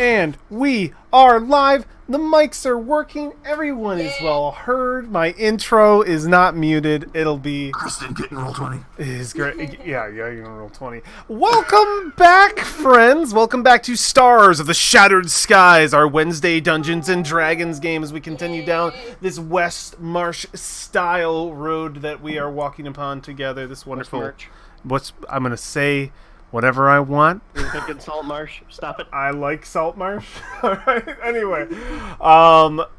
And we are live. The mics are working. Everyone is well heard. My intro is not muted. It'll be... Kristen, getting roll 20. It is great. Yeah, you're going to roll 20. Welcome back, friends. Welcome back to Stars of the Shattered Skies, our Wednesday Dungeons and Dragons game as we continue down this West Marsh style road that we are walking upon together. This wonderful... I'm going to say... whatever I want. You're thinking Salt Marsh? Stop it. I like Salt Marsh. All right. Anyway,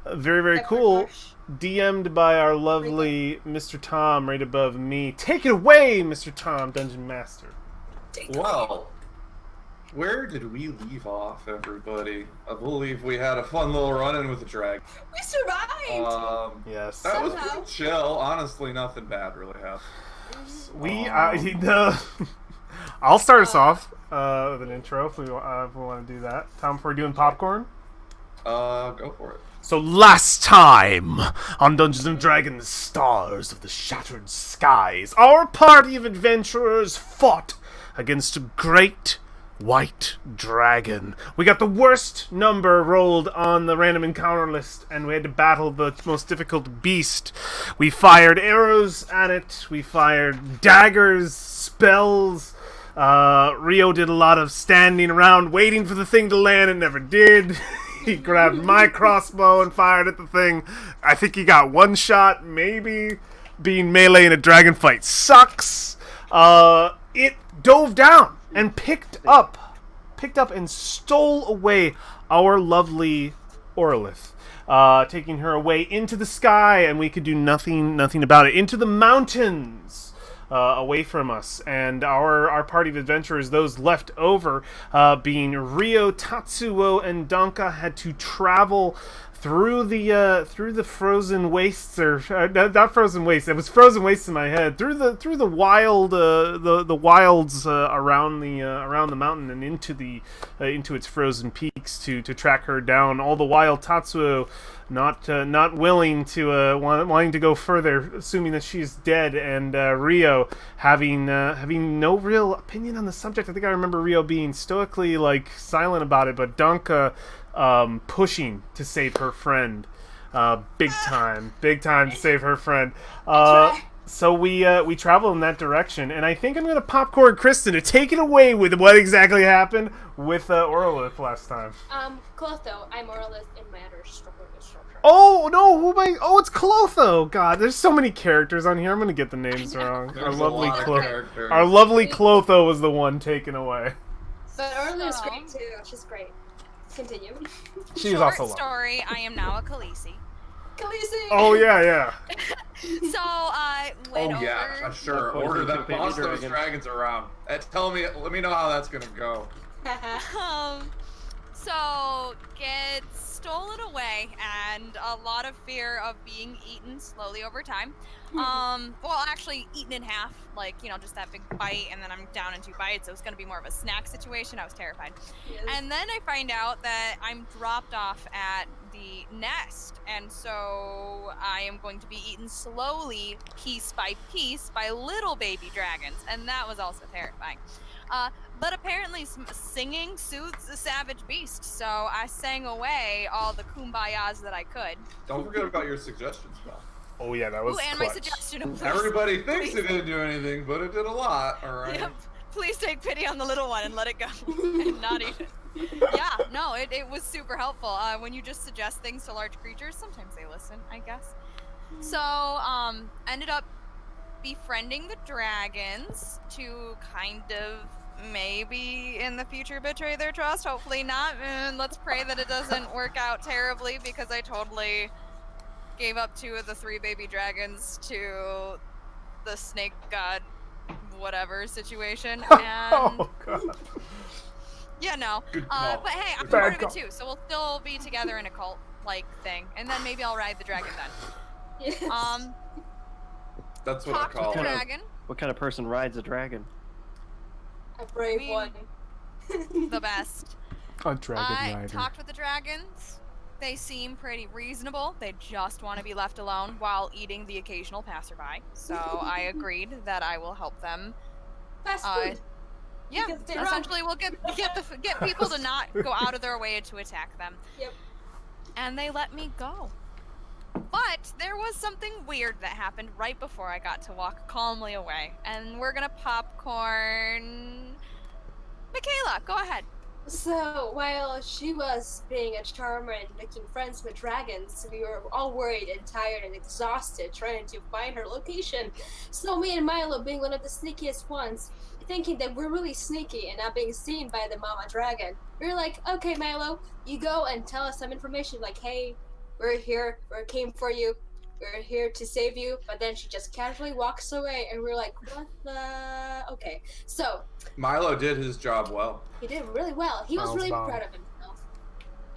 very, very cool. DM'd by our lovely Mr. Tom right above me. Take it away, Mr. Tom, Dungeon Master. Well, where did we leave off, everybody? I believe we had a fun little run-in with the dragon. We survived! Yes. That was pretty chill. Honestly, nothing bad really happened. I'll start us off with an intro if we want to do that. Tom, if we're doing popcorn? Go for it. So last time on Dungeons & Dragons Stars of the Shattered Skies, our party of adventurers fought against a great white dragon. We got the worst number rolled on the random encounter list, and we had to battle the most difficult beast. We fired arrows at it. We fired daggers, spells. Rio did a lot of standing around waiting for the thing to land. It never did. He grabbed my crossbow and fired at the thing. I think he got one shot, maybe. Being melee in a dragon fight sucks. It dove down and picked up and stole away our lovely Orlith, taking her away into the sky, and we could do nothing about it. Into the mountains. Away from us, and our party of adventurers, those left over, being Rio, Tatsuo, and Danka, had to travel through the frozen wastes, or not frozen wastes. It was frozen wastes in my head. Through the wild the wilds around the mountain and into its frozen peaks to track her down. All the while, Tatsuo not willing to wanting to go further, assuming that she's dead, and Rio having no real opinion on the subject. I think I remember Rio being stoically silent about it, but Danka pushing to save her friend, big time to save her friend. So we travel in that direction, and I think I'm gonna popcorn Kristen to take it away with what exactly happened with Orlith last time. Clotho, I'm Orlith in Matter Structure. Oh no! Who am I? Oh, it's Clotho. God, there's so many characters on here. I'm gonna get the names wrong. There's a lot of characters. Our lovely Clotho was the one taken away. But Orlith's great too. She's great. Continue. She was also Short story, I am now a Khaleesi. Khaleesi! Oh yeah. So I went over... yeah, sure. Order them, boss those dragons around. Let me know how that's gonna go. So get stolen away, and a lot of fear of being eaten slowly over time. Well, actually eaten in half, just that big bite, and then I'm down in 2 bites. So it's going to be more of a snack situation. I was terrified. Yes. And then I find out that I'm dropped off at the nest, and so I am going to be eaten slowly, piece by little baby dragons, and that was also terrifying. But apparently singing soothes the savage beast, so I sang away all the kumbayas that I could. Don't forget about your suggestions, pal. Oh yeah, that was and clutch. my suggestion of Everybody thinks it didn't do anything, but it did a lot, alright? Yep. Please take pity on the little one and let it go and not eat it. Yeah, no, it was super helpful. When you just suggest things to large creatures, sometimes they listen, I guess. So, ended up befriending the dragons to kind of maybe in the future betray their trust. Hopefully not. And let's pray that it doesn't work out terribly, because I totally gave up 2 of the 3 baby dragons to the snake god whatever situation. And Oh god. yeah, no. Good call. But hey, I'm Bad part of call. it too, so we'll still be together in a cult thing, and then maybe I'll ride the dragon then. Yes. That's what I Talked call with the it. dragon. What kind of person rides a dragon? A brave I mean, one. The best. A dragon I rider. talked with the dragons. They seem pretty reasonable. They just want to be left alone while eating the occasional passerby. So I agreed that I will help them. Fast food. Yeah, Because they're essentially we'll get people to not go out of their way to attack them. Yep. And they let me go. But there was something weird that happened right before I got to walk calmly away. And we're gonna popcorn. Michaela, go ahead. So, while she was being a charmer and making friends with dragons, we were all worried and tired and exhausted trying to find her location. So me and Milo, being one of the sneakiest ones, thinking that we're really sneaky and not being seen by the mama dragon, we were like, okay, Milo, you go and tell us some information like, hey, we're here, we came for you, we're here to save you. But then she just casually walks away and we're like, what the... Okay, so Milo did his job well. he did really well. He was Miles really Bond. proud of himself.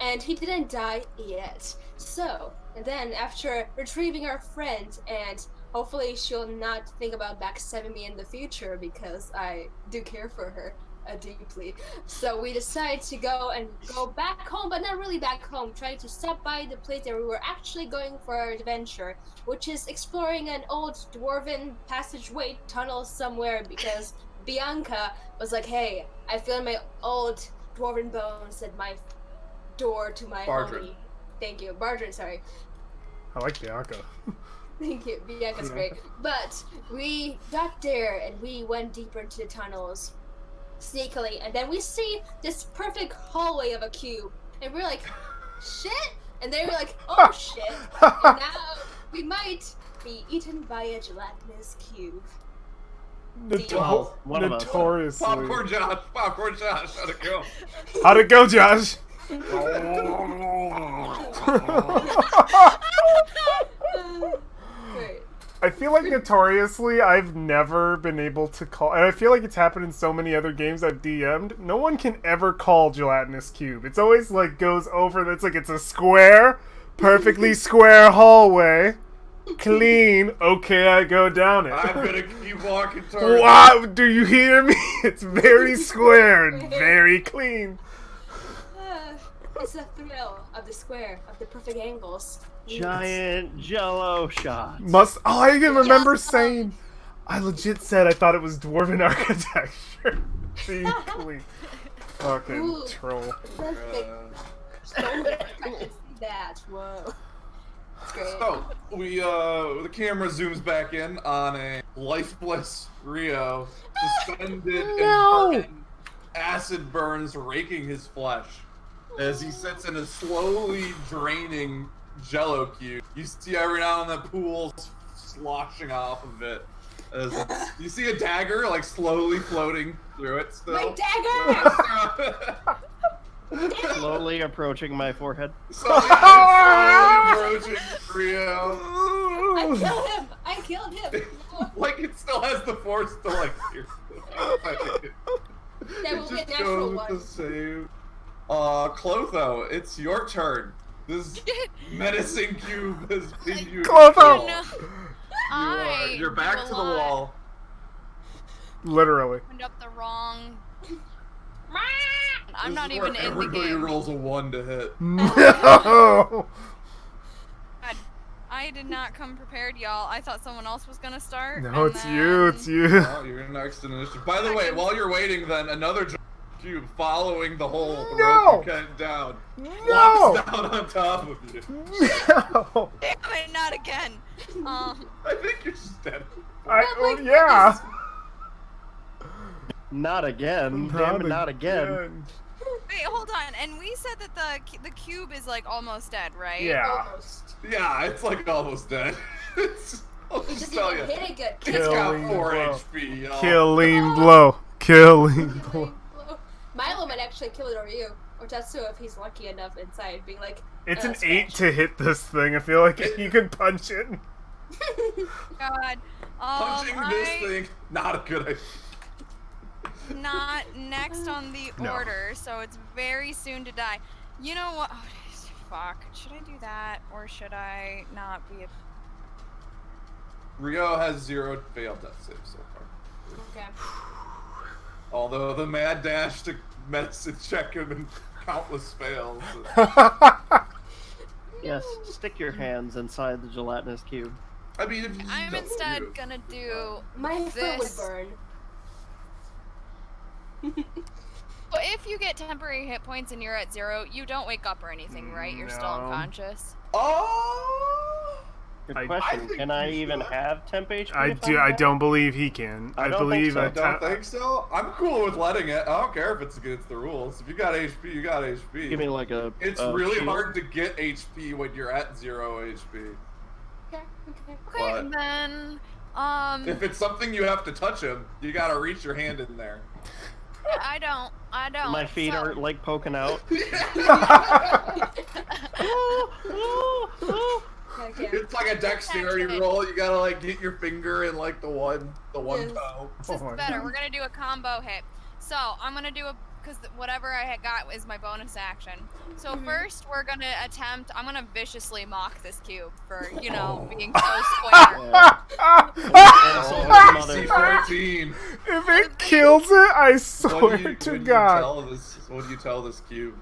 And he didn't die yet. So, and then after retrieving our friend, and hopefully she'll not think about backstabbing me in the future because I do care for her deeply. So we decided to go back home, but not really back home, trying to stop by the place that we were actually going for our adventure, which is exploring an old dwarven passageway tunnel somewhere because Bianca was like, hey, I feel my old dwarven bones at my door to my Bardrin. homie. Thank you. Bardrin, sorry. I like Bianca. Thank you. Bianca's great. But we got there and we went deeper into the tunnels sneakily, and then we see this perfect hallway of a cube, and we're like, shit? And then we're like, oh shit. And now we might be eaten by a gelatinous cube. One of us. Notoriously. Popcorn Josh, how'd it go? How'd it go, Josh? Great. I feel like notoriously I've never been able to call, and I feel like it's happened in so many other games I've DM'd, no one can ever call Gelatinous Cube. It's always like goes over, it's like it's a square, perfectly square hallway, clean, okay, I go down it. I'm gonna keep walking towards Wow, do you hear me? It's very square and very clean. It's a thrill of the square, of the perfect angles. Giant Jello shots. I even remember Yeah. saying, I legit said I thought it was dwarven architecture. Basically. Fucking Ooh. troll. Perfect. Stone. I can see that. Whoa. It's great. So we the camera zooms back in on a lifeless Rio suspended No. in burning acid burns raking his flesh as he sits in a slowly draining Jello cube. You see every now and then pools sloshing off of it. As you see a dagger like slowly floating through it still. My dagger! Slowly approaching my forehead. Slowly approaching Rio. I killed him! No, Like it still has the force to like pierce it. that will be a natural one. the same. Clotho, it's your turn. This menacing cube has pinned you. Clotho! No. You're back to the wall. Literally. Opened up the wrong. I'm This not is even where in the everybody game. rolls a 1 to hit. No! God, I did not come prepared, y'all. I thought someone else was gonna start. No, and it's then... you, it's you. Oh, you're next in initiative. By the way, while you're waiting, then another cube following the hole the No! rope you cut down No! flops down on top of you. No! Damn it, not again. I think you're just dead. Oh, yeah! Not again. Damn it, not again. Wait, hold on. And we said that the cube is like almost dead, right? Yeah. Almost. Yeah, it's like almost dead. I'll He just just tell didn't you. hit it good. It's got Killing 4 blow. HP, y'all. Killing blow. Killing blow. Milo might actually kill it or you. Or Tatsuo if he's lucky enough inside, being like, It's an scratch. 8 to hit this thing. I feel like you could punch it. God. Punching this thing, not a good idea. Not next on the No. order, so it's very soon to die. You know what? Oh, fuck. Should I do that or should I not be a... Rio has 0 failed death saves so far. Okay. Although the mad dash to medicine check him and countless fails. Yes, stick your hands inside the gelatinous cube. I mean, if you I'm don't instead do- gonna do... My foot would This- burn. But if you get temporary hit points and you're at 0, you don't wake up or anything, right? You're still No. unconscious. Oh. Good I question. think Can I you even should. have temp HP? I if do. I'm I dead? don't believe he can. I I don't think believe so. I a don't ta- think so. I'm cool with letting it. I don't care if it's against the rules. If you got HP, you got HP. Give me like a. It's really hard to get HP when you're at 0 HP. Okay. Okay, But- and then If it's something you have to touch him, you gotta reach your hand in there. I don't. My feet so- are like poking out. Okay. It's like a dexterity Actually- roll. You gotta like get your finger in like the one Yes. toe. This is Oh my better. God. We're gonna do a combo hit. So I'm gonna do because whatever I had got is my bonus action. So first we're gonna attempt. I'm gonna viciously mock this cube for being so square. Yeah. Oh, Mother. DC 14. If it kills it, I What swear do you, to what do you God. tell this? What do you tell this cube?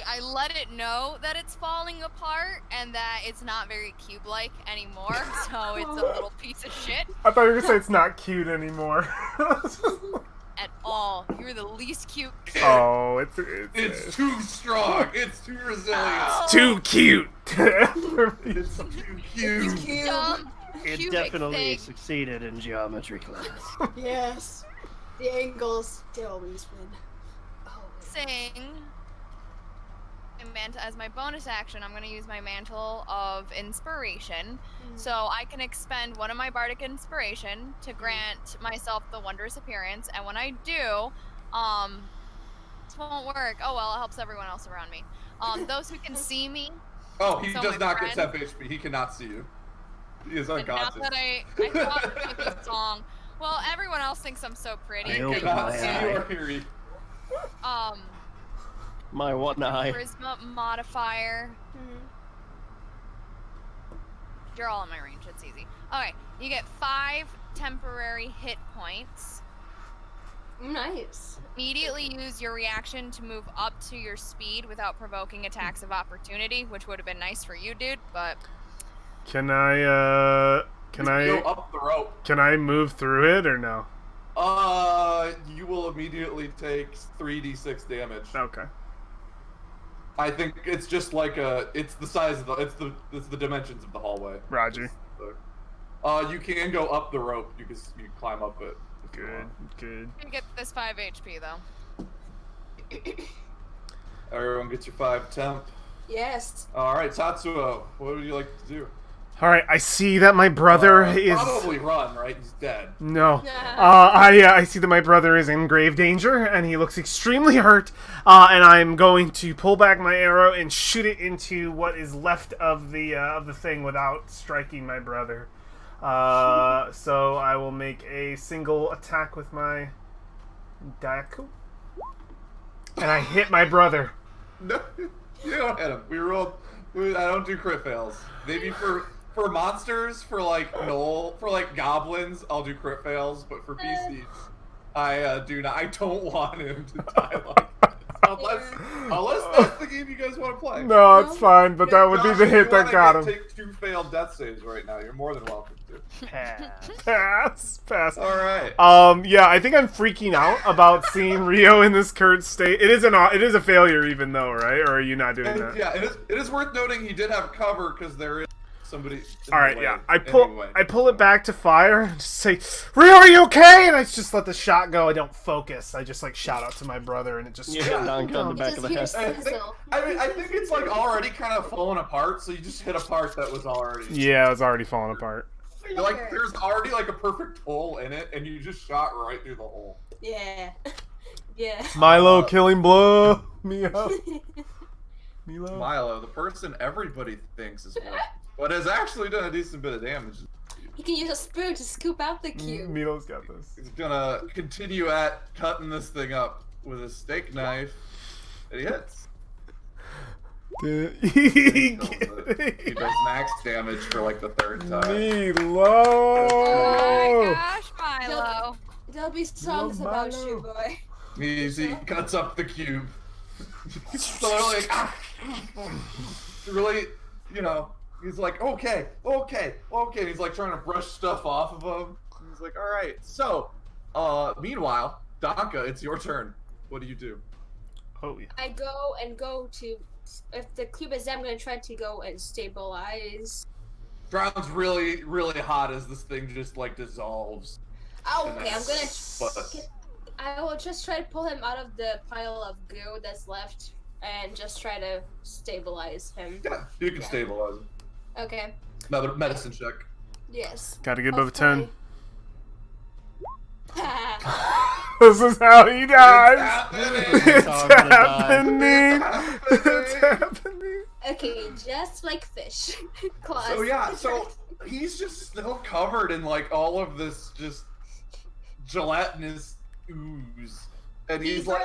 I let it know that it's falling apart and that it's not very cube-like anymore. So it's a little piece of shit I thought you were gonna say it's not cute anymore. at all. You're the least cute. Oh, It's too strong. It's too resilient. too cute. It's too cute. Cube. Dumb, It cubic definitely thing. succeeded in geometry class. Yes. The angles, they always win. Always. Sing. As my bonus action, I'm going to use my Mantle of Inspiration. So I can expend one of my Bardic Inspiration to grant myself the Wondrous Appearance. And when I do, this won't work. Oh well, it helps everyone else around me. Those who can see me. Oh, he So does my not get friend- temp HP. He cannot see you. He is Not unconscious. that I thought it would be a song. Well, everyone else thinks I'm so pretty. I He opened cannot my see eye. you or hear you. My one eye. Charisma modifier. You're all in my range. It's easy. Okay, you get 5 temporary hit points. Nice. Immediately use your reaction to move up to your speed without provoking attacks of opportunity, which would have been nice for you, dude. But Can I Go up the rope. can I move through it or no? You will immediately take 3d6 damage. Okay. I think it's just like it's the size of it's the dimensions of the hallway. Roger. You can go up the rope. You climb up it. if you Good. want. Good. you get this 5 HP though. Everyone gets your 5 temp. Yes. All right, Tatsuo, what would you like to do? All right. I see that my brother is Probably run, right? He's dead. no. I see that my brother is in grave danger, and he looks extremely hurt. And I'm going to pull back my arrow and shoot it into what is left of the thing without striking my brother. So I will make a single attack with my Daku, and I hit my brother. No, you don't hit him. I don't do crit fails. Maybe for monsters, for like goblins, I'll do crit fails. But for PCs, I do not. I don't want him to die like this. Unless that's the game you guys want to play. No, it's fine, but that would be Josh, the if hit you that wanna got him. Take 2 failed death saves right now. You're more than welcome to. Pass. Pass. All right. Yeah, I think I'm freaking out about seeing Rio in this current state. It is a failure, even though, right? Or are you not doing And, that? yeah, it is worth noting he did have cover because there is somebody. in All right, the way yeah. I pull anyway. it back to fire and just say, "Rio, are you okay?" And I just let the shot go. I don't focus. I just like shout out to my brother, and it just You hit Donka on the back of the head. I think it's like already kind of fallen apart, so you just hit a part that was already. yeah, it's already falling apart. Like there's already like a perfect hole in it, and you just shot right through the hole. Yeah. Yeah. Milo killing blow me up. Milo. Milo, the person everybody thinks is one, but has actually done a decent bit of damage. He can use a spoon to scoop out the cube. Milo's got this. He's gonna continue at cutting this thing up with a steak knife, and he hits. He does max damage for like the 3rd time. Oh my Milo. gosh, Milo. There'll be songs about you, boy. He cuts up the cube. He's literally like, really, he's like, okay. He's like trying to brush stuff off of him. He's like, all right. So, meanwhile, Donka, it's your turn. What do you do? Oh yeah. I go to. If the cube is there, I'm gonna try to go and stabilize. Ground's really, really hot as this thing just like dissolves. Oh, And okay, I'm gonna. but- I will just try to pull him out of the pile of goo that's left, and just try to stabilize him. Yeah, you can stabilize him. Okay. Another medicine check. Yes. Gotta give him a 10. Hopefully. This is how he dies. It's It's how I'm gonna die. happening. It's happening. Okay, just like fish. Claws. So yeah, so he's just still covered in like all of this just gelatinous ooze, and he's like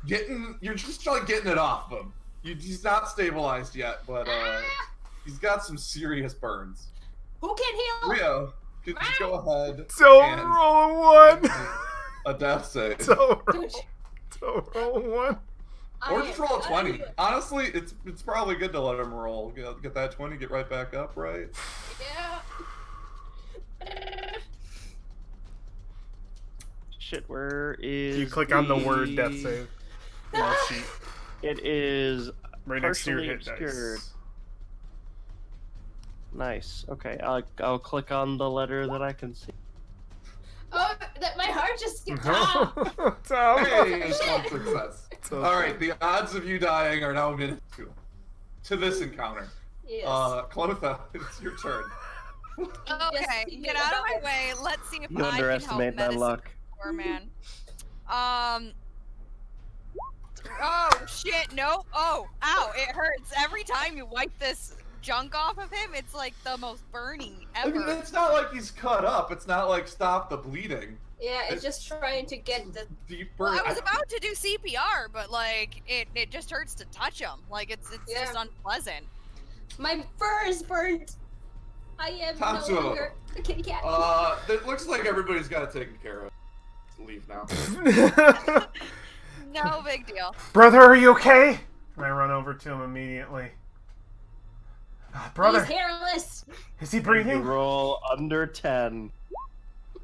you're just like getting it off him. He's not stabilized yet, but he's got some serious burns. Who can heal? Rio, could you go ahead So and roll a 1. a death save, So Dude, roll 1. or I just am roll a gonna 20? do it. Honestly, it's probably good to let him roll. Get that 20, get right back up, right? Yeah. Shit, where is? You click on the word death save on the sheet It is right next to your partially hit obscured. dice. Nice. Okay, I'll click on the letter that I can see. Oh, that my heart just skipped. Ah! Tom. Hey, it's one success. So All right, the odds of you dying are now minuscule to this encounter. Yes. Clotha, it's your turn. Okay, Just get out of my way. Let's see if You I can help underestimate my medicine luck. poor man. Oh shit! No. Oh, ow! It hurts every time you wipe this junk off of him. It's like the most burning I mean, ever. it's not like he's cut up. It's not like stop the bleeding. Yeah, it's just trying to get the. Deep Well, burn. I was about to do CPR, but like it just hurts to touch him. Like it's Yeah. just unpleasant. My fur is burnt. I am no Tatsuo. longer a kitty cat. It looks like everybody's got it taken care of. Leave now. No big deal. Brother, are you okay? And I run over to him immediately. Brother, He's hairless. is he You breathing? roll under 10.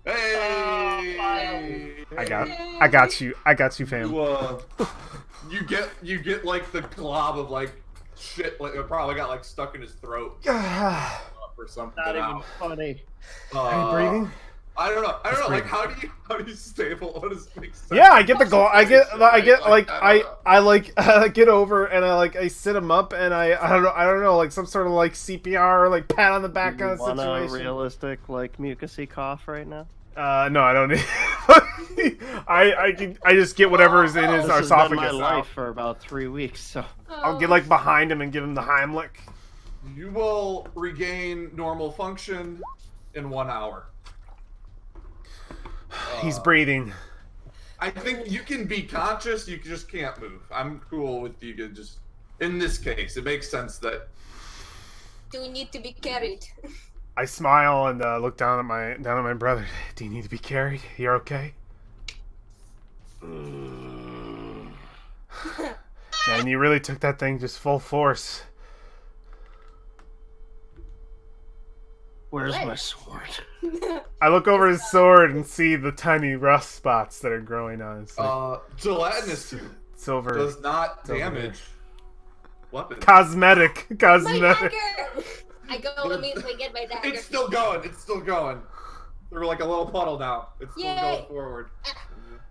Hey! I got you. I got you, fam. You get like the glob of like shit. Like it probably got like stuck in his throat Are or something. Not even out. funny. you breathing? I don't know. Just Like breathe. how do you stable? How does it make sense? Yeah, I get the goal. I get like I I get over and I sit him up and I don't know like some sort of like CPR or like pat on the back Do kind you of want a situation. realistic, like, mucusy cough right now? No, I don't need. I just get whatever is in his This has been esophagus my out. life for about 3 weeks, so... I'll get like behind him and give him the Heimlich. You will regain normal function in 1 hour. He's breathing. I think you can be conscious. You just can't move. I'm cool with you. Just in this case, it makes sense that. Do we need to be carried? I smile and look down at my brother. Do you need to be carried? You're okay? Man, you really took that thing just full force. Where's What? my sword? I look over his sword and see the tiny rust spots that are growing on his Gelatinous too silver does not over damage weapons. cosmetic. My Cosmetic. dagger! I go immediately get my dagger. It's still going. It's still going. They're like a little puddle now. It's still Yay. going forward.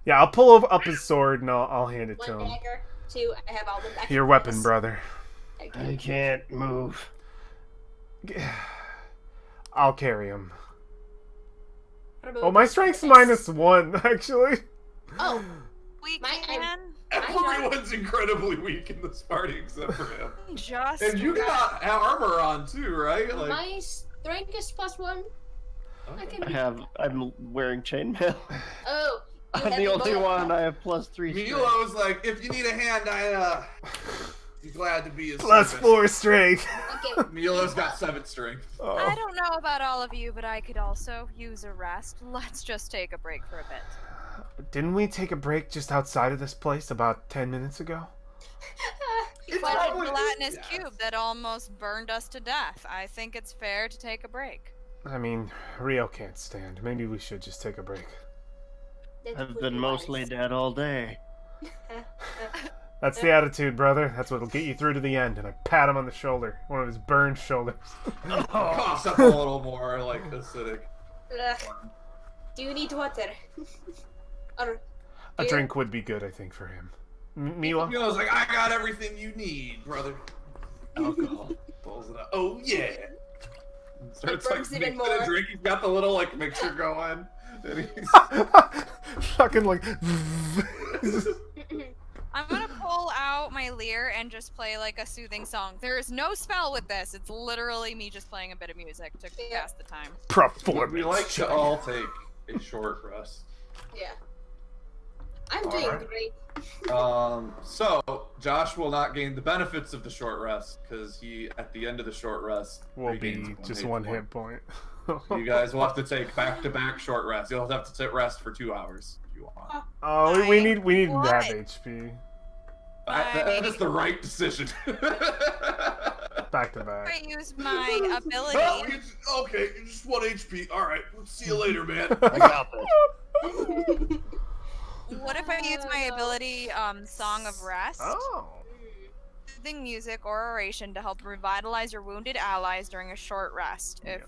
Yeah, I'll pull up his sword and I'll hand it to One him. dagger, two, I have all the daggers. Your weapon, brother. I can't move. I'll carry him. What Oh, about my strength's this? -1, actually. Oh, We My- can Everyone's incredibly weak in this party except for him. just. And you got armor on too, right? Like, my strength is +1. I can. I'm wearing chainmail. Oh, you I'm have the a only bullet. one. I have +3 strength. Milo's like, if you need a hand, be glad to be his +4 service. strength. Okay. Milo's got 7 strength. I Oh. don't know about all of you, but I could also use a rest. Let's just take a break for a bit. Didn't we take a break just outside of this place about 10 minutes ago? It's But probably- a gelatinous yes. Oh, cube that almost burned us to death. I think it's fair to take a break. I mean, Rio can't stand. Maybe we should just take a break. That I've would been be mostly wise. dead all day. That's the attitude, brother. That's what'll get you through to the end. And I pat him on the shoulder. One of his burned shoulders. Coughs up a little more, like, acidic. Ugh. Do you need water? Or A beer? drink would be good, I think, for him. Mila? You know, it's like, I got everything you need, brother. Alcohol. Pulls it up. Oh, yeah. Starts, like, burns even mixing a more. drink. He's got the little, like, mixer going. And he's... Fucking like... I'm gonna pull out my lyre and just play like a soothing song. There is no spell with this. It's literally me just playing a bit of music to pass the time. Performance. We like to check. all take a short rest. Yeah. I'm doing Alright. great. So Josh will not gain the benefits of the short rest because he, at the end of the short rest, Will regains be just one hit point. You guys will have to take back-to-back short rests. You'll have to sit rest for 2 hours if you want. Oh, we need to What? have HP. That is the right decision. Back to back. I use my ability. Well, okay, you're just 1 HP. All right, we'll see you later, man. I got this. What if I use my ability, Song of Rest? Oh. Soothing music or oration to help revitalize your wounded allies during a short rest. If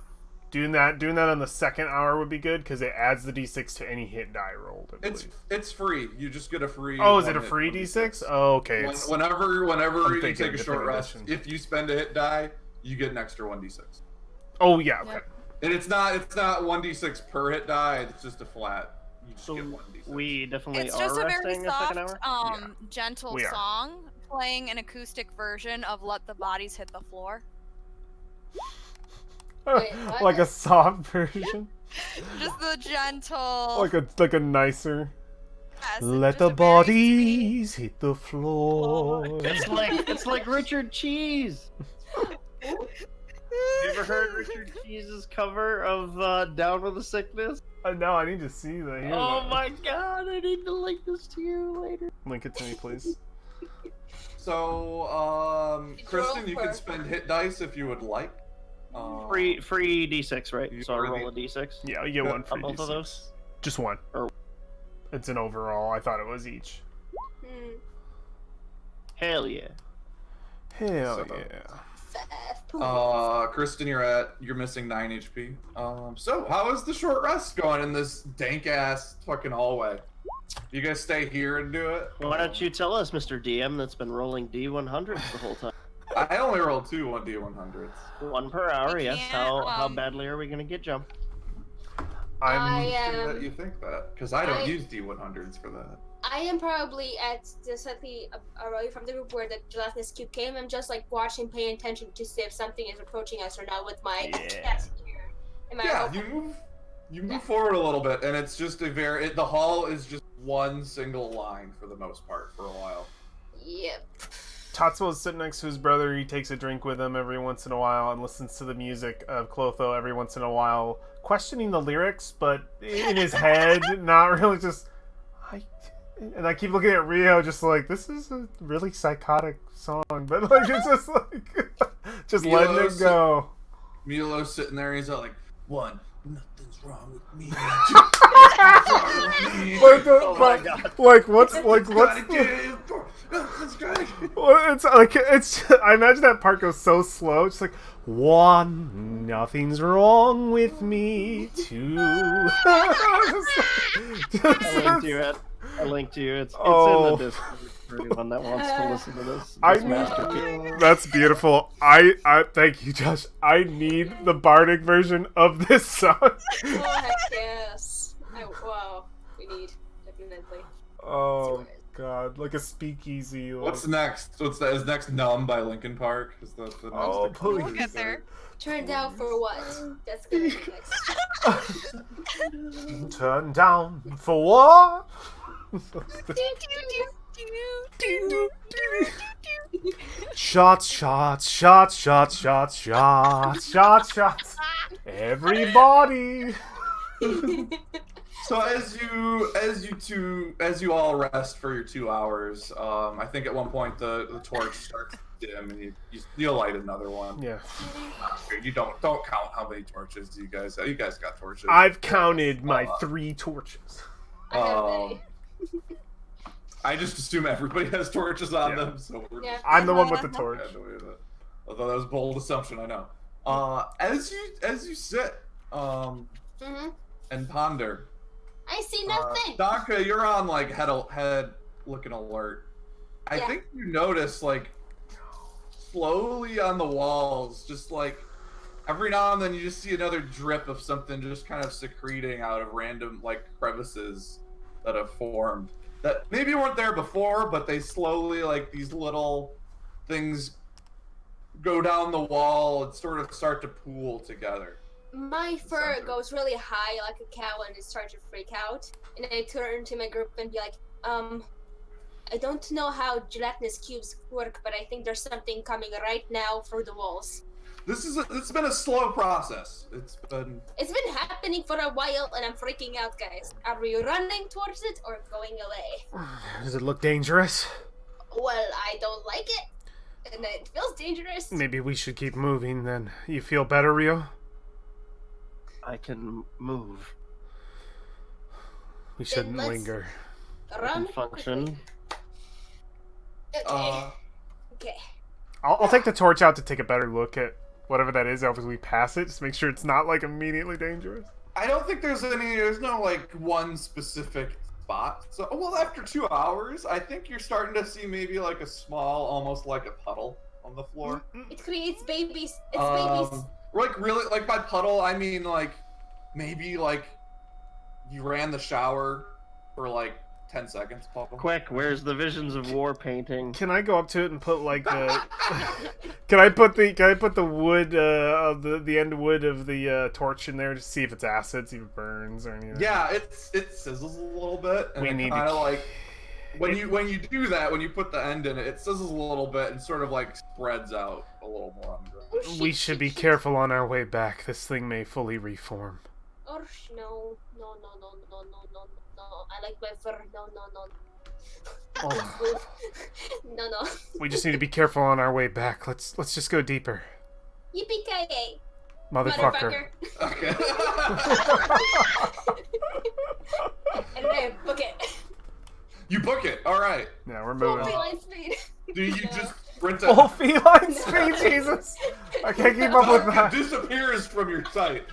Doing that on the second hour would be good because it adds the d6 to any hit die rolled. I believe. It's free. You just get a free. Oh, is it a one-hit free 1d6. d6? Oh, okay. It's, Whenever I'm you thinking take a short different rest, edition. if you spend a hit die, you get an extra 1d6. oh yeah. Okay. And it's not 1d6 per hit die. It's just a flat. You just So get 1d6. we definitely it's are just a very resting a second soft, hour. gentle We are. song playing an acoustic version of "Let the Bodies Hit the Floor." Wait, what? Like a soft version. Just the gentle. like a nicer. yes, Let just the a very bodies hit the floor. It's like Richard Cheese. You ever heard Richard Cheese's cover of "Down with the Sickness"? No, I need to see that. Hear Oh that. my god, I need to link this to you later. Link it to me, please. So, Did you Kristen, roll you can for- spend hit dice if you would like. Free D6, right? You So I already- roll a D6. Yeah, you get one for On both of d6. those? Just one. Or- It's an overall. I thought it was each. Hmm. Hell yeah. Hell So- yeah. Kristen, you're missing 9 HP. So how is the short rest going in this dank ass fucking hallway? You guys stay here and do it? Why don't you tell us, Mr. DM, that's been rolling D100s the whole time? I only rolled 2 1d100s. 1 per hour, We yes. can't, How badly are we gonna get jumped? I'm. That you think that? Because I don't I- use d100s for that. I am probably at the slightly away from the group where the gelatinous cube came. I'm just like watching, paying attention to see if something is approaching us or not with my Yeah. cat here. Am I Yeah, okay? you move forward a little bit, and it's just the hall is just one single line for the most part for a while. Yep. Tatsuo is sitting next to his brother. He takes a drink with him every once in a while and listens to the music of Clotho every once in a while, questioning the lyrics, but in his head, not really just. And I keep looking at Rio, just like, this is a really psychotic song, but like it's just like, just letting it go. Milo's sitting there, he's all like, nothing's wrong with me. But, Oh my but god. like, what's well, it's like it's. I imagine that part goes so slow. It's like 1, nothing's wrong with me. 2. I linked to you. It's Oh. in the Discord for anyone that wants to listen to this. I this masterpiece. need. That's beautiful. I thank you, Josh. I need the bardic version of this song. Oh heck yes. Wow. We need definitely. Oh God, like a speakeasy. Like... What's next? Is next Numb by Linkin Park? Is the next Oh, example? please. We'll get there. Turned out for what? That's gonna be next. Turn down for what? Shots, shots, shots, shots, shots, shots, shots, shots. Everybody. So as you all rest for your 2 hours, I think at one point the torch starts dim, and you'll light another one. Yeah. You don't count how many torches you guys got torches. I've counted my 3 torches. I have many. I just assume everybody has torches on Yeah. them, so we're Yeah. I'm the one with the torch. Although that was a bold assumption, I know. As you sit, Mm-hmm. and ponder, I see nothing. Donka, you're on like head looking alert. I Yeah. think you notice like slowly on the walls, just like every now and then you just see another drip of something just kind of secreting out of random like crevices that have formed that maybe weren't there before, but they slowly like these little things go down the wall and sort of start to pool together. My fur Center. goes really high like a cow and it starts to freak out. And I turn to my group and be like, I don't know how gelatinous cubes work, but I think there's something coming right now through the walls. It's been a slow process. It's been happening for a while and I'm freaking out, guys. Are we running towards it or going away? Does it look dangerous? Well, I don't like it. And it feels dangerous. Maybe we should keep moving then. You feel better, Rio? I can move. We shouldn't let's- linger. I Run. can function. quickly. Okay. Okay. I'll take the torch out to take a better look at whatever that is as we pass it. Just make sure it's not like immediately dangerous. I don't think there's no like one specific spot. So, well, after 2 hours, I think you're starting to see maybe like a small, almost like a puddle on the floor. It creates babies. It's babies. Like really, like by puddle, I mean like maybe like you ran the shower for like 10 seconds, Papa. Quick, where's the Visions of War painting? Can I go up to it and put like the? Can I put the wood of the end wood of the torch in there to see if it's acid, see if it burns or anything? Yeah, it sizzles a little bit, and We it need kind to- of like when you do that, when you put the end in it, it sizzles a little bit and sort of like spreads out a little more on the ground. Oh, shit, We shit, should be shit. careful on our way back. This thing may fully reform. Oh, no. No. I like my fur. No. Oh. No. We just need to be careful on our way back. Let's just go deeper, Yippee-ki-yay, motherfucker. Okay. And then book it. You book it. All right. Yeah, we're Full moving. feline speed. Do you No. just sprint it? Full feline speed, Jesus! I can't keep up with Donka that. disappears from your sight.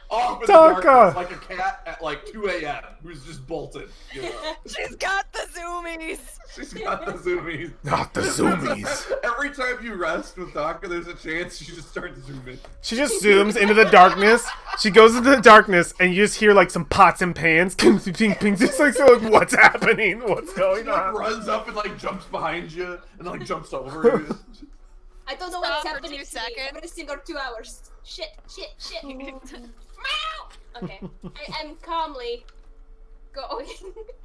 Off in the Donka! darkness like a cat at like 2 a.m. who's just bolted. You know? She's got the zoomies. She's got the zoomies. Not the zoomies. Every time you rest with Donka, there's a chance you just start zooming. She just zooms into the darkness. She goes into the darkness, and you just hear like some pots and pans. Ping, ping, ping. Just like, so, like, what's happening? What's going She like on? runs up and like jumps behind you and like jumps over you. I don't know Stop what's for happening 2 to me seconds. every single 2 hours. Shit. Meow! Okay. I'm calmly going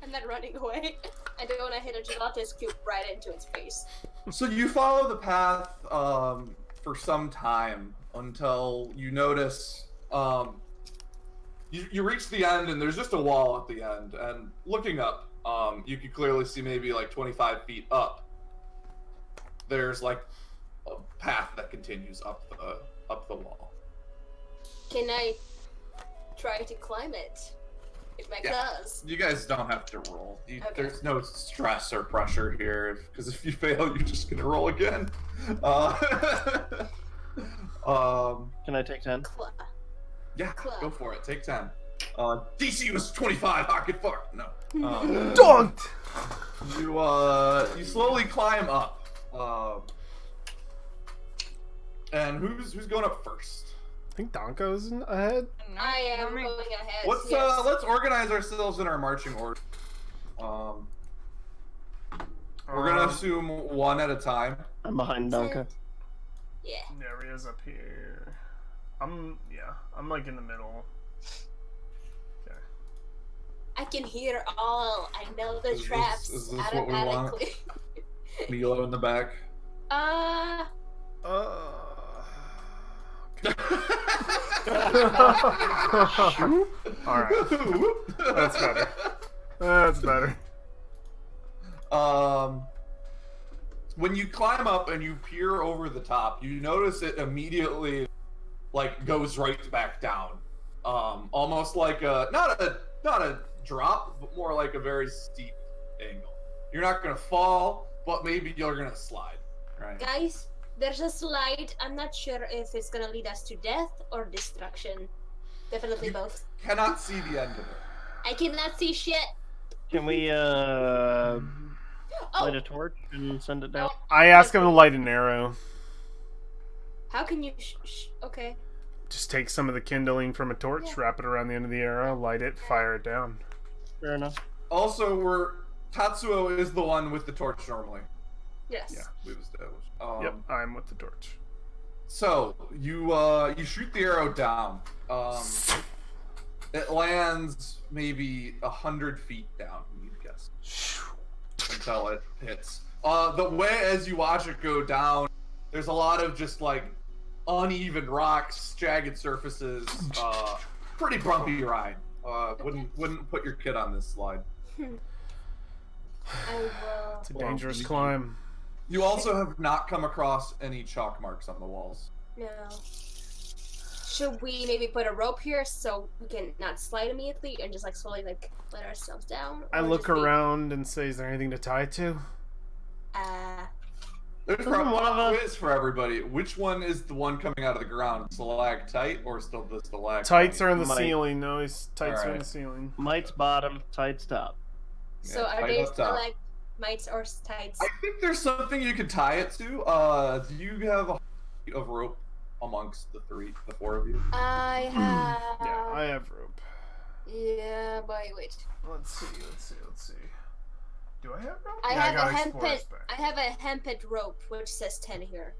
and then running away. And then when I hit a gelatinous cube right into its face. So you follow the path for some time until you notice you reach the end and there's just a wall at the end. And looking up, you can clearly see maybe like 25 feet up. There's like a path that continues up the wall. Can I try to climb it with my Yeah. claws? You guys don't have to roll. Okay. There's no stress or pressure here, because if you fail, you're just gonna roll again. Can I take 10? Claw. Yeah, Club. go for it. Take 10. DC was 25. I could fuck. No. Don't! You slowly climb up. And who's going up first? I think Donko's ahead. I am going ahead. Let's yes. let's organize ourselves in our marching order. We're gonna assume one at a time. I'm behind Donka. Yeah. There he is up here. I'm like in the middle. Okay. I can hear all. I know the Is this- traps is this what we want? automatically. Milo in the back. Alright. That's better. That's better. when you climb up and you peer over the top, you notice it immediately like goes right back down. Almost like not a drop, but more like a very steep angle. You're not gonna fall, but maybe you're gonna slide. Right. Guys, there's a slide. I'm not sure if it's gonna lead us to death or destruction. Definitely both. Cannot see the end of it. I cannot see shit. Can we Oh, light a torch and send it down? I ask him to light an arrow. how can you? Okay. Just take some of the kindling from a torch, Yeah. wrap it around the end of the arrow, light it, fire it down. Fair enough. Also, Tatsuo is the one with the torch normally. Yes. Yeah. We've established. Yep, I'm with the torch. So you shoot the arrow down. It lands maybe 100 feet down. You'd guess until it hits. The way as you watch it go down, there's a lot of just like uneven rocks, jagged surfaces. Pretty bumpy ride. Wouldn't put your kid on this slide. I will. It's a dangerous climb. You also have not come across any chalk marks on the walls. No. Should we maybe put a rope here so we can not slide immediately and just like slowly like let ourselves down? I Or look just be- around and say, is there anything to tie it to? There's Doesn't probably one of a us- quiz for everybody. Which one is the one coming out of the ground? Stalactite or still the stalactite? Tights are in the Might. ceiling. No, tights are in Alright. the ceiling. Might's bottom, tights top. So Yeah, are tight they up still top. like mites or tights? I think there's something you could tie it to. Do you have a sheet of rope amongst the four of you? I have. Yeah, I have rope. Yeah, but wait. Let's see. Do I have rope? I Yeah, have got a hemped. explorer's bag. I have a hemped rope which says 10 here.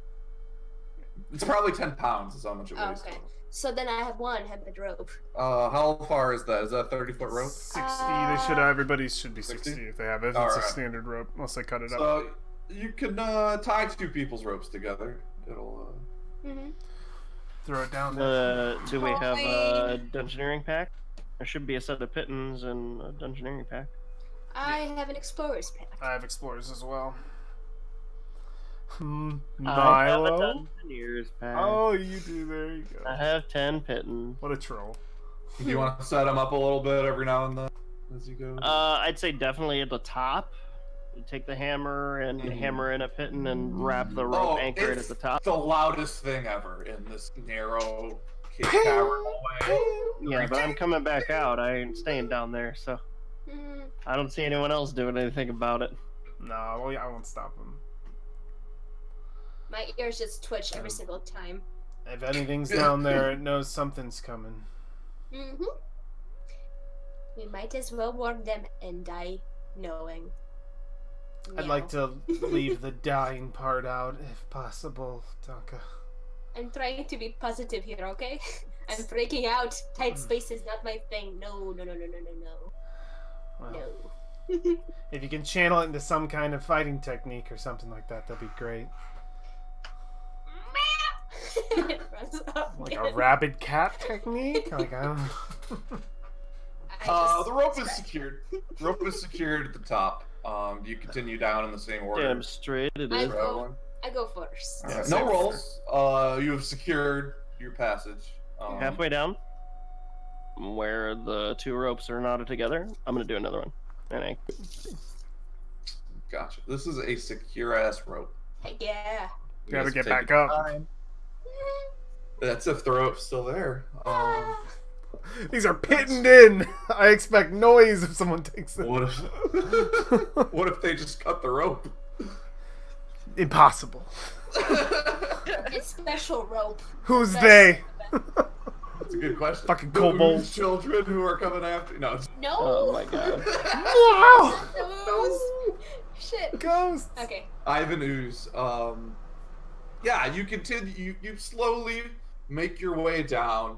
It's probably 10 pounds is how much it Oh, weighs. okay. So then I have one hemped rope. How far is that? Is that a 30-foot rope? 60. They should. Everybody should be 60? 60 if they have it. If it's a Alright. standard rope, unless they cut it up. So you can tie two people's ropes together. It'll. Mm-hmm. Throw it down there. Do we have a dungeoneering pack? There should be a set of pittons and a dungeoneering pack. I have an explorer's pack. I have explorers as well. I have a Milo. dungeoneer's pack. Oh, you do. There you I go. have 10 pittons. What a troll. Do you want to set them up a little bit every now and then as you go? I'd say definitely at the top. You take the hammer and hammer in a pitton and wrap the rope, anchor it at it's the top. the loudest thing ever in this narrow cave cavern hallway. Yeah, but I'm coming back out. I ain't staying down there, so Mm, I don't see anyone else doing anything about it. No, well, yeah, I won't stop him. my ears just twitch every single time. If anything's down there, it knows something's coming. Mm-hmm. We might as well warn them and die knowing. I'd like to leave the dying part out, if possible, Tonka. I'm trying to be positive here, okay? I'm freaking out. Tight space is not my thing. No. Well, No. if you can channel it into some kind of fighting technique or something like that, that'd be great. It runs up Like again. a rabid cat technique? Like, I don't know. I just- The rope is secured. Rope is secured at the top. Do you continue down in the same order? Damn straight it I is. for everyone? go first. Alright, Same no order. rolls. You have secured your passage. Halfway down, where the two ropes are knotted together, I'm gonna do another one. And I Gotcha. This is a secure ass rope. Heck yeah. You Gotta guys get take back your up. time. That's if the rope's still there. These are pittoned in! I expect noise if someone takes it. What if? What if they just cut the rope? Impossible. It's special rope. Who's That's- they? That's a good question. Fucking Those kobolds. children who are coming after. No. No. oh my god. No! Those- Shit. Ghosts! Okay. Ivan Ooze. Yeah, you continue. You slowly make your way down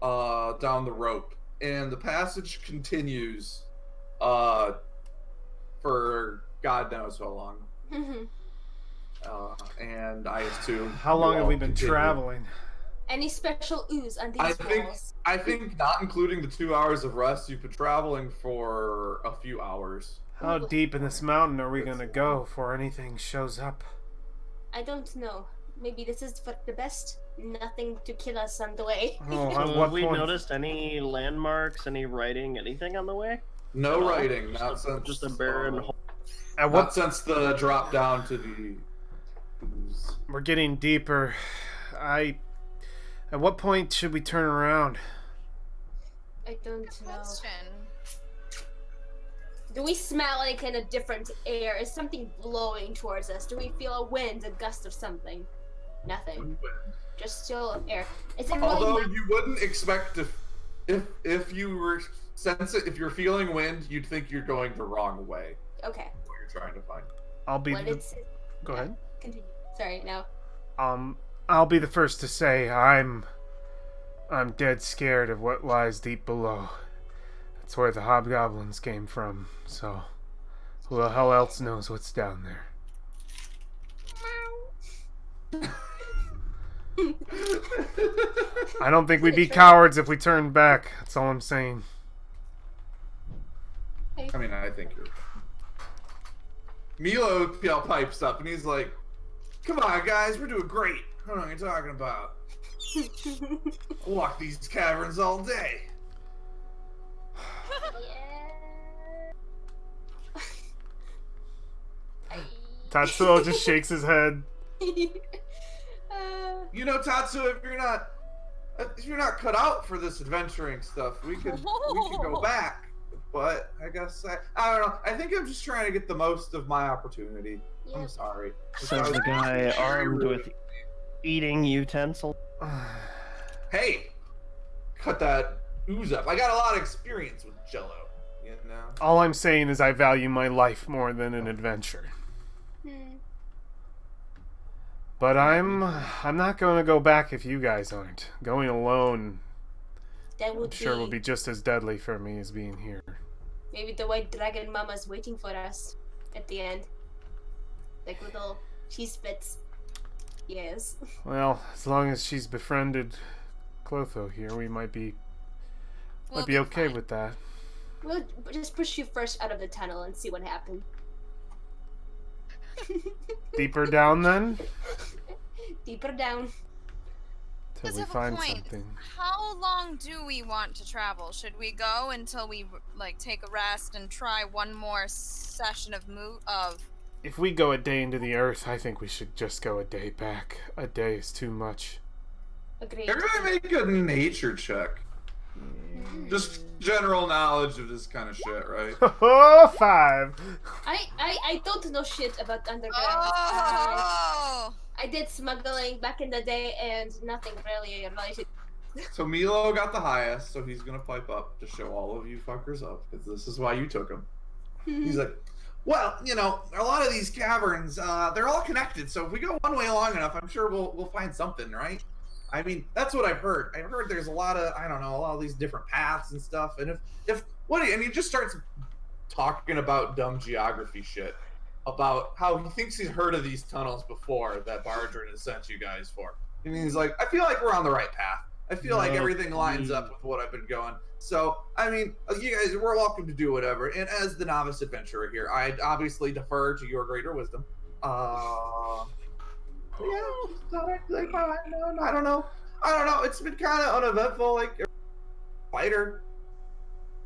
the rope, and the passage continues for God knows how long. And I assume How long you have we all been continue. traveling? Any special ooze on these walls? I think not including the 2 hours of rest, you've been traveling for a few hours. How deep in this mountain are we gonna go before anything shows up? I don't know. Maybe this is for the best. Nothing to kill us on the way. Oh, So at have what we point? noticed any landmarks, any writing, anything on the way? No No, writing, just not a- since just a barren hole. At Not what? since the drop down to the ooze. We're getting deeper. At what point should we turn around? I don't know. Question. Do we smell any kind of different air? Is something blowing towards us? Do we feel a wind, a gust of something? Nothing. Just still air. Is it Although really you wouldn't expect if you were if you're feeling wind, you'd think you're going the wrong way. okay? What you're trying to find. I'll be. What it's Go ahead. continue. Sorry, no. I'll be the first to say I'm dead scared of what lies deep below. That's where the hobgoblins came from. So, who the hell else knows what's down there? I don't think we'd be cowards if we turned back. That's all I'm saying. I mean, I think you're. Milo pipes up and he's like, "Come on, guys, we're doing great. I don't know what you're talking about. I'll walk these caverns all day." Tatsuo just shakes his head. You know, Tatsu, if you're not cut out for this adventuring stuff, we could go back. But I guess I don't know. I think I'm just trying to get the most of my opportunity. Yeah. I'm sorry. Says the guy armed with eating utensil. Hey, cut that ooze up. I got a lot of experience with Jello. You know. All I'm saying is I value my life more than an adventure. Hmm. But I'm not going to go back if you guys aren't. Going alone, That I'm would sure will be just as deadly for me as being here. maybe the white dragon mama's waiting for us at the end. Like little cheese bits. Yes. Well, as long as she's befriended Clotho here, we might be We'll be okay fine. with that. We'll just push you first out of the tunnel and see what happens. Deeper down then, Deeper down. till Does we have a find point. something. How long do we want to travel? Should we go until we like take a rest and try one more session of If we go a day into the earth, I think we should just go a day back. A day is too much. Agreed. Everybody make a nature check. Just general knowledge of this kind of shit, right? Oh, 5. I don't know shit about underground. Oh! I did smuggling back in the day and nothing really related. So Milo got the highest, so he's gonna pipe up to show all of you fuckers up, because this is why you took him. He's like, well, you know, a lot of these caverns, they're all connected, so if we go one way long enough, I'm sure we'll find something, right? I mean, that's what I've heard. I've heard there's a lot of, I don't know, a lot of these different paths and stuff, and and he just starts talking about dumb geography shit, about how he thinks he's heard of these tunnels before that Bardrin has sent you guys for. And he's like, I feel like we're on the right path. I feel like No, everything lines please. up with what I've been going. So, I mean, you guys, we're welcome to do whatever. And as the novice adventurer here, I obviously defer to your greater wisdom. Yeah, like, I don't know. It's been kind of uneventful. Like, fighter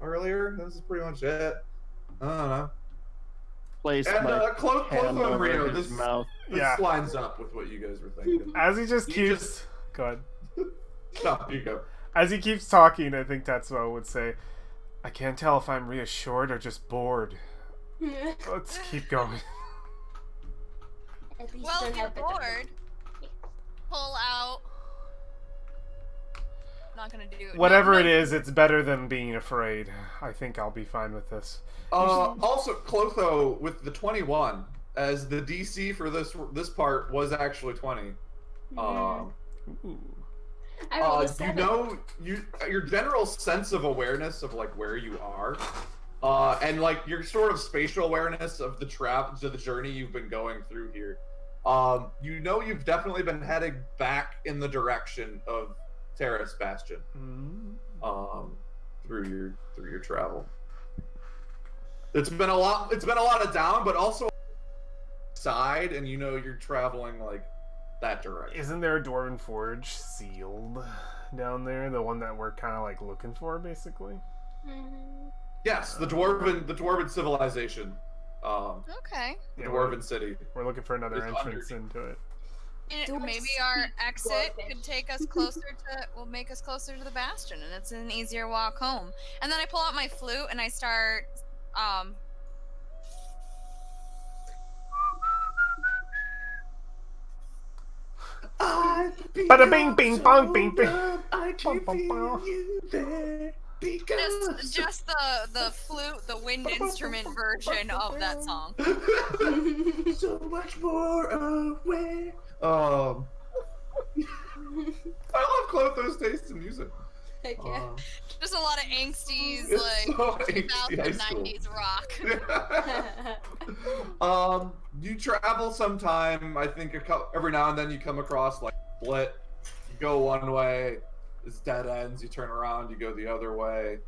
earlier. This is pretty much it. I don't know. Place And my Clotho hand and over Rio, his this mouth. Yeah. lines up with what you guys were thinking. As he just You keeps... just- Go ahead. No, you go. As he keeps talking, I think Tatsuo would say, I can't tell if I'm reassured or just bored. Let's keep going. At least Well, don't if you're have better- bored, pull out. Not gonna do it. Whatever No, it is, it's better than being afraid. I think I'll be fine with this. Also, Clotho with the 21, as the DC for this part was actually 20. Mhm. Ooh. I rolled a You 7. know, your general sense of awareness of like where you are, and like your sort of spatial awareness of the the journey you've been going through here. You know, you've definitely been heading back in the direction of Terrace Bastion. Mm. Through your travel. It's been a lot of down, but also side, and you know you're traveling like that direction. Isn't there a Dwarven Forge sealed down there? The one that we're kind of like looking for, basically. Yes, the dwarven civilization. Okay. The Yeah, dwarven city. We're looking for another It's entrance into it. Maybe our exit could take us closer to, will make us closer to the bastion, and it's an easier walk home. And then I pull out my flute and I start, Bada bing bing bong bing bing. Bum, bum, bum. just the flute, the wind instrument version of that song. So much more away. I love Clotho's taste in music. Heck yeah. Just a lot of angsties, It's like so angsty high school. 90s rock. You travel sometime. I think every now and then you come across like split. You go one way, it's dead ends. You turn around, you go the other way.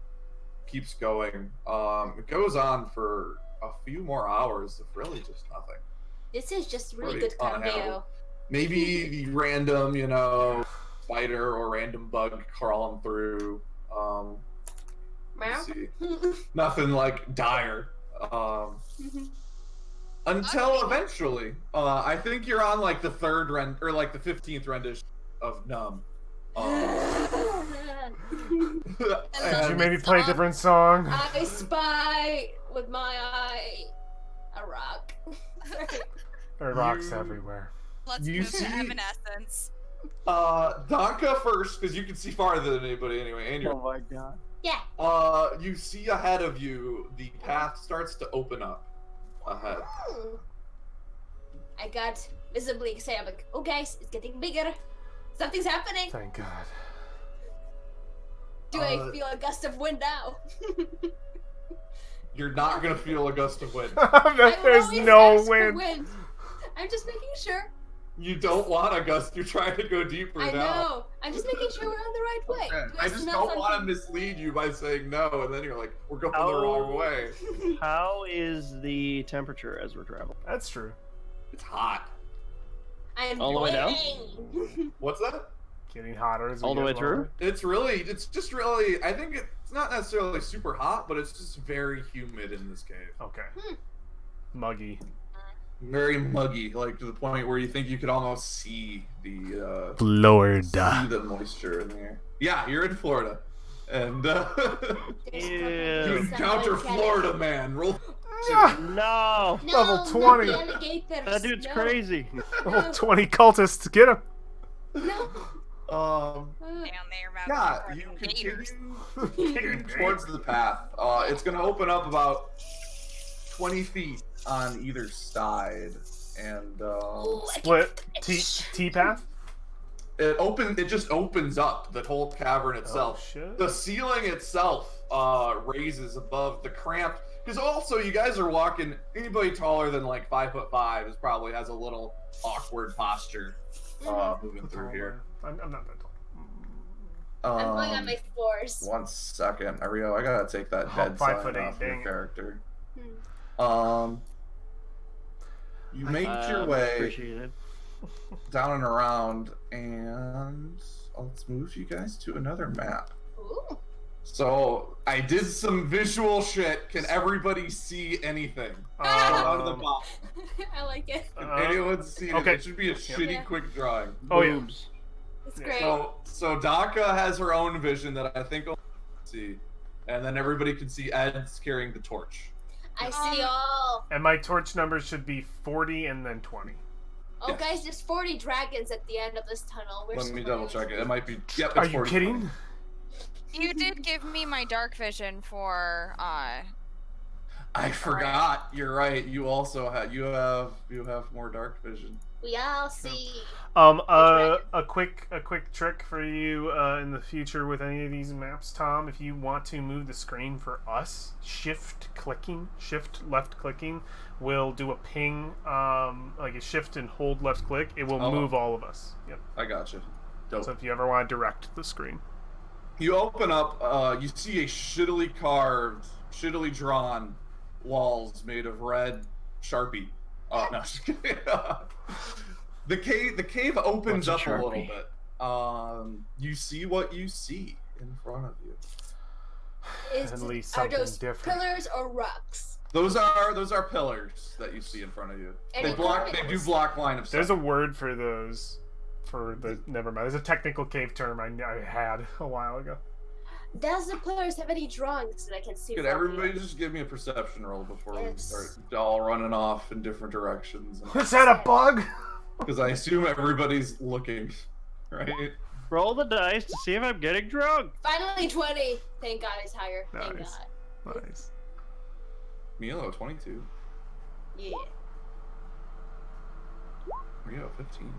Keeps going. It goes on for a few more hours of really just nothing. This is just really Pretty good cardio. unhandled. Maybe the random, spider or random bug crawling through. Let's see. Nothing like dire. Until eventually, I think you're on like the third or like the 15th rendition of Numb. Could you maybe play a different song? I spy with my eye a rock. There are rocks everywhere. Let's You move see- to Evanescence. Donka first, because you can see farther than anybody anyway, and you're Oh my god. Yeah. you see ahead of you, the path starts to open up ahead. I got visibly excited. I'm like, oh guys, it's getting bigger. Something's happening. Thank God. Do I feel a gust of wind now? You're not gonna feel a gust of wind. There's always no ask for wind. I'm just making sure. You don't want a gust. You're trying to go deeper I now. know. I'm just making sure we're on the right way. Okay. Do I just smell don't want to something? mislead you by saying no, and then you're like, we're going the wrong way. How is the temperature as we're traveling? That's true. It's hot. I'm All the way down? waiting. What's that? Getting hotter as we All the get way through? lower. It's just really, I think it's not necessarily super hot, but it's just very humid in this cave. Okay. Muggy. Very muggy, like to the point where you think you could almost see the moisture in the air. Yeah, you're in Florida. And you Ew. encounter Florida man. Roll No! No, Level not 20. the alligators. That dude's no. crazy. Level 20 cultists, get him! No. Down there, about Yeah, the you gators. continue towards the path. It's going to open up about 20 feet on either side, and Ooh, I Split can- T path? it just opens up the whole cavern itself. Oh, shit. The ceiling itself raises above the cramped, because also you guys are walking. Anybody taller than like 5'5" is probably has a little awkward posture moving through here. I'm not that tall. I'm going on my fours. 1 second, Ario, I gotta take that Oh, head 5'8", sign off dang your it. character. Hmm. You make your way Appreciate it. down and around, and let's move you guys to another map. Ooh. So I did some visual shit. Can everybody see anything? On the bottom. I like it. Can anyone see it? okay. It should be a shitty Yeah. quick drawing. Oh, yeah. Boobs. It's Yeah. great. So Daka has her own vision that I think will see, and then everybody can see Ed's carrying the torch. I see all. And my torch numbers should be 40 and then 20. Oh, Yes. guys, there's 40 dragons at the end of this tunnel. We're Let me screwed. double check it. It might be. Yep. It's Are you 40. kidding? You did give me my dark vision for I forgot. You're right. You also have more dark vision. We all see. A quick trick for you in the future with any of these maps, Tom. If you want to move the screen for us, shift left clicking will do a ping, like a shift and hold left click. It will Oh. move all of us. Yep. I got you. Dope. So if you ever want to direct the screen, You open up, you see a shittily carved, shittily drawn walls made of red Sharpie. Oh no, just kidding. The cave opens What's a up a little Sharpie? bit. You see what you see in front of you. Is, At least are something those different. pillars or rocks? Those are pillars that you see in front of you. Any They do windows? block line of sight. There's a word for those. Never mind. There's a technical cave term I had a while ago. Does the pillars have any drawings that I can see? Could from everybody here? just give me a perception roll before we Yes. start all running off in different directions? Was that a bug? Because I assume everybody's looking, right? Roll the dice to see if I'm getting drunk. Finally 20. Thank God it's higher. Thank Nice. God. Nice. Milo, 22. Yeah. Rio, 15.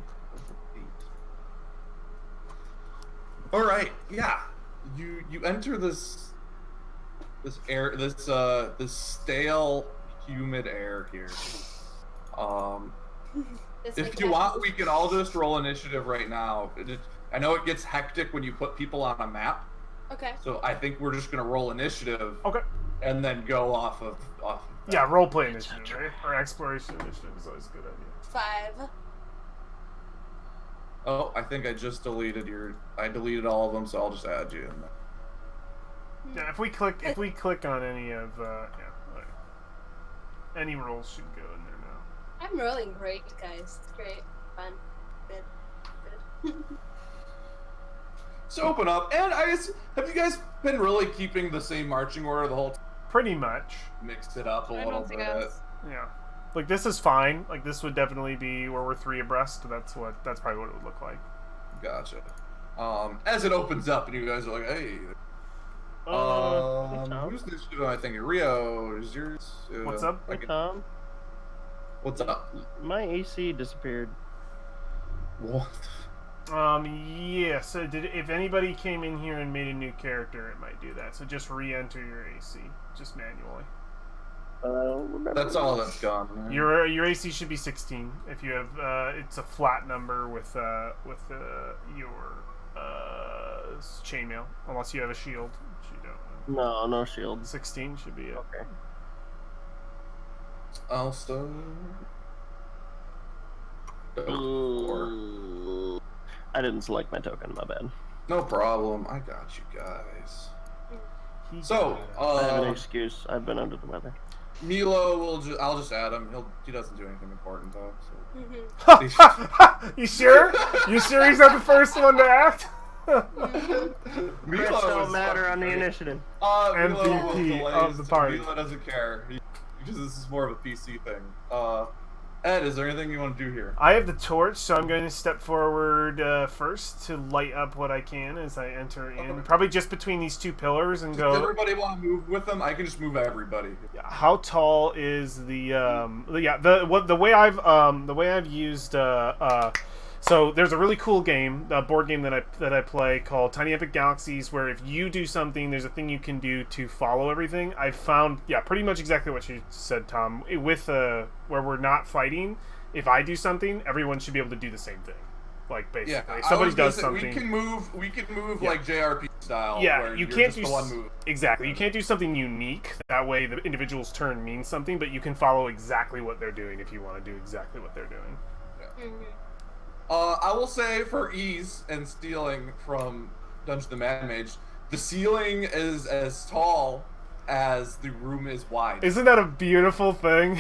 8. All right, yeah. You enter this air, this stale, humid air here. That's If my you want, cat. we can all just roll initiative right now. I know it gets hectic when you put people on a map, Okay. so I think we're just gonna roll initiative Okay. and then go off of Yeah, roleplay initiative, right? Or exploration initiative is always a good idea. 5. Oh, I think I just deleted I deleted all of them, so I'll just add you in there. Yeah, if we click on any of like, any rolls should go in there now. I'm rolling great, guys. It's great. Fun. Good. Good. So open up, and have you guys been really keeping the same marching order the whole time? Pretty much. Mixed it up a I little don't think bit. Yeah. Like this is fine. Like this would definitely be where we're 3 abreast. That's probably what it would look like. Gotcha. As it opens up, and you guys are like, "Hey, Hey, Tom. who's this? I think Rio is yours. What's up? I Hey, can- Tom. What's up? My AC disappeared. What? Yeah, so if anybody came in here and made a new character, it might do that. So just re-enter your AC, just manually. I don't remember. That's all that's gone. Right? Your AC should be 16. If you have, it's a flat number with your chainmail, unless you have a shield, which you don't. No shields. 16 should be it. Okay. I'll start. Four. I didn't select my token, my bad. No problem. I got you guys. He So, got it. I have an excuse. I've been under the weather. Milo I'll just add him. He doesn't do anything important though. Mhm. You sure? You sure he's not the first one to act? So. Crits don't matter on the initiative. MVP of the party. Milo doesn't care because this is more of a PC thing. Ed, is there anything you want to do here? I have the torch, so I'm going to step forward first to light up what I can as I enter in. Okay. Probably just between these 2 pillars and Does go. everybody want to move with them? I can just move everybody. How tall is the way I've used so there's a really cool game, a board game that I play called Tiny Epic Galaxies, where if you do something, there's a thing you can do to follow everything. I found pretty much exactly what you said, Tom. With where we're not fighting, if I do something, everyone should be able to do the same thing. Like basically, Yeah, if somebody does We something. can move Yeah. like JRP style. Yeah, where you you're can't just do the one move. exactly. You can't do something unique. That way, the individual's turn means something, but you can follow exactly what they're doing if you want to do exactly what they're doing. Mhm. I will say for ease and stealing from Dungeon the Mad Mage, the ceiling is as tall as the room is wide. Isn't that a beautiful thing?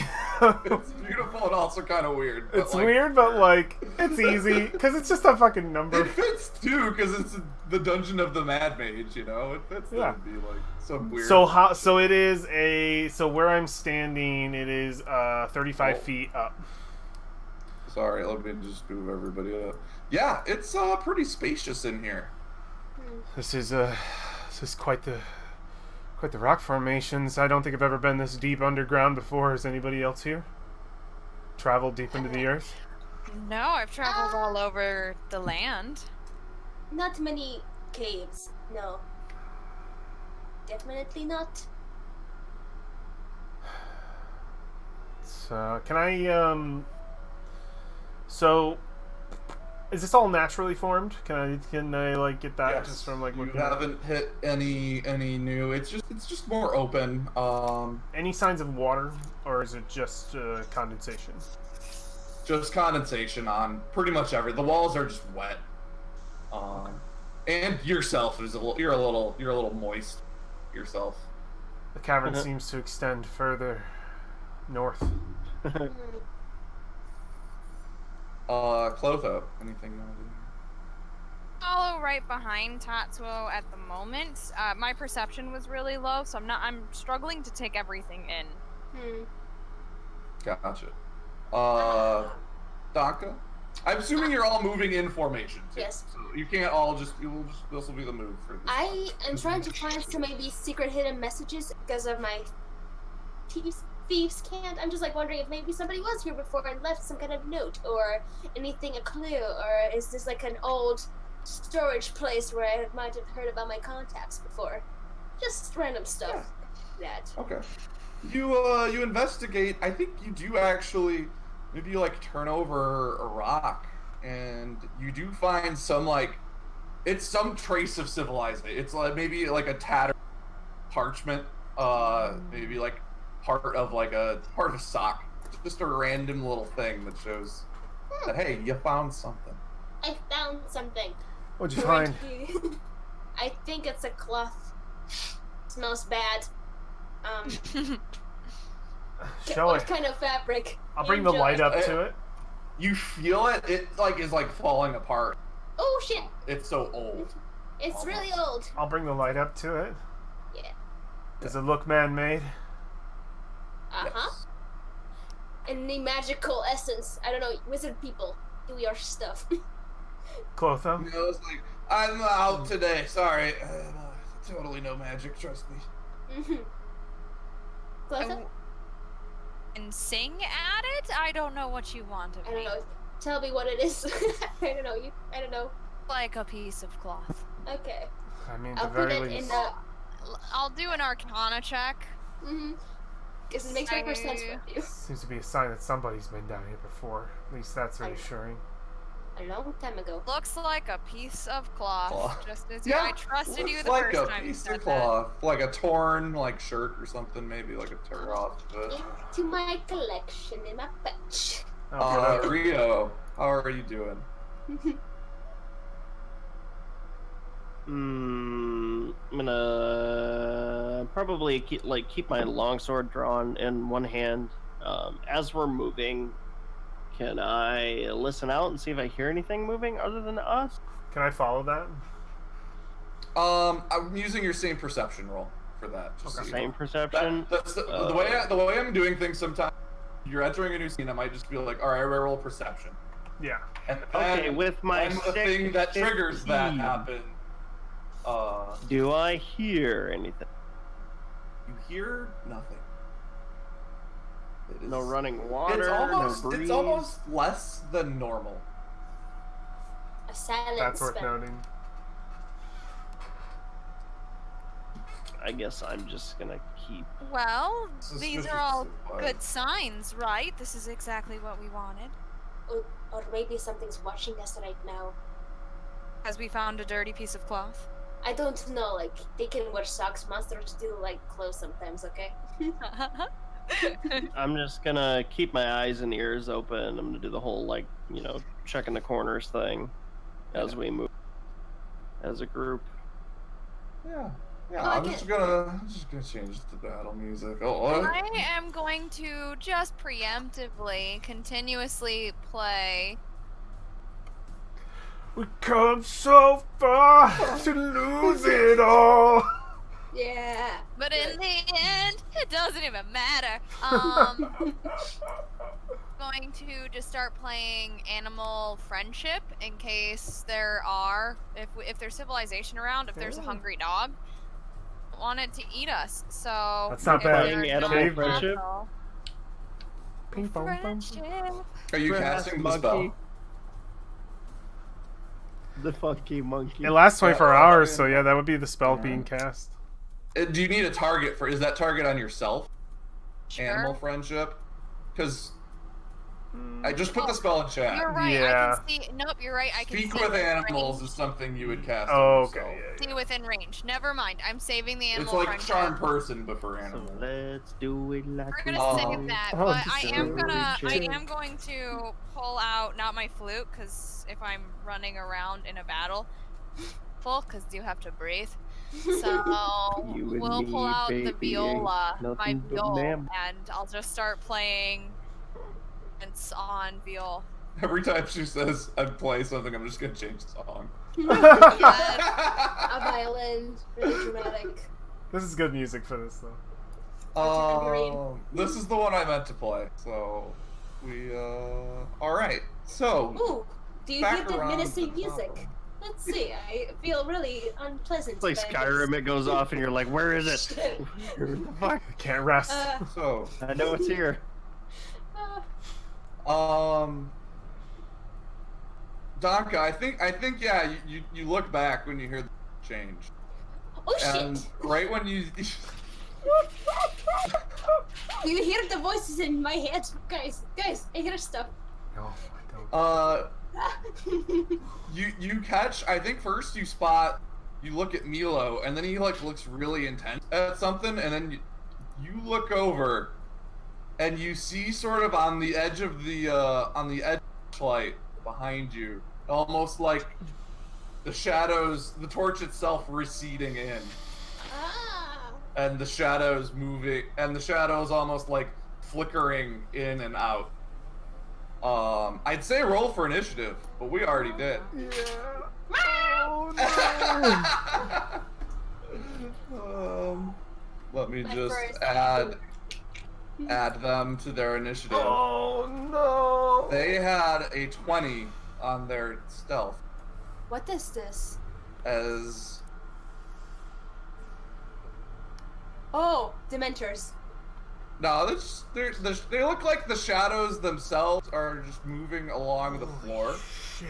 It's beautiful and also kind of weird. but, It's like, weird, but like it's easy because it's just a fucking number. it fits too because it's the Dungeon of the Mad Mage. You know, it fits. Yeah. To be like some weird. So it is so where I'm standing, it is 35 feet up. Sorry, let me just move everybody up. Yeah, it's pretty spacious in here. This is quite the rock formations. I don't think I've ever been this deep underground before. Is anybody else here? Traveled deep into the earth? No, I've traveled all over the land. Not many caves. No. Definitely not. So can I So Is this all naturally formed? Can I like get that Yes, just from like you looking at haven't hit any new. It's just more open. any signs of water, or is it just condensation? Just condensation on pretty much every. The walls are just wet. And yourself is you're a little moist yourself. The cavern seems to extend further north. Clotho, anything you want to do? Follow right behind Tatsuo at the moment. My perception was really low, so I'm struggling to take everything in. Gotcha. Donka? I'm assuming you're all moving in formation too. Yes. So you can't all this will be the move for this. I am trying to find some maybe secret hidden messages because of my thieves can't. I'm just like wondering if maybe somebody was here before and left some kind of note or anything, a clue, or is this like an old storage place where I might have heard about my contacts before? Just random stuff. That. Okay. You investigate. I think you do actually. Maybe you like turn over a rock, and you do find some like, it's some trace of civilization. It's like maybe like a tattered parchment, maybe like part of a sock. Just a random little thing that shows that hey, you found something. I found something. What'd you find? I think it's a cloth. Smells bad. Show What it. kind of fabric? I'll bring the Enjoy. light up to it. You feel it. It like is like falling apart. Oh shit! It's so old. It's really old. I'll bring the light up to it. Yeah. Does it look man-made? Uh huh. Yes. Any magical essence? I don't know. Wizard people, do your stuff. Clotho? You know, it's like I'm out today. Sorry. Totally no magic. Trust me. Mhm. Clotho? And sing at it? I don't know what you want of I don't me. know. Tell me what it is. I don't know. I don't know. Like a piece of cloth. Okay. I mean, I'll the put very it in least. the. I'll do an Arcana check. Because it makes regular sense with you. Seems to be a sign that somebody's been down here before. At least that's reassuring. A long time ago. Looks like a piece of cloth. Cloth. Just as Yeah, I trusted you looks the like first a time you piece said of cloth, like a torn like shirt or something, maybe like a tear off of it. Into my collection in my pouch. Oh, Rio, how are you doing? I'm gonna probably keep my longsword drawn in one hand. As we're moving, can I listen out and see if I hear anything moving other than us? Can I follow that? I'm using your same perception roll for that. Just so you Same know. perception. That's the way I'm doing things. Sometimes you're entering a new scene. I might just be like, all right, I roll perception. Yeah. And Okay, then with my when the thing that triggers that 16. happen. Do I hear anything? You hear nothing. It No is- running water. It's no breeze. almost less than normal. A silent That's worth spell. noting. I guess I'm just gonna keep. Well, these Suspicious are all of good signs, right? This is exactly what we wanted. Or maybe something's watching us right now. As we found a dirty piece of cloth. I don't know, like, they can wear socks. Monsters do like clothes sometimes, okay? I'm just gonna keep my eyes and ears open. I'm gonna do the whole checking the corners thing as we move as a group. Yeah. Oh, I'm just gonna change the battle music. Oh, I am going to just preemptively, continuously play. We come so far to lose it all. Yeah. But in the end, it doesn't even matter. Going to just start playing Animal Friendship in case there are, if there's civilization around, if there's a hungry dog, want it to eat us. So That's not if bad. they're Animal not Friendship? hostile- Ping pong pong. Friendship. are you Grass casting the spell? monkey. The funky monkey. It lasts 24 Yeah. hours, so yeah, that would be the spell being cast. Do you need a target for? Is that target on yourself? Sure. Animal friendship? Because I just put the spell in chat. You're right. Yeah. I can see. Nope, you're right. I can Speak see with within animals range. is something you would cast. Oh, on okay. yourself. Yeah, See within range. Never mind. I'm saving the animal. It's like friend charm tab. person, but for So animals. let's do it like We're we gonna Oh. save that, Oh, but I am so gonna. I chill. am going to pull out not my flute, because if I'm running around in a battle, because you have to breathe. So You and we'll pull me, out the baby, viola, ain't my nothing but viol, them. and I'll just start playing. It's on viol. Every time she says I'd play something, I'm just gonna change the song. Yes. A violin, really dramatic. This is good music for this though. This is the one I meant to play. So we all right. So Ooh, do you back hear that around menacing to music? Papa. Let's see. I feel really unpleasant. It's like about this. Skyrim, it goes off and you're like, where is it? Shit. Where the fuck? I can't rest. So I know it's here. Donka, I think yeah, you look back when you hear the change. Oh shit! And right when you You hear the voices in my head, guys. I hear stuff. No, I don't. you catch, I think first you spot, you look at Milo, and then he like looks really intense at something, and then you look over, and you see sort of on the edge of the light behind you, almost like the shadows, the torch itself receding in, Ah. and the shadows moving, and the shadows almost like flickering in and out. I'd say roll for initiative, but we already did. Let me My just first. add them to their initiative. Oh no! They had a 20 on their stealth What is this? as Oh, Dementors. no, they look like the shadows themselves are just moving along the floor.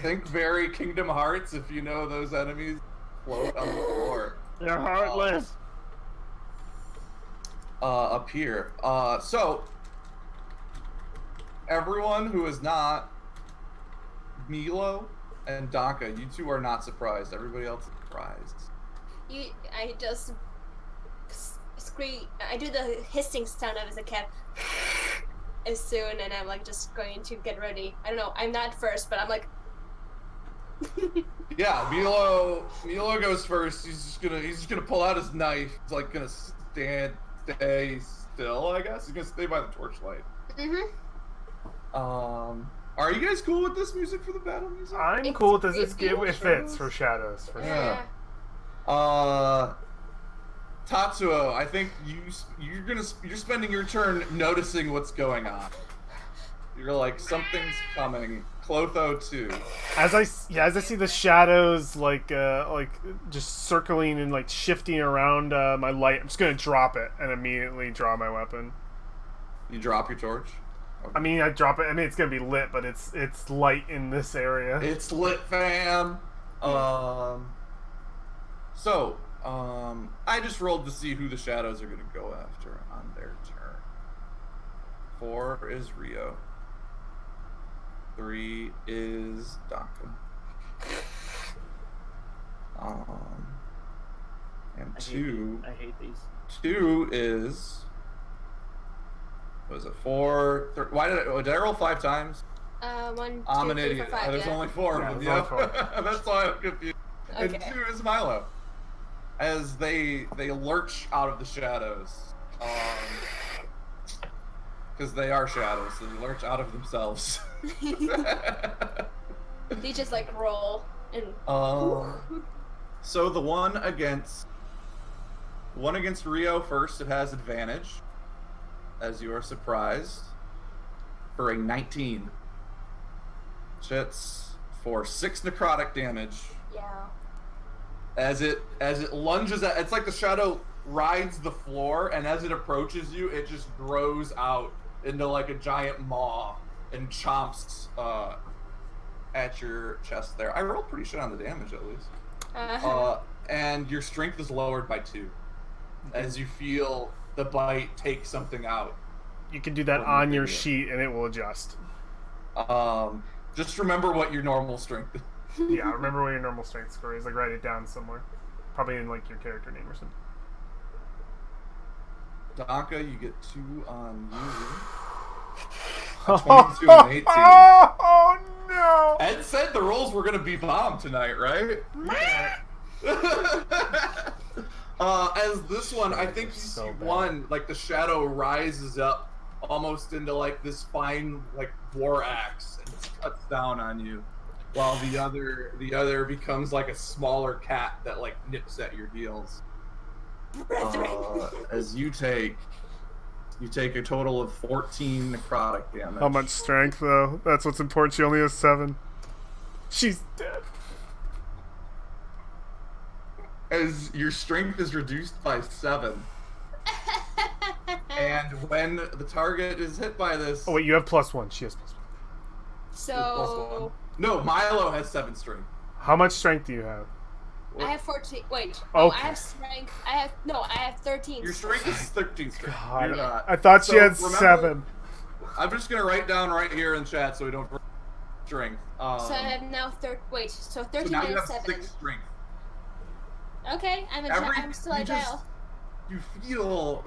Think very Kingdom Hearts if you know those enemies float on the floor. They're heartless. Up here. So everyone who is not Milo and Donka, you two are not surprised. Everybody else is surprised. I just scream. I do the hissing sound as a cat as soon, and I'm like just going to get ready. I don't know. I'm not first, but I'm like. Yeah, Milo goes first. He's just gonna pull out his knife. He's like gonna stay still, I guess. He's gonna stay by the torchlight. Are you guys cool with this music for the battle music? I'm cool with this. It's It good. fits for shadows. For sure. Yeah. Tatsuo, I think you're spending your turn noticing what's going on. You're like something's coming. Clotho too. As I see the shadows like just circling and like shifting around my light, I'm just gonna drop it and immediately draw my weapon. You drop your torch. I mean, I drop it. I mean, it's gonna be lit, but it's light in this area. It's lit, fam. So, I just rolled to see who the shadows are gonna go after on their turn. 4 is Rio. 3 is Donka. And I hate these. 2 is. What is it? 4. Why did I roll 5 times? 1, 2, I'm an 3, 4, idiot. 5, There's yeah. only 4 Yeah, of them. there's only Yeah, that's why I'm confused. And Okay. 2 is Milo. As they lurch out of the shadows, because they are shadows, so they lurch out of themselves. They just like roll and. So the one against Rio first, it has advantage, as you are surprised, for a 19. Hits for 6 necrotic damage. Yeah. As it lunges at, it's like the shadow rides the floor, and as it approaches you, it just grows out into like a giant maw and chomps at your chest there. I rolled pretty shit on the damage at least. And your strength is lowered by 2 as you feel the bite take something out. You can do that What on you your do. sheet, and it will adjust. Just remember what your normal strength is. Yeah, remember what your normal strength score is. Like, write it down somewhere. Probably in, like, your character name or something. Donka, you get 2 on you. 22 and 18. Oh, no! Ed said the rolls were gonna be bomb tonight, right? As this one, I think you So see bad. one, like the shadow rises up almost into like this fine like war axe and cuts down on you, while the other becomes like a smaller cat that like nips at your heels. As you take a total of 14 necrotic damage. How much strength, though? That's what's important. She only has 7. She's dead. As your strength is reduced by 7. And when the target is hit by this... Oh, wait, you have +1. She has +1. So No, Milo has 7 strength. How much strength do you have? I have 14. Wait. Okay. Oh, I have strength. I have 13. Your strength is 13 strength. God, You're not. I thought she So, had remember- 7. I'm just gonna write down right here in chat so we don't forget strength. So I have now wait. So 13 so now you and have 7. 6 strength. Okay, I'm still agile. You feel,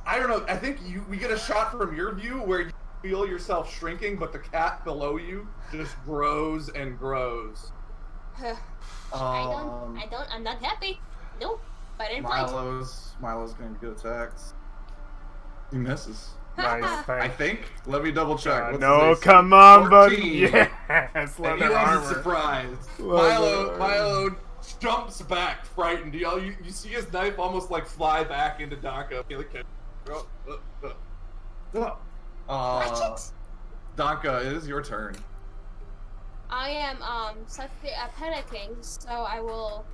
I don't know. I think we get a shot from your view where you feel yourself shrinking, but the cat below you just grows and grows. I'm not happy. Nope. I didn't fight. Milo's going to get attacks. He misses. Nice, I thanks. think. Let me double check. What's No, his AC? come on, buddy. 14. Yes, And he leather wasn't armor. surprised. Leather Milo jumps back, frightened. You see his knife almost like fly back into Donka. Watch it. Donka, it is your turn. I am slightly panicking, so I will.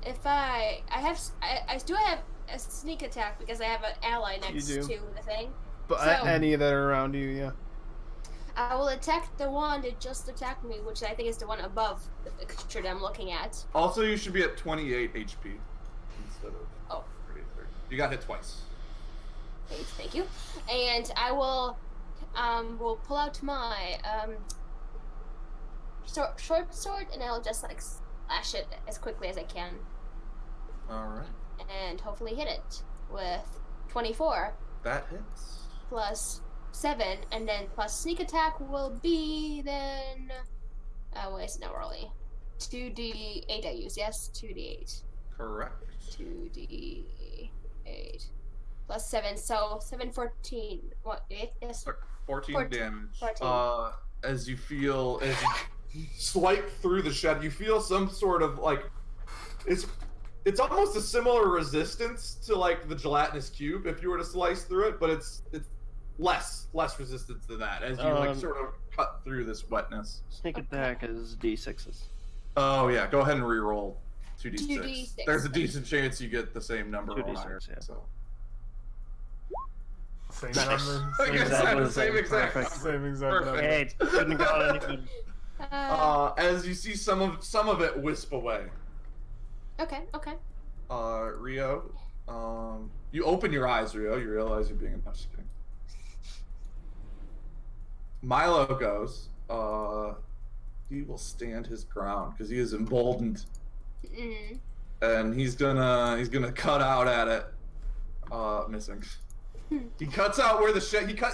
If I have a sneak attack because I have an ally next do. to the thing. But So- any that are around you, yeah. I will attack the one that just attacked me, which I think is the one above the picture that I'm looking at. Also, you should be at 28 HP instead of Oh. 33. You got hit twice. Thank you. And I will pull out my short sword, and I'll just like slash it as quickly as I can, Alright. and hopefully hit it with 24 That hits. plus 7, and then plus sneak attack will be then. Wait, it's not really. 2d8 I use, yes? 2d8. Correct. 2d8 plus 7, so 7, 14. What? 8? Yes. 14 damage. 14. As you swipe through the shadow, you feel some sort of like it's almost a similar resistance to like the gelatinous cube if you were to slice through it, but it's less resistance than that as you like sort of cut through this wetness. Sneak attack is d6s. Oh yeah, go ahead and re-roll 2d6. 2d6. There's a decent chance you get the same number or 2d6, higher. yeah. So. Same Nice. number. Like I Same, said, was same exact perfect. number. same exact Perfect. number. Hey, couldn't have gone any better. As you see some of it wisp away. Okay. Rio, you open your eyes, Rio. You realize you're being a just kidding. Milo goes. He will stand his ground because he is emboldened, and he's gonna cut out at it. Missing. He cuts out where the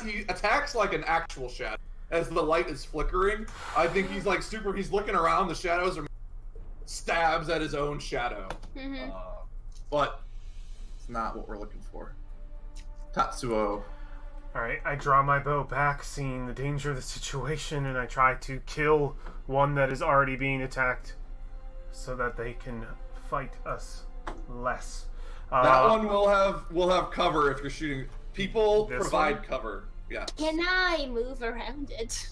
he attacks like an actual shadow as the light is flickering. I think he's like he's looking around, the shadows are stabs at his own shadow. But it's not what we're looking for. Tatsuo. Alright, I draw my bow back, seeing the danger of the situation, and I try to kill one that is already being attacked so that they can fight us less. That one will have cover if you're shooting. People This provide one? cover. Yeah. Can I move around it?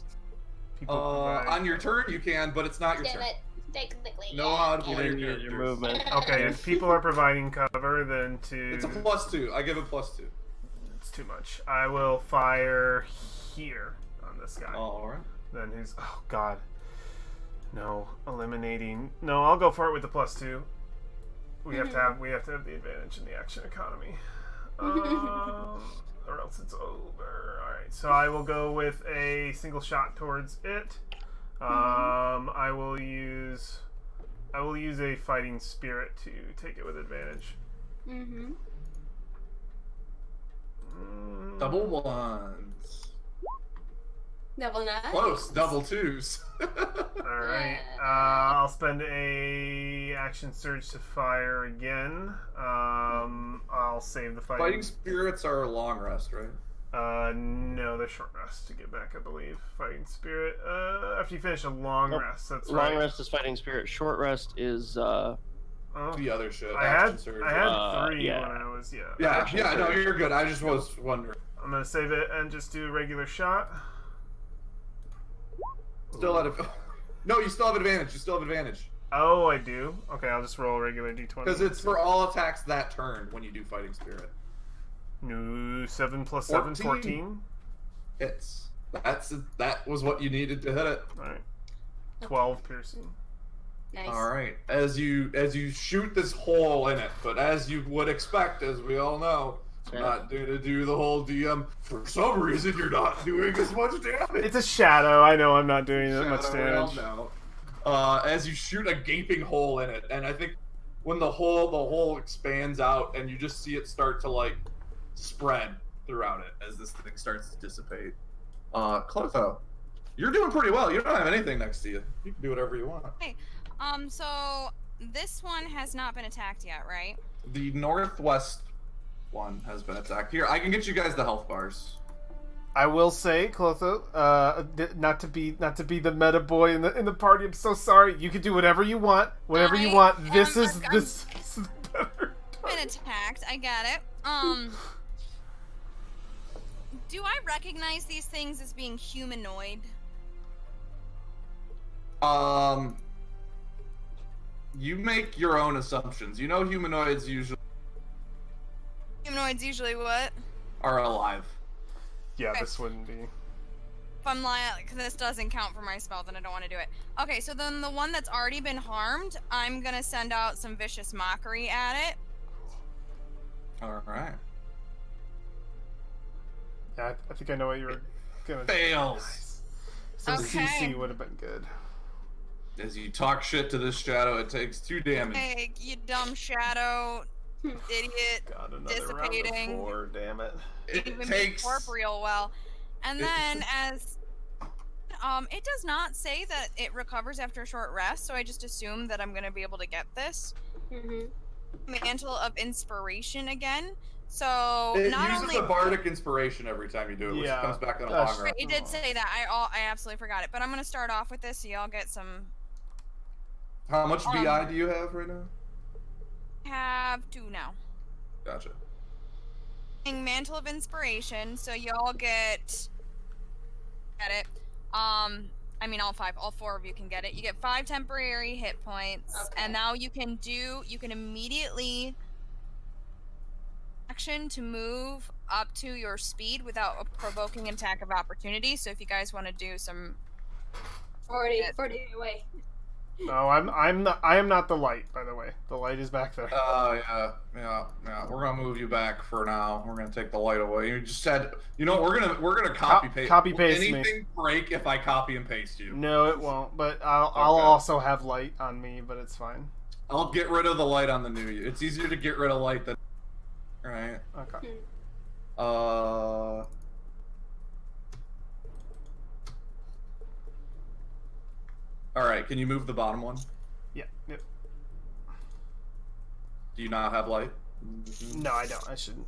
People provide- On your turn you can, but it's not your Damn turn. it. Technically. Know how to You play didn't your use your characters. movement. Okay, if people are providing cover, then It's a +2. I give it +2. It's too much. I will fire here on this guy. Alright. Then who's... Oh, God. No. Eliminating... No, I'll go for it with the +2. We have to have the advantage in the action economy. or else it's over. Alright, so I will go with a single shot towards it. I will use a fighting spirit to take it with advantage. Mm-hmm. Double ones. Double nine. Close. Double twos. Alright, I'll spend a action surge to fire again. I'll save the Fighting spirits are a long rest, right? No, they're short rest to get back, I believe. Fighting spirit. After you finish a long Nope. rest, that's Long right. rest is fighting spirit. Short rest is Oh, The other shit. I action had surge. 3 yeah. when I was Yeah, action no, surge. you're good. I just was wondering. I'm gonna save it and just do a regular shot. Still out of. No, you still have advantage. You still have advantage. Oh, I do. Okay, I'll just roll a regular d20. Because it's for all attacks that turn when you do fighting spirit. No, 7 plus 7, 14. Hits. That was what you needed to hit it. Alright. 12 piercing. Nice. All right. As you shoot this hole in it, but as you would expect, as we all know, Yeah. not going to do the whole DM. For some reason, you're not doing as much damage. It's a shadow. I know I'm not doing that much Shadow damage. realm now. As you shoot a gaping hole in it, and I think when the hole expands out, and you just see it start to like spread throughout it as this thing starts to dissipate. Clotho, you're doing pretty well. You don't have anything next to you. You can do whatever you want. So this one has not been attacked yet, right? The northwest one has been attacked. Here, I can get you guys the health bars. I will say, Clotho, not to be the meta boy in the party. I'm so sorry. You can do whatever you want. Whatever you want. This is better. Been attacked. I get it. Do I recognize these things as being humanoid? You make your own assumptions. You know humanoids usually Humanoids usually what? are alive. Yeah, Okay. this wouldn't be. If I'm like, this doesn't count for my spell, then I don't want to do it. Okay, so then the one that's already been harmed, I'm gonna send out some vicious mockery at it. All right. Yeah, I think I know what you were gonna do. Fails. Some Okay. CC would have been good. As you talk shit to this shadow, it takes 2 damage. Hey, you dumb shadow, idiot. God, another Dissipating. round of 4. Damn it. It Even takes. corporeal well. And then as it does not say that it recovers after a short rest, so I just assume that I'm gonna be able to get this. Mm-hmm. Mantle of Inspiration again. So It not uses only a bardic inspiration every time you do it, which Yeah, comes back in a that's long rest. it did say that. I absolutely forgot it. But I'm gonna start off with this so y'all get some. How much BI do you have right now? Have 2 now. Gotcha. Mantle of Inspiration, so y'all get it. I mean all 4 of you can get it. You get 5 temporary hit points, Okay. and now you can immediately action to move up to your speed without provoking an attack of opportunity. So if you guys want to do some 40 away. No, I am not the light, by the way. The light is back there. Yeah. We're gonna move you back for now. We're gonna take the light away. You just said, you know, we're gonna copy paste. Copy paste me. Anything break if I copy and paste you? No, it won't. But I'll Okay. also have light on me, but it's fine. I'll get rid of the light on the new you. It's easier to get rid of light than. Right. Okay. All right. Can you move the bottom one? Yeah. Yep. Do you not have light? No, I don't. I shouldn't.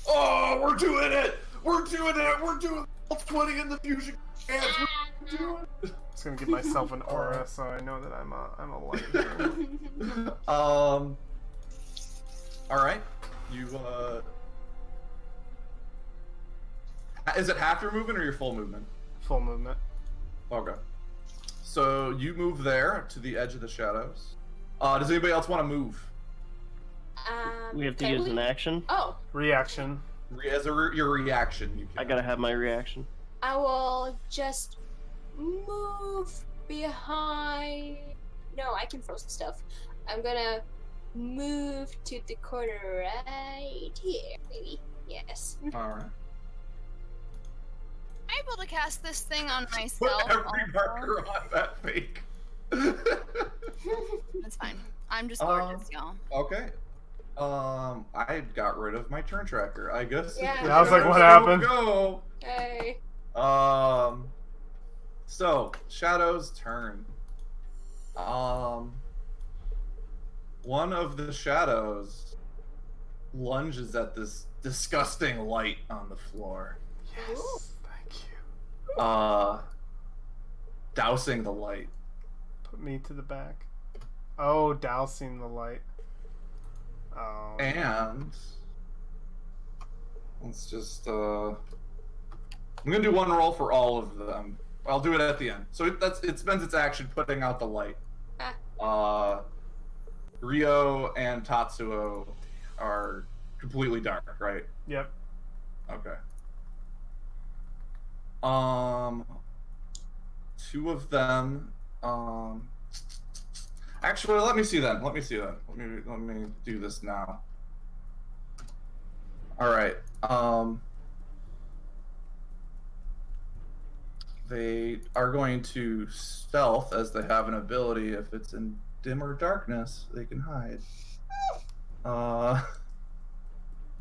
Oh, we're doing it! We're doing it! We're doing 20 in the fusion. Yes, we're doing it. Just gonna give myself an aura so I know that I'm a light here. All right. You is it half your movement or your full movement? Full movement. Okay. So you move there to the edge of the shadows. Does anybody else want to move? We have to can use we- an action. Oh, Reaction. As your reaction, you can. I gotta have my reaction. I will just move behind. No, I can throw some stuff. I'm gonna move to the corner right here, maybe. Yes. All right. able to cast this thing on Put myself. every also. marker on that fake. That's fine. I'm just gorgeous, y'all. Okay. I got rid of my turn tracker. I guess. Yeah. it's Yeah, I was like, what Shadows happened? Go. Hey. So Shadow's turn. One of the shadows lunges at this disgusting light on the floor. Yes, thank you. Dousing the light. Put me to the back. Oh, dousing the light. Oh. And let's just I'm gonna do one roll for all of them. I'll do it at the end. So it spends its action putting out the light. Rio and Tatsuo are completely dark, right? Yep. Okay. Two of them. Actually, let me see then. Let me do this now. All right. They are going to stealth as they have an ability. If it's in dimmer darkness, they can hide.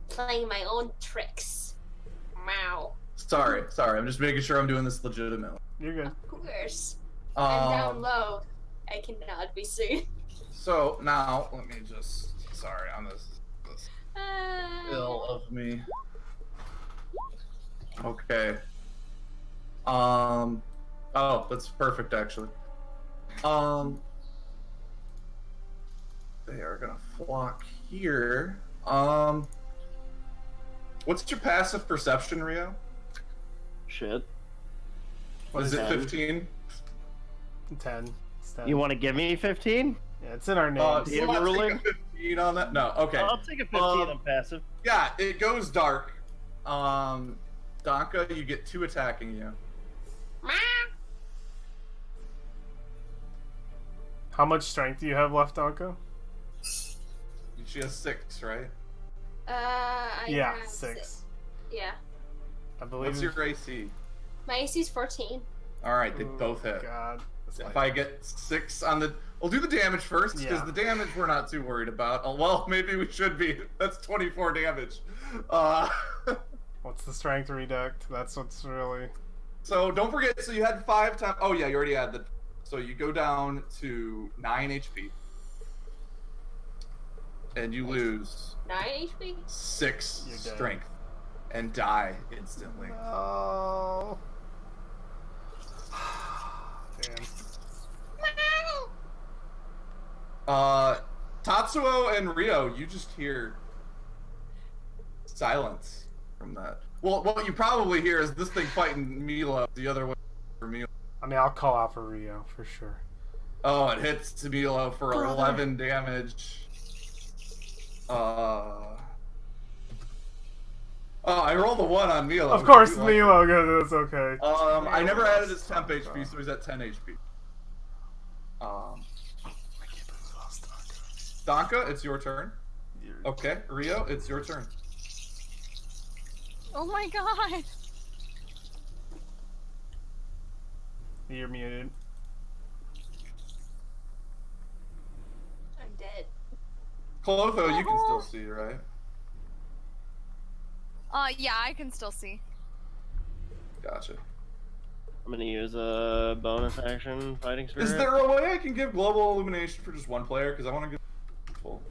Playing my own tricks. Meow. Sorry. I'm just making sure I'm doing this legitimately. You're good. Of course. I'm down Um, low. I cannot be seen. so now let me just. Sorry, on this ill of me. Okay. Oh, that's perfect actually. They are gonna flock here. What's your passive perception, Rio? Shit. What Is is it that? 15? 10. It's 10. You want to give me 15? Yeah, it's in our Do names. you Yeah, want to ruling? take a 15 on that? No. Okay. I'll take a 15 on passive. Yeah, it goes dark. Donka, you get 2 attacking you. How much strength do you have left, Donko? She has 6, right? I Yeah, have 6. Yeah. I believe. What's your AC? My AC is 14. All right, they Oh, both hit. God. That's If my- I get 6 on the, we'll do the damage first because Yeah. the damage we're not too worried about. Oh, well, maybe we should be. That's 24 damage. What's the strength reduct? That's what's really. So don't forget. So you had 5 times. Oh yeah, you already had the. So you go down to 9 HP, and you lose 9 HP? 6 You're dead. strength, and die instantly. Oh. Damn. Tatsuo and Rio, you just hear silence from that. Well, what you probably hear is this thing fighting Milo the other way for Milo. I mean, I'll call out for Rio for sure. Oh, it hits Milo for Brother. 11 damage. Oh, I rolled a 1 on Milo. Of course, Would you like- Milo. Good, that's okay. I never added his temp HP, so he's at 10 HP. I can't believe we lost Donko. Donka, it's your turn. You're- Okay, Rio, it's your turn. Oh my god. You're muted. I'm dead. Clotho, you can still see, right? Yeah, I can still see. Gotcha. I'm gonna use a bonus action fighting spirit. Is there a way I can give global illumination for just one player? Because I want to give full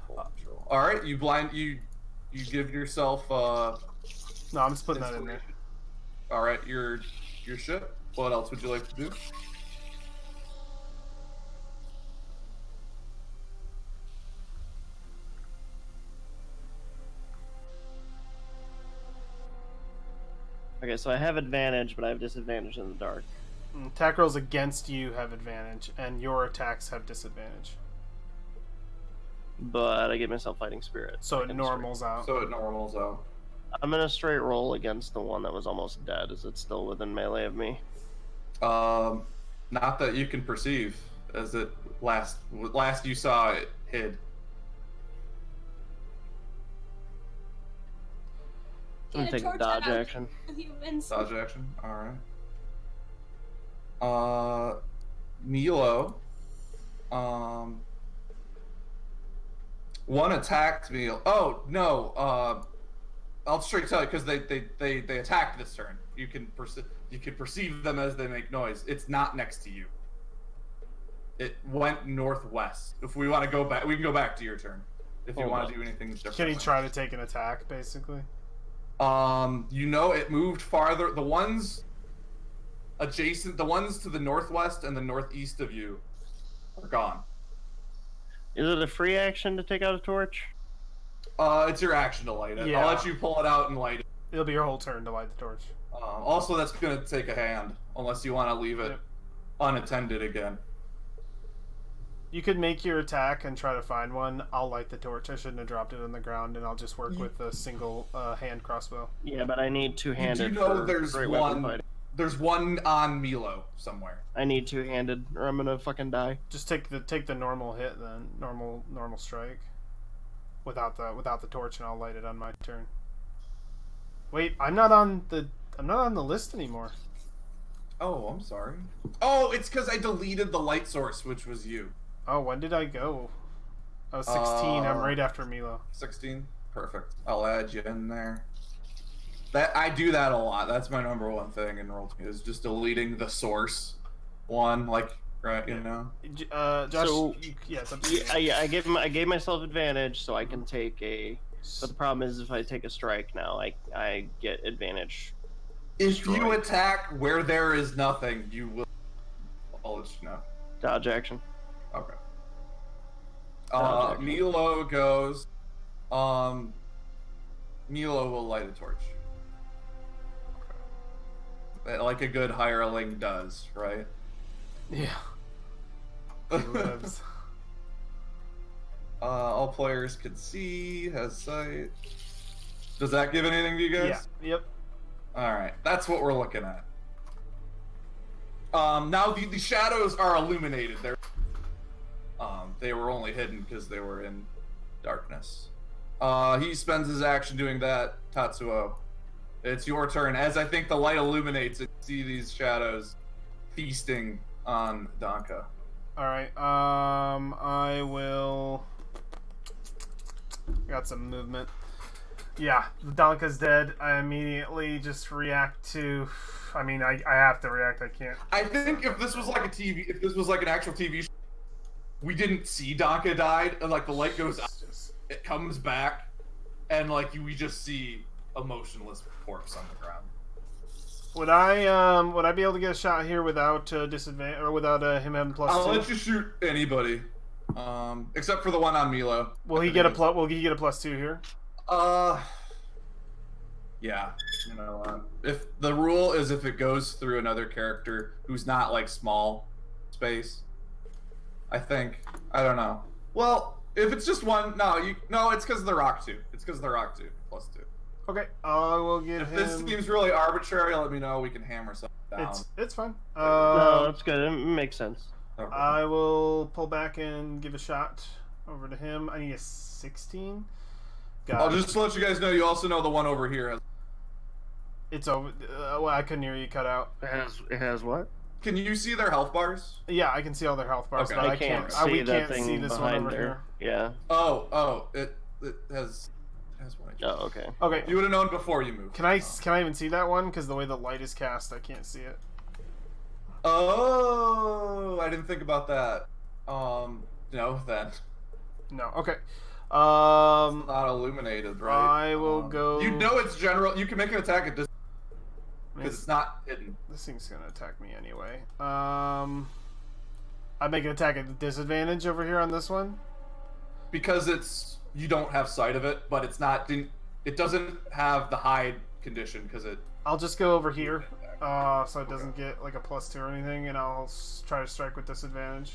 control. All right, you give yourself. No, I'm just putting that in there. inspiration. All right, your ship. What else would you like to do? Okay, so I have advantage, but I have disadvantage in the dark. Attack rolls against you have advantage, and your attacks have disadvantage. But I give myself fighting spirit. So it Fighting normals out. So it normals out. spirit. I'm gonna straight roll against the one that was almost dead. Is it still within melee of me? Not that you can perceive, as it last you saw it hid. I'm Get gonna take a torch dodge out. action. Dodge action. All right. Milo. One attacked me. Oh no. I'll straight tell you because they attacked this turn. You can perceive them as they make noise. It's not next to you. It went northwest. If we want to go back, we can go back to your turn. If you Hold want on. to do anything different. Can he try to take an attack, basically? You know, it moved farther. The ones adjacent, the ones to the northwest and the northeast of you, are gone. Is it a free action to take out a torch? It's your action to light it. Yeah. I'll let you pull it out and light it. It'll be your whole turn to light the torch. Also, that's gonna take a hand, unless you want to leave it Yep. unattended again. You could make your attack and try to find one. I'll light the torch. I shouldn't have dropped it on the ground, and I'll just work with a single hand crossbow. Yeah, but I need two-handed. You do know for there's great weapon one. fighting. There's one on Milo somewhere. I need two-handed, or I'm gonna fucking die. Just take the normal hit then, normal strike, without the torch, and I'll light it on my turn. Wait, I'm not on the list anymore. Oh, I'm sorry. Oh, it's because I deleted the light source, which was you. Oh, when did I go? I was 16. I'm right after Milo. 16. Perfect. I'll add you in there. That I do that a lot. That's my number one thing in Roll20 is just deleting the source one, like right, you know. Josh. So- Yeah, it's up to you. I gave myself advantage so I can take a. But the problem is if I take a strike now, I get advantage. If you Destroy. attack where there is nothing, you will. I'll let you know. Dodge action. Okay. Dodge action. Milo goes. Milo will light a torch. Like a good hireling does, right? Yeah. He lives. All players can see, has sight. Does that give anything to you guys? Yeah. Yep. Alright, that's what we're looking at. Now the shadows are illuminated. They were only hidden because they were in darkness. He spends his action doing that. Tatsuo, it's your turn. As I think the light illuminates, you see these shadows feasting on Danka. All right. I will. Got some movement. Yeah, Danka's dead. I immediately just react to. I mean, I have to react. I can't. I think if this was like a TV, if this was like an actual TV show, we didn't see Danka died, and like the light goes out, it comes back, and like we just see a motionless corpse on the ground. Would I be able to get a shot here without disadvantage or without him having +2? I'll let you shoot anybody, except for the one on Milo. Will he get a plus? Will he get a +2 here? Yeah. You know, if the rule is if it goes through another character who's not like small space, I think. I don't know. Well, if it's just one, no, it's because of the rock 2. It's because of the rock 2 +2. Okay, I will get If him. this seems really arbitrary, let me know. We can hammer something down. It's fine. No, that's good. It makes sense. Okay. I will pull back and give a shot over to him. I need a 16. I'll just let you guys know. You also know the one over here. It's over. Well, I couldn't hear you cut out. It has what? Can you see their health bars? Yeah, I can see all their health bars, Okay. but I I can't can't. see We that can't thing see this one behind over there. here. Yeah. Oh, it has one. Oh, okay. Okay. You would have known before you moved. Can I even see that one? Because the way the light is cast, I can't see it. Oh, I didn't think about that. No, then. No. Okay. Not illuminated, right? I will go. You know it's general. You can make an attack at this Man, because it's not hidden. This thing's gonna attack me anyway. I make an attack at disadvantage over here on this one. Because you don't have sight of it, but it's not. It doesn't have the hide condition because it. I'll just go over here, so it doesn't get like a +2 or anything, and I'll try to strike with disadvantage.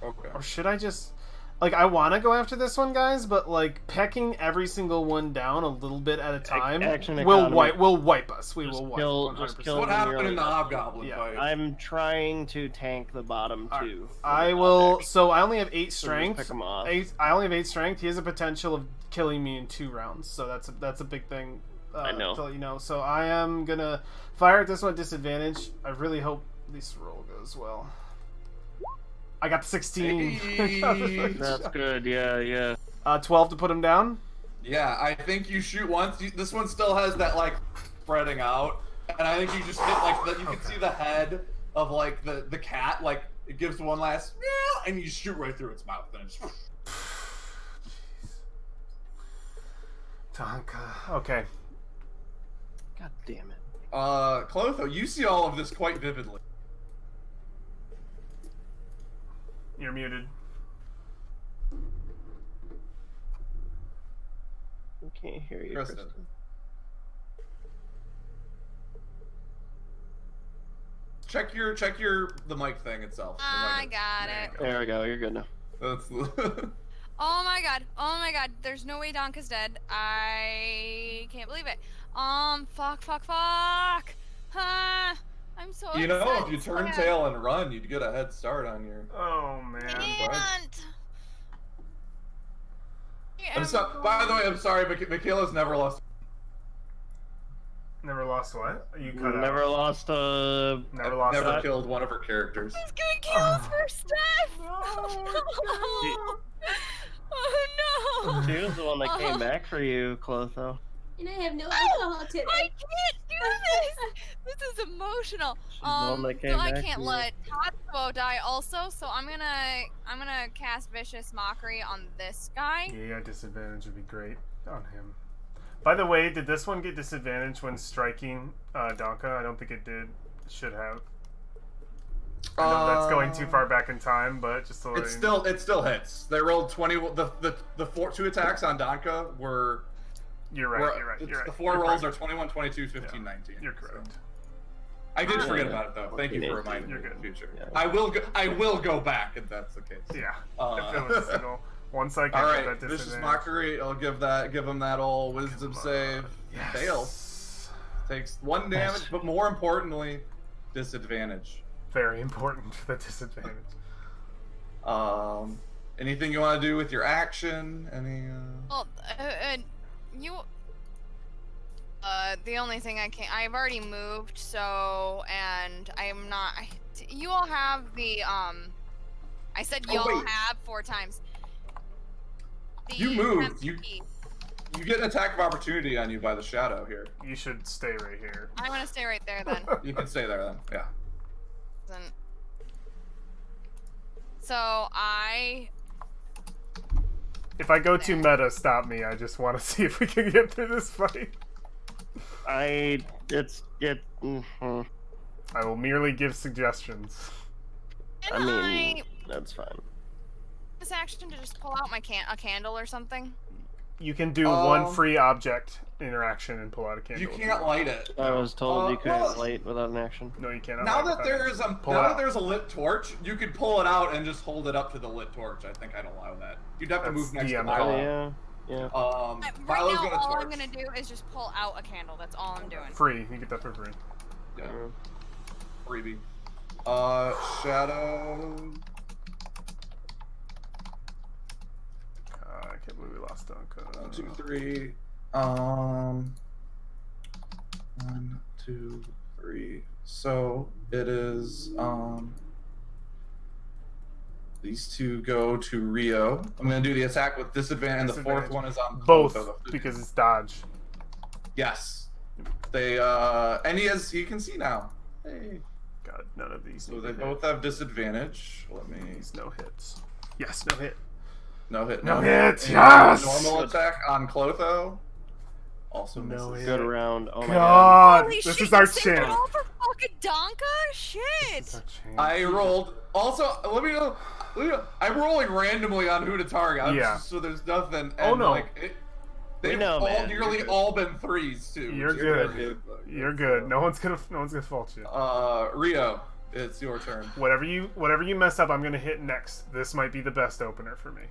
Okay. Or should I just, like, I want to go after this one, guys, but like pecking every single one down a little bit at a time Action will economy. wipe us. We Just will wipe. kill- 100%. just kill What them happened in the nearly. hobgoblin Yeah. fight? I'm trying to tank the bottom Alright. two. I will. So I only have 8 So just strength. pick 'em off. I only have 8 strength. He has a potential of killing me in 2 rounds, so that's a big thing I know. To let you know. So I am gonna fire at this one at disadvantage. I really hope this roll goes well. I got the 16. Hey. That's good. Yeah. 12 to put him down. Yeah, I think you shoot once. This one still has that like spreading out, and I think you just hit like you can see the head of like the cat. Like it gives one last meow, and you shoot right through its mouth, and it's. Tonka. Okay. God damn it. Clotho, you see all of this quite vividly. You're muted. I can't hear you, Kristen. Kristen. Check the mic thing itself. I got it. There we go. You're good now. That's Oh my god. There's no way Donka's dead. I can't believe it. Fuck. I'm so you know, upset. if you turn Yeah. tail and run, you'd get a head start on your. Oh man. Can't. By the way, I'm sorry, Michaela's never lost. Never lost what? You cut out. Never lost Never lost Never that? killed one of her characters. He's gonna kill us first death. Oh no. She was the one that came back for you, Clotho. And I have no alcohol today. I can't do this. This is emotional. She's the one that came So I back can't for you. let Tatsuo die also. So I'm gonna cast Vicious Mockery on this guy. Yeah, disadvantage would be great on him. By the way, did this one get disadvantage when striking Donka? I don't think it did. It should have. I know that's going too far back in time, but just to let It you- still hits. They rolled 20. The two attacks on Donka were. You're right. The four rolls are 21, 22, 15, 19. You're correct. So. I did forget yeah. about it though. Thank you for reminding You're me in good. the future. Yeah. I will go back if that's the case. Yeah. Uh, if it was a single. Once I get All that right, disadvantage. Vicious Mockery. I'll give him that old wisdom save. Yes. Fails. Takes 1 damage, but more importantly, disadvantage. Very important, the disadvantage. Anything you want to do with your action? Any? Well, you. The only thing I've already moved, so, and I'm not. You all have the I said Oh, y'all wait. have 4 times. You moved. MP. You get an attack of opportunity on you by the shadow here. You should stay right here. I'm gonna stay right there then. You can stay there then. Yeah. Then- So I. If I go too meta, stop me. I just want to see if we can get through this fight. I will merely give suggestions. Can I that's fine. this action to just pull out my a candle or something? You can do one free object interaction and pull out a candle. You can't light it. I was told you couldn't well, light without an action. No, you cannot. Now light that without it. there's a lit torch, you could pull it out and just hold it up to the lit torch. I think I'd allow that. You'd have to That's move next to DM. Milo. Yeah. Right Milo's now, gonna all torch. I'm gonna do is just pull out a candle. That's all I'm doing. Free. You get that for free. Yeah. Freebie. Shadow. I can't believe we lost Donka. 1, 2, 3. 1, 2, 3. So it is. These two go to Rio. I'm gonna do the attack with disadvantage, and the fourth one is on both Clotho. because it's dodge. Yes. They and he can see now. Hey. God, none of these. So need they to both hit. have disadvantage. Let me. These no hits. Yes, no hit. No hit. No hit. hits, And yes! Normal attack on Clotho. Also No misses. hit. Good round. Oh my god. God, Holy this shit, is our you saved it chance. all for fucking Donka? Shit! This is our chance. I rolled. Also, let me know. I'm rolling randomly on who to target. Yeah. So there's nothing. Oh, And no. like, they've know, all man. nearly all been 3s too. You're which is good. good. You're good. No one's gonna fault you. Rio, it's your turn. Whatever you mess up, I'm gonna hit next. This might be the best opener for me.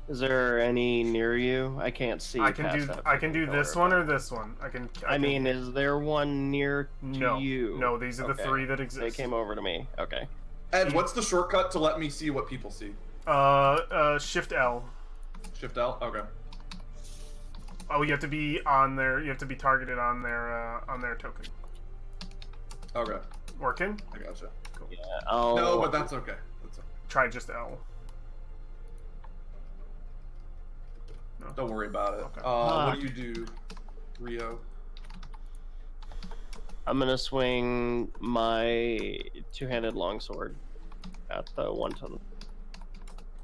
Is there any near you? I can't see. I can past do that I can do fucking this pillar. one or this one. I can. I mean, is there one near to no, you? no. These are the Okay. 3 that They exist. came over to me. Okay. Ed, what's the shortcut to let me see what people see? Shift L. Shift L. Okay. Oh, you have to be on their. You have to be targeted on their token. Okay, Working? I gotcha. Cool. Yeah, I'll... No, but that's okay. That's okay. Try just L. Don't worry about it. Okay. What do you do, Rio? I'm gonna swing my two-handed longsword at the one to the...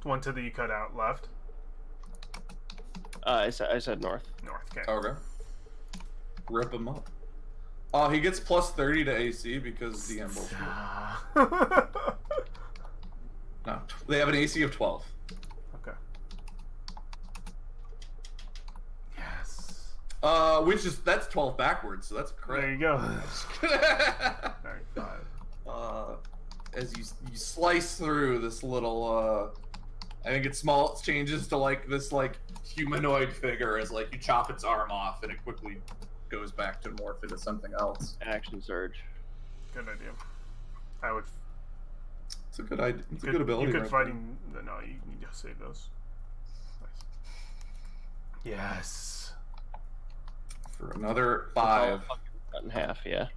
One to the you cut out left. I said north. North. Okay. Okay. Rip him up. Oh, he gets plus 30 to AC because DM bullshit. No, they have an AC of 12. Okay. Yes. Which is that's 12 backwards, so that's There correct. you go. Alright, 5. As you slice through this little, I think it's small. It changes to like this like humanoid figure as like you chop its arm off and it quickly goes back to morph into something else. Action surge. Good idea. I would. It's a good idea. It's a good ability. You could right fighting. No, you need to save those. Nice. Yes. there. For another 5. Cut in half, yeah.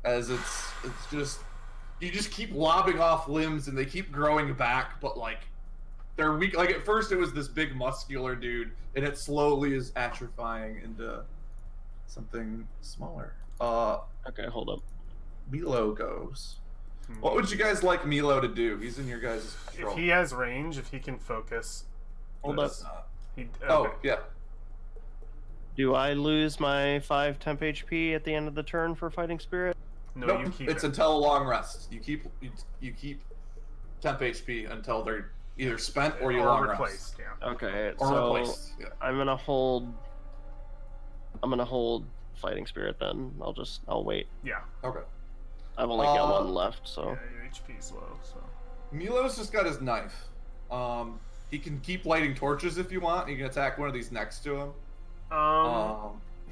As it's just you just keep lobbing off limbs and they keep growing back, but like they're weak. Like at first it was this big muscular dude, and it slowly is atrophying into something smaller. Okay, hold up. Milo goes. What would you guys like Milo to do? He's in your guys' control. If he has range, if he can focus. Hold up. He, Oh okay. yeah. Do I lose my 5 temp HP at the end of the turn for Fighting Spirit? No, Nope, you keep it's it. until a long rest. You keep temp HP until they're either spent or you or long replaced. Yeah. Okay, rest. Or so replaced. Yeah. I'm gonna hold Fighting Spirit then. I'll wait. Yeah. Okay. I've only got one left, so Yeah, your HP's low, so. Milo's just got his knife. He can keep lighting torches if you want. You can attack one of these next to him.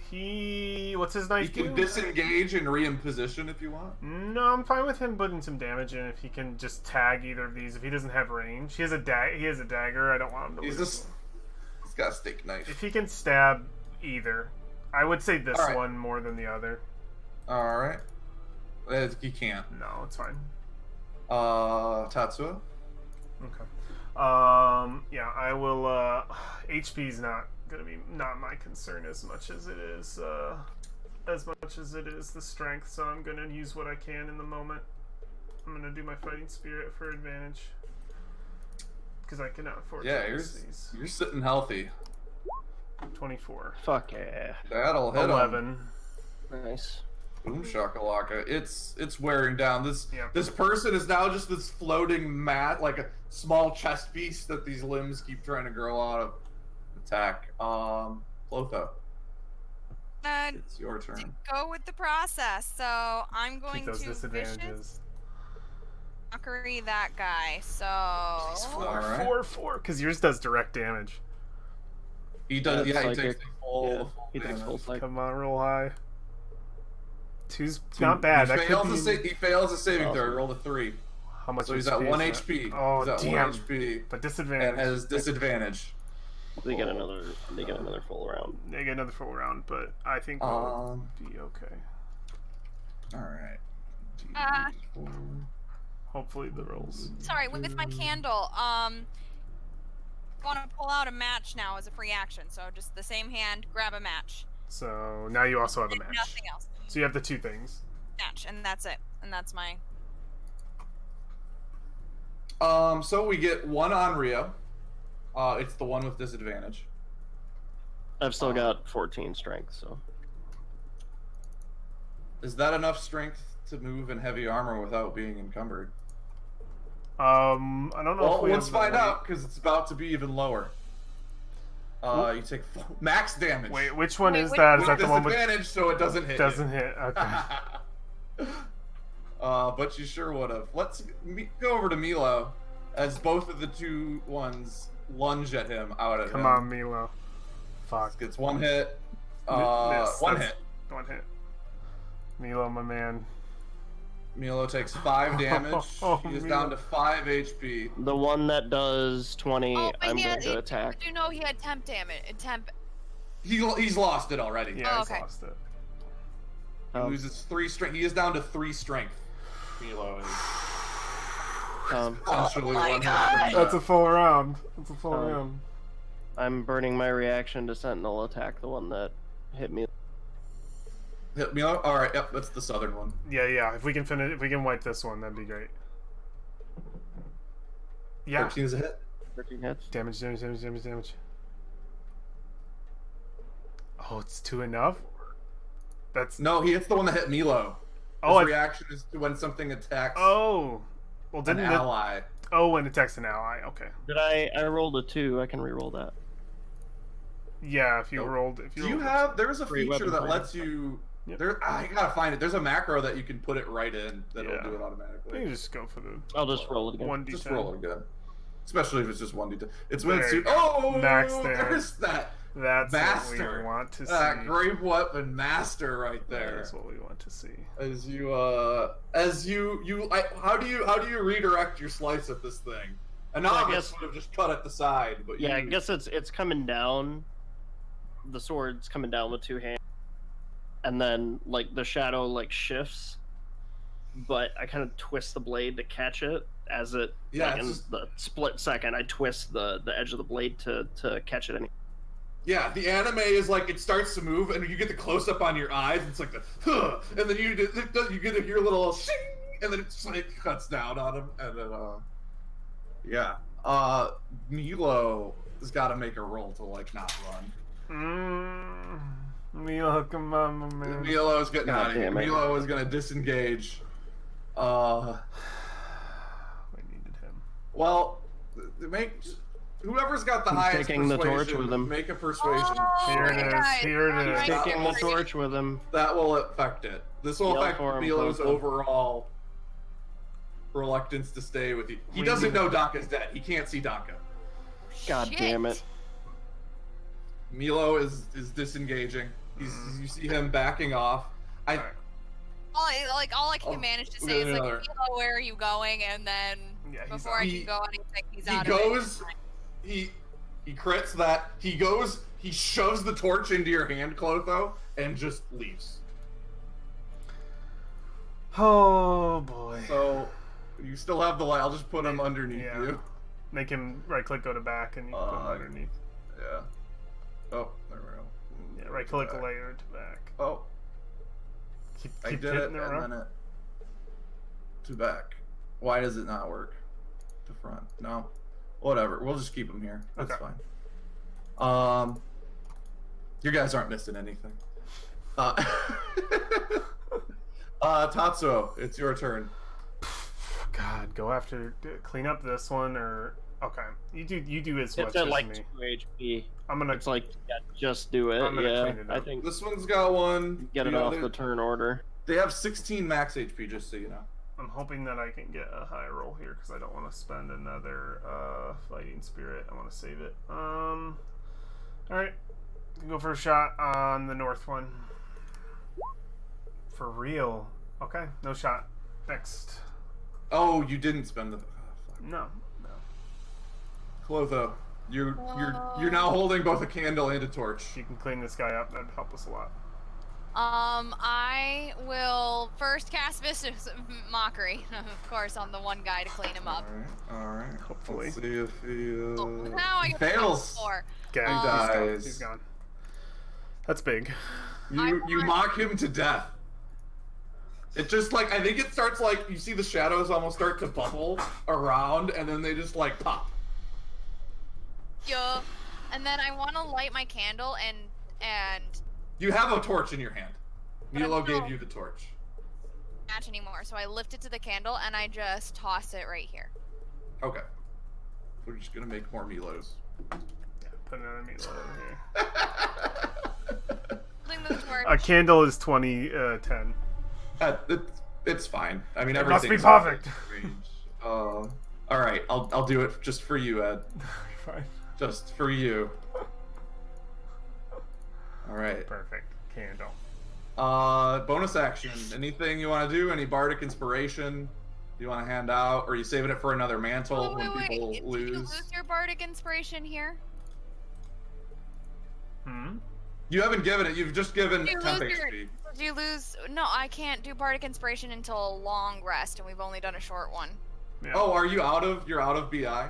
He. What's his You knife can do? disengage and re-imposition if you want. No, I'm fine with him putting some damage in if he can just tag either of these. If he doesn't have range, he has a dagger. I don't want him to. He's lose. he's got a steak knife. If he can stab either, I would say this Alright. one more than the other. All right. He can't. No, it's fine. Tatsuo. Okay. Yeah, I will. HP's not gonna be not my concern as much as it is the strength. So I'm gonna use what I can in the moment. I'm gonna do my fighting spirit for advantage because I cannot afford Yeah, to lose these. you're sitting healthy. 24. fuck yeah. That'll hit 11. Nice. Boom shakalaka. It's wearing down. Yep. This person is now just this floating mat, like a small chest piece that these limbs keep trying to grow out of. Attack. Clotho. It's your turn. Go with the process. So I'm going Keep those to vicious disadvantages. mockery that guy. So Alright. 4, because yours does direct damage. He does. Yeah, Yeah, he psychic. takes the full. Yeah, he takes damage. full psych. Come on, roll high. 2's not bad. He That fails, could be... he fails a saving Awesome. throw. Roll a 3. How much So he's HP at 1 is that? HP. Oh, he's at damn. 1 HP. But And disadvantage. has disadvantage. They get another full round. They get another full round, but I think we'll be okay. Alright. Hopefully the rolls. sorry, with my candle. Want to pull out a match now as a free action. So just the same hand, grab a match. So now you also have a And match. nothing else. So you have the 2 things. Match, and that's it. And that's my. So we get 1 on Rio. It's the one with disadvantage. I've still got 14 strength, so Is that enough strength to move in heavy armor without being encumbered? I don't know if Well, we let's have the find weight. out because it's about to be even lower. You take max damage. Wait, which one Wait, is wait, that? Is with that the one with disadvantage, so it doesn't hit. doesn't hit? Okay. But you sure would have. Let's go over to Milo, as both of the 2 ones lunge at him out at him. Come on, Milo. Fuck. Gets 1 hit. Miss. One That's- hit. 1 hit. Milo, my man. Milo takes 5 damage. Oh, He is Milo. down to 5 HP. the one that does 20, Oh, but I'm he going had, to attack. Do you know he had temp damage? Temp. He's lost it already. Yeah, Oh, he's okay. lost it. He loses 3 strength. He is down to 3 strength. Milo is essentially one hit. That's a full round. That's a full Um, round. I'm burning my reaction to Sentinel attack, the one that hit me. Hit Milo. All right. Yep, that's the southern one. Yeah. If we can wipe this one, that'd be great. Yeah. 13 is a hit. 13 hits. Damage. Oh, it's 2 enough? That's... No, he hits the one that hit Milo. Oh, His reaction is to when something attacks Oh! Well, an didn't it... ally. Oh, when it attacks an ally. Okay. Did I rolled a 2, I can re-roll that. Yeah, if you Nope. rolled... Do you have? There's a Free feature weapon that fighting. lets you. Yep. There, I gotta find it. There's a macro that you can put it right in that'll Yeah. do it You automatically. can just go for the I'll just roll it again. 1d10. Just roll it again. Especially if it's just 1d10. It's when There you it's go. oh Max there. there's that That's what master. we want to see. That great weapon master right there. That's what we want to see. As you how do you redirect your slice at this thing? A Well, I novice guess- would have just cut at the side, but Yeah, I you, guess it's coming down. The sword's coming down with 2 hands, and then like the shadow like shifts, but I kind of twist the blade to catch it as it. Yeah, like, it's in just- the split second, I twist the edge of the blade to catch it. yeah, the anime is like it starts to move, and you get the close up on your eyes. It's like the, and then you get to hear a little shing, and then it just like cuts down on him, and then yeah, Milo has got to make a roll to like not run. Milo, come on, my man. Milo's getting God out of here. damn it. Milo is gonna disengage. We needed him. Well, make whoever's got the He's highest taking the torch persuasion, with him. make a persuasion. Here it Okay, is, guys, here it I'm is. right Taking here. the torch with him. That will affect it. This will Yell affect for him, Milo's Clotho. overall reluctance to stay with you. He We doesn't need- know Daka's dead. He can't see Daka. God Shit. damn it! Milo is disengaging. You see him backing off. Alright. All I can Oh, manage to we say got is like, another. Milo, where are you going? And then Yeah, he's before out. I He- can go anything, he's He out goes. of it. He crits that. He goes. He shoves the torch into your hand, Clotho, and just leaves. Oh boy. So you still have the light. I'll just put him underneath Yeah. you. Make him right click, go to back, and you put him underneath. Yeah. Oh, there we go. Yeah, right click, layer to back. Oh, Keep I did it, hitting and it around. then it to back. Why does it not work? To front? No. Whatever. We'll just keep him here. That's Okay. fine. You guys aren't missing anything. Tatsuo, it's your turn. God, go after, clean up this one, or okay. You do as much It's at as like me. 2 HP. I'm gonna. It's like yeah, just do it. I'm gonna Yeah, clean it I up. think This one's got one. get it You know, off they- the turn order. They have 16 max HP, just so you know. I'm hoping that I can get a high roll here because I don't want to spend another fighting spirit. I want to save it. All right, go for a shot on the north one. For real? Okay, no shot. Next. Oh, you didn't spend the. Oh, fuck. No. Clotho, you're now holding both a candle and a torch. If you can clean this guy up, that'd help us a lot. I will first cast Vicious Mockery, of course, on the one guy to clean him up. All right. Hopefully. Let's see if he. Now I he get fails. 4. Okay, He he's gone. dies. He's gone. That's big. You mock him to death. It just like I think it starts like you see the shadows almost start to bubble around, and then they just like pop. Yeah. And then I want to light my candle and You have a torch in your hand. But Milo I'm gave not- you the torch. match anymore. So I lift it to the candle and I just toss it right here. Okay. We're just gonna make more Milos. Yeah, put another meatloaf over here. Holding the torch. A candle is 10. It's fine. I mean, It must be everything's perfect. within range. All right, I'll do it just for you, Ed. Fine. Just for you. All right. Perfect. Candle. Bonus action. Anything you want to do? Any bardic inspiration you want to hand out, or are you saving it for another mantle when people Did you lose? lose your bardic inspiration here? Hmm? You haven't given it. You've just given You temp lose your- HP. Do you lose? No, I can't do Bardic Inspiration until a long rest, and we've only done a short one. Yeah. Oh, are you out of? You're out of BI.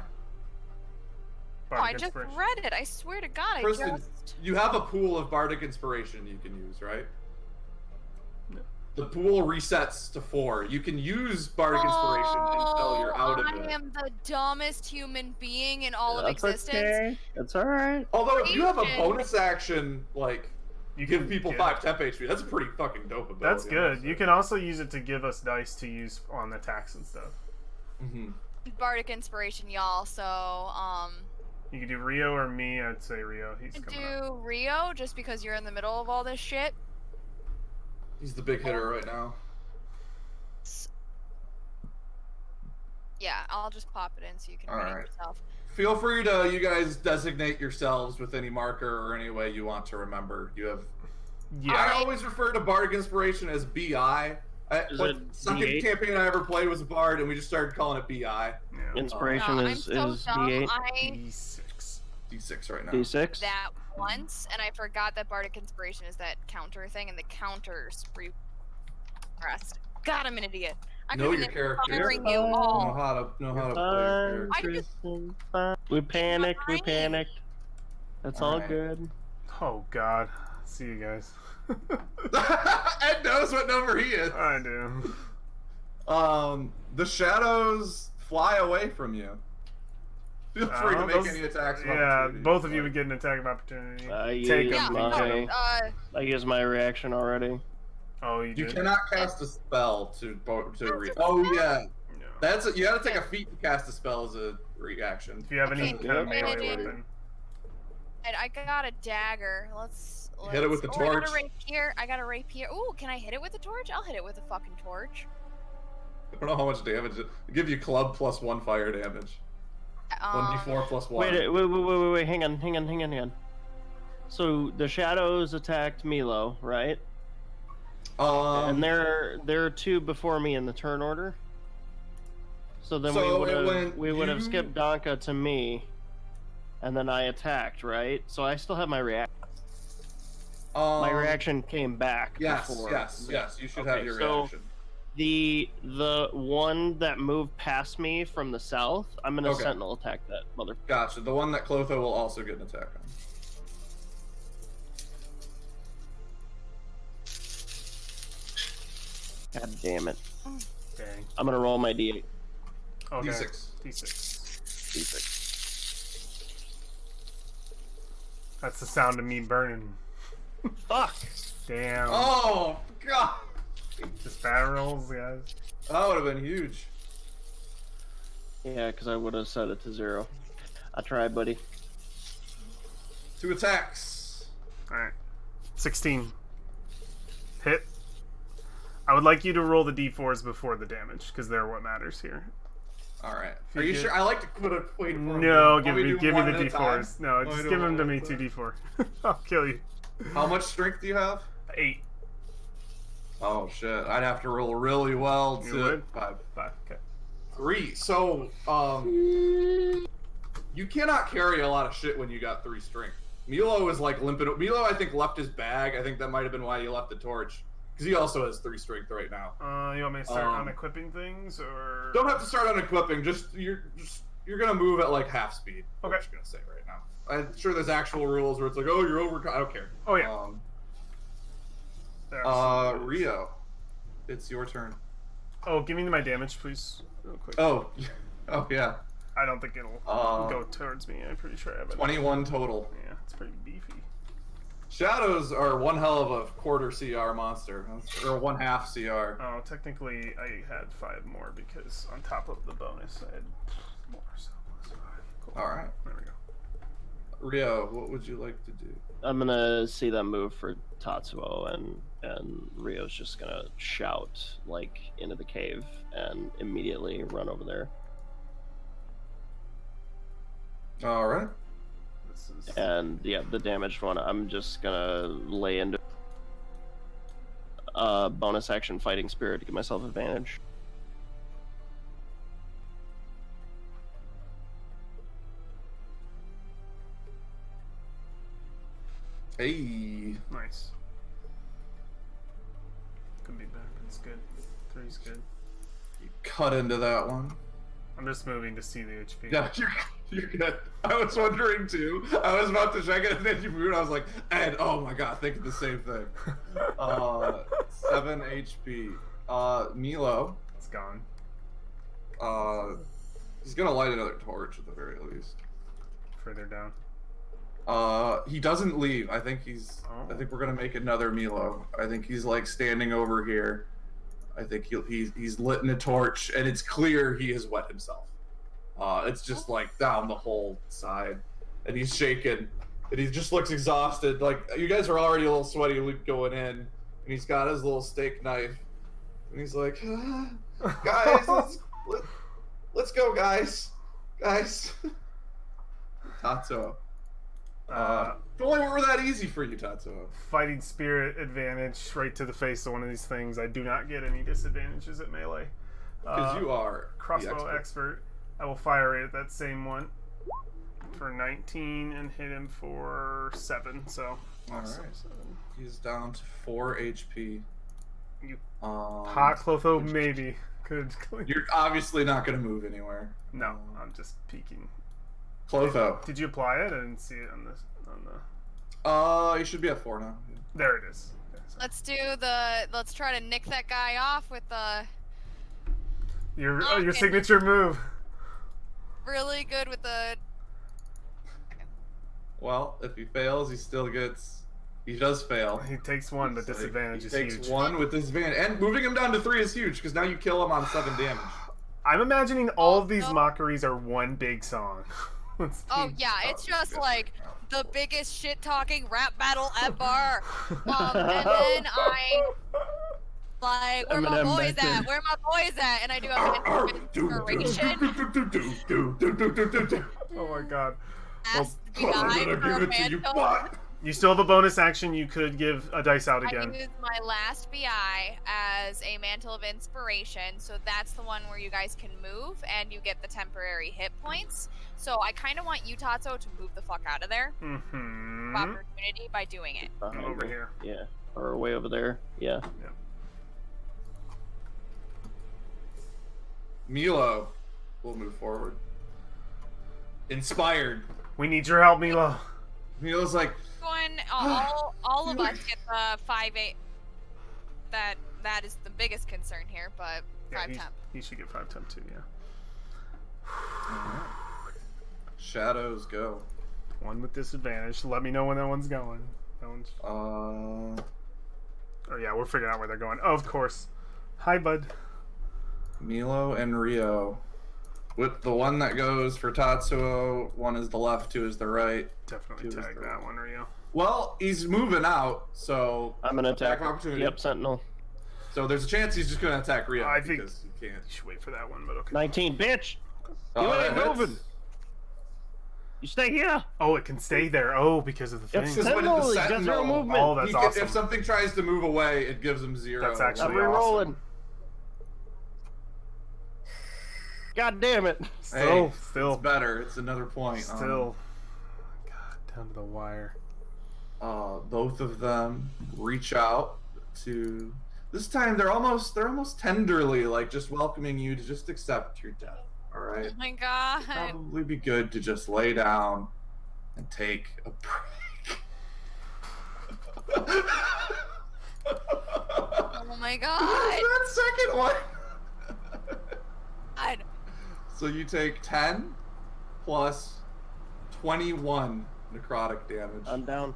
Oh, I just read it. I swear to God, Kristen, I just. you have a pool of Bardic Inspiration you can use, right? No. The pool resets to 4. You can use Bardic Inspiration until you're out of I it. am the dumbest human being in all of That's existence. okay. That's all right. Although if you have a Asian. bonus action, like You give can people get 5 it. temp HP, that's a pretty fucking dope ability. That's good. You can also use it to give us dice to use on attacks and stuff. Mm-hmm. Bardic Inspiration, y'all. So, You can do Rio or me. I'd say Rio. He's coming up. do Rio just because you're in the middle of all this shit. He's the big hitter right now. Yeah, I'll just pop it in so you can read Alright. it yourself. Feel free to, you guys, designate yourselves with any marker or any way you want to remember. You have. Yeah. I always refer to Bardic Inspiration as BI. Is Like, it second D8? campaign I ever played was a bard, and we just started calling it BI. Yeah. Inspiration No, is I'm so dumb. D8, I D6. D6 right now. D6. that once, and I forgot that Bardic Inspiration is that counter thing, and the counters rest. God, I'm an idiot. I Know could've your been character. inspiring you Know all. how to play your I character. just- We panicked. We Fine. panicked. That's all Alright. good. Oh God. See you guys. Ed knows what number he is. I do. The shadows fly away from you. Feel free to make those- any attacks. of Yeah, opportunity. both of you would get an attack of opportunity. Take use Yeah, them. my- uh, I used my reaction already. Oh, you You did? cannot cast a spell to read. Oh yeah, No. that's you got to take a feat to cast a spell as a reaction. If you have any Okay. kind of Yeah. melee Yeah. weapon. and I got a dagger. Let's Hit it with the I got torch. a rapier. I got a rapier. Ooh, can I hit it with a torch? I'll hit it with a fucking torch. I don't know how much damage. It give you club plus 1 fire damage. 1d4 plus 1. Wait. Hang on. So the shadows attacked Milo, right? And there are 2 before me in the turn order. So then So we would have you- skipped Donka to me, and then I attacked, right? So I still have my reaction. My reaction came back. Yes, before. yes. You should Okay, have your so- reaction. The one that moved past me from the south, I'm gonna Okay. sentinel attack that mother. Gotcha. The one that Clotho will also get an attack on. God damn it! Dang. I'm gonna roll my d8. Okay. D6. D6. D6. That's the sound of me burning. Fuck! Damn. Oh god, Just barrel rolls, guys. that would have been huge. Yeah, because I would have set it to 0. I tried, buddy. 2 attacks. Alright. 16. Hit. I would like you to roll the d4s before the damage, because they're what matters here. All right. If Are you you get- sure? I like to put a wait for him. No, Want give to me do one the at a time? d4s. No, I just do give them one to at me, a time. 2d4. I'll kill you. How much strength do you have? 8. Oh shit! I'd have to roll really well You to would? 5. 5. Okay. 3. So, you cannot carry a lot of shit when you got 3 strength. Milo is like limping. Milo, I think, left his bag. I think that might have been why he left the torch, because he also has 3 strength right now. You want me to start unequipping things, or? Don't have to start on equipping. You're gonna move at like half speed. Okay. I'm just gonna say right now. I'm sure there's actual rules where it's like, oh, you're over. I don't care. Oh yeah. There are some- Rio, it's your turn. Oh, give me my damage, please, real quick. Oh, oh yeah. I don't think it'll go towards me. I'm pretty sure I have it. 21 total. Yeah, it's pretty beefy. Shadows are one hell of a quarter CR monster, or 1/2 CR. Oh, technically, I had 5 more because on top of the bonus, I had more. So plus 5. Cool. All right, There we go. Rio, what would you like to do? I'm gonna see them move for Tatsuo, and Rio's just gonna shout like into the cave and immediately run over there. All right. This is And yeah, the damaged one, I'm just gonna lay into bonus action fighting spirit to give myself advantage. Hey. Nice. Could be better, but it's good. 3's good. You cut into that one. I'm just moving to see the HP. Yeah, you're good. I was wondering too. I was about to check it and then you moved. I was like, Ed, oh my god, thinking the same thing. 7 HP. Milo. It's gone. He's gonna light another torch at the very least. Further down. He doesn't leave. I think he's. I think we're gonna make another Milo. I think he's like standing over here. I think he's lit in a torch, and it's clear he has wet himself. It's just like down the whole side, and he's shaking, and he just looks exhausted. Like you guys are already a little sweaty going in, and he's got his little steak knife, and he's like, guys, let's go, guys. Tatsuo. If only it were that easy for you, Tatsuo. Fighting spirit advantage right to the face of one of these things. I do not get any disadvantages at melee. Because you are crossbow the expert. I will fire it at that same one for 19 and hit him for 7. So, Alright. 7. He's down to 4 HP. You hot Clotho which- maybe could. You're obviously not going to move anywhere. No, I'm just peeking. Clotho. Did you apply it? I didn't see it on the. You should be at 4 now. There it is. Okay, so Let's try to nick that guy off with the your Okay. signature move. really good with the. Well, if he fails, he still gets. He does fail. He takes 1, but So disadvantage he is takes huge. 1 with disadvantage, and moving him down to 3 is huge because now you kill him on 7 damage. I'm imagining all of these Also- mockeries are one big song. Let's Oh be- yeah, it's just yes. like the biggest shit talking rap battle ever. And then I like, where my Eminem boys back then. at? Where my boys at? And I do a inspiration. Oh my god. Ask the I'm guy gonna for give a it to you, mantle. but You still have a bonus action. You could give a dice out I again. used my last BI as a mantle of inspiration, so that's the one where you guys can move and you get the temporary hit points. So I kind of want you, Tatsuo, to move the fuck out of there. Mm-hmm. Opportunity by doing it. I'm over here. Yeah. Or way over there. Yeah. Milo will move forward. Inspired. We need your help, Milo. Milo's like, Going, all of us get the 5-8. That is the biggest concern here, but Yeah, 5 temp. he should get 5 temp too, yeah. shadows go. 1 with disadvantage. Let me know when that one's going. That one's... Oh yeah, we're figuring out where they're going. Oh, of course. Hi, bud. Milo and Rio. With the one that goes for Tatsuo, one is the left, 2 is the right. Definitely He was tag the- that one, Rio. Well, he's moving out, so I'm gonna attack. Attack of opportunity. Yep, Sentinel. so there's a chance he's just gonna attack Rio I think- because he can't. You should wait for that one, but okay. 19, bitch! You Oh, ain't that moving! hits. You stay here! Oh, it can stay there. Oh, because of the thing. It's Because when Sentinel, the he does Sentinel- zero movement! Oh, that's He can- awesome. If something tries to move away, it gives him 0. That's actually I'm re-rolling. awesome. God damn it! Still, It's still, better. It's another point. still. God, down to the wire. Both of them reach out to. This time they're almost tenderly like just welcoming you to just accept your death. All right. Oh my god. Probably be good to just lay down and take a break. Oh my god. That second one. God. So you take 10 plus 21 necrotic damage, I'm down.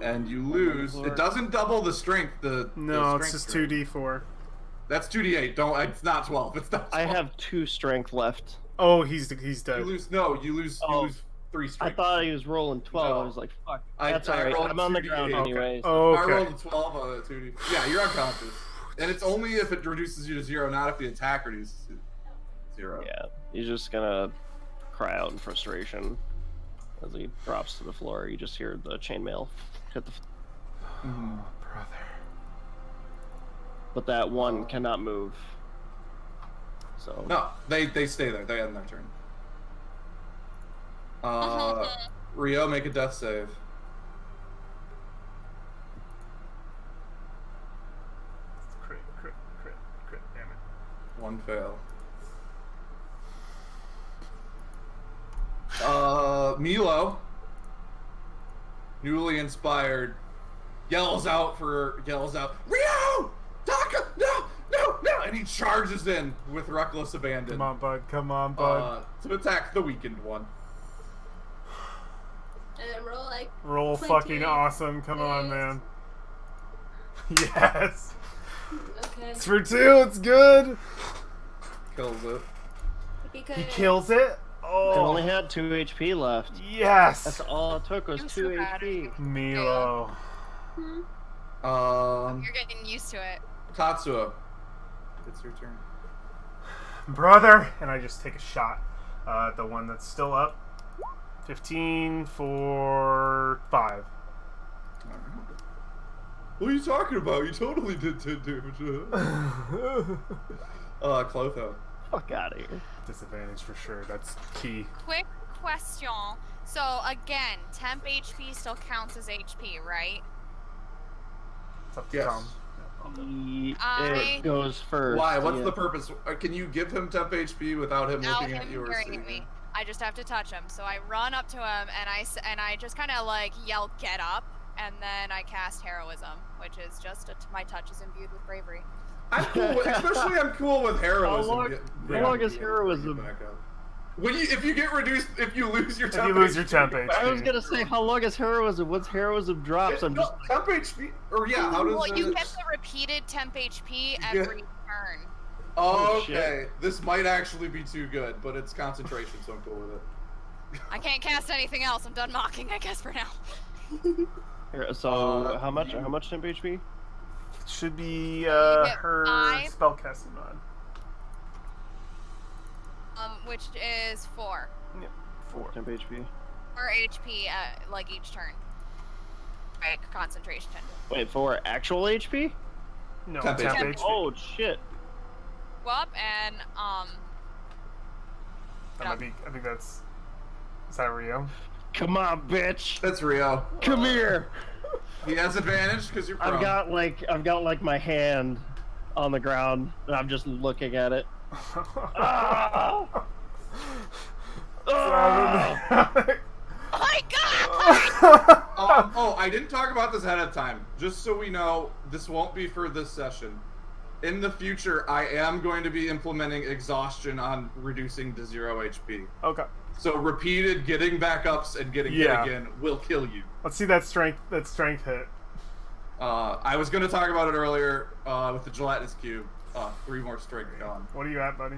and you lose. It doesn't double the strength. No, the it's strength just strength. 2d4. That's 2d8. Don't. It's not 12. It's not 12. I have 2 strength left. Oh, he's You dead. lose. No, you lose. Oh. You lose 3 I strength. thought he was rolling 12. No. I was like, fuck. I That's alright. rolled I'm on the 2d8. ground Okay. anyways. Oh, I okay. rolled a 12 on a 2d. Yeah, you're unconscious. And it's only if it reduces you to 0, not if the attack reduces to 0. Yeah, he's just gonna cry out in frustration as he drops to the floor. You just hear the chainmail hit the. Mhm. Brother. But that one cannot move. So No, they stay there. They end their turn. Rio, make a death save. One fail. Milo, newly inspired, yells out, Ryo! Taka! No! No! No! And he charges in with reckless abandon. Come on, bud. Come on, bud. To attack the weakened one. And then roll like. Roll 20. fucking awesome. Come on, man. Yes. Okay. It's for 2. It's good. Kills it. He kills it. I Oh. only had 2 HP left. Yes. That's all it took was I'm 2 so bad. HP. Milo. You're getting used to it. Tatsuo. It's your turn. Brother. And I just take a shot. The one that's still up. 15 for 5. What are you talking about? You totally did 10 damage. Clotho. Fuck out of here. Disadvantage for sure. That's key. Quick question. So again, temp HP still counts as HP, right? It's up to Yes. Tom. It goes first. Why? What's yeah. the purpose? Can you give him temp HP without him Without looking him at you or hearing seeing me. you? I just have to touch him. So I run up to him and I just kind of like yell, "Get up!" And then I cast heroism, which is just my touch is imbued with bravery. I'm cool. Especially I'm cool with heroism. How long is heroism? When if you lose your If temp you lose your HP, temp I was HP. gonna say, how long is heroism? Once heroism drops, I'm just. temp HP. Or yeah, how does Well, you it? get the repeated temp HP get- every turn. Oh, Oh, okay. This might actually be too good, but it's concentration, so I'm cool with it. I can't cast anything else. I'm done mocking, I guess, for now. So how much? How much temp HP? Should be get her 5. spellcasting mod. Which is 4. Yep. 4. Temp HP. 4 HP like each turn. Right, concentration. Wait, for actual HP? No, Temp temp HP. HP. Oh shit! Go up and That might be, I think that's. Is that Rio? Come on, bitch! That's Rio. Come here! He has advantage because you're prone. I've got like my hand on the ground, and I'm just looking at it. Ah! Ah! oh my god! Oh, I didn't talk about this ahead of time. Just so we know, this won't be for this session. In the future, I am going to be implementing exhaustion on reducing to 0 HP. Okay. So repeated getting back ups and getting Yeah. hit again will kill you. Let's see that strength hit. I was going to talk about it earlier with the gelatinous cube. 3 more strength gone. What are you at, buddy?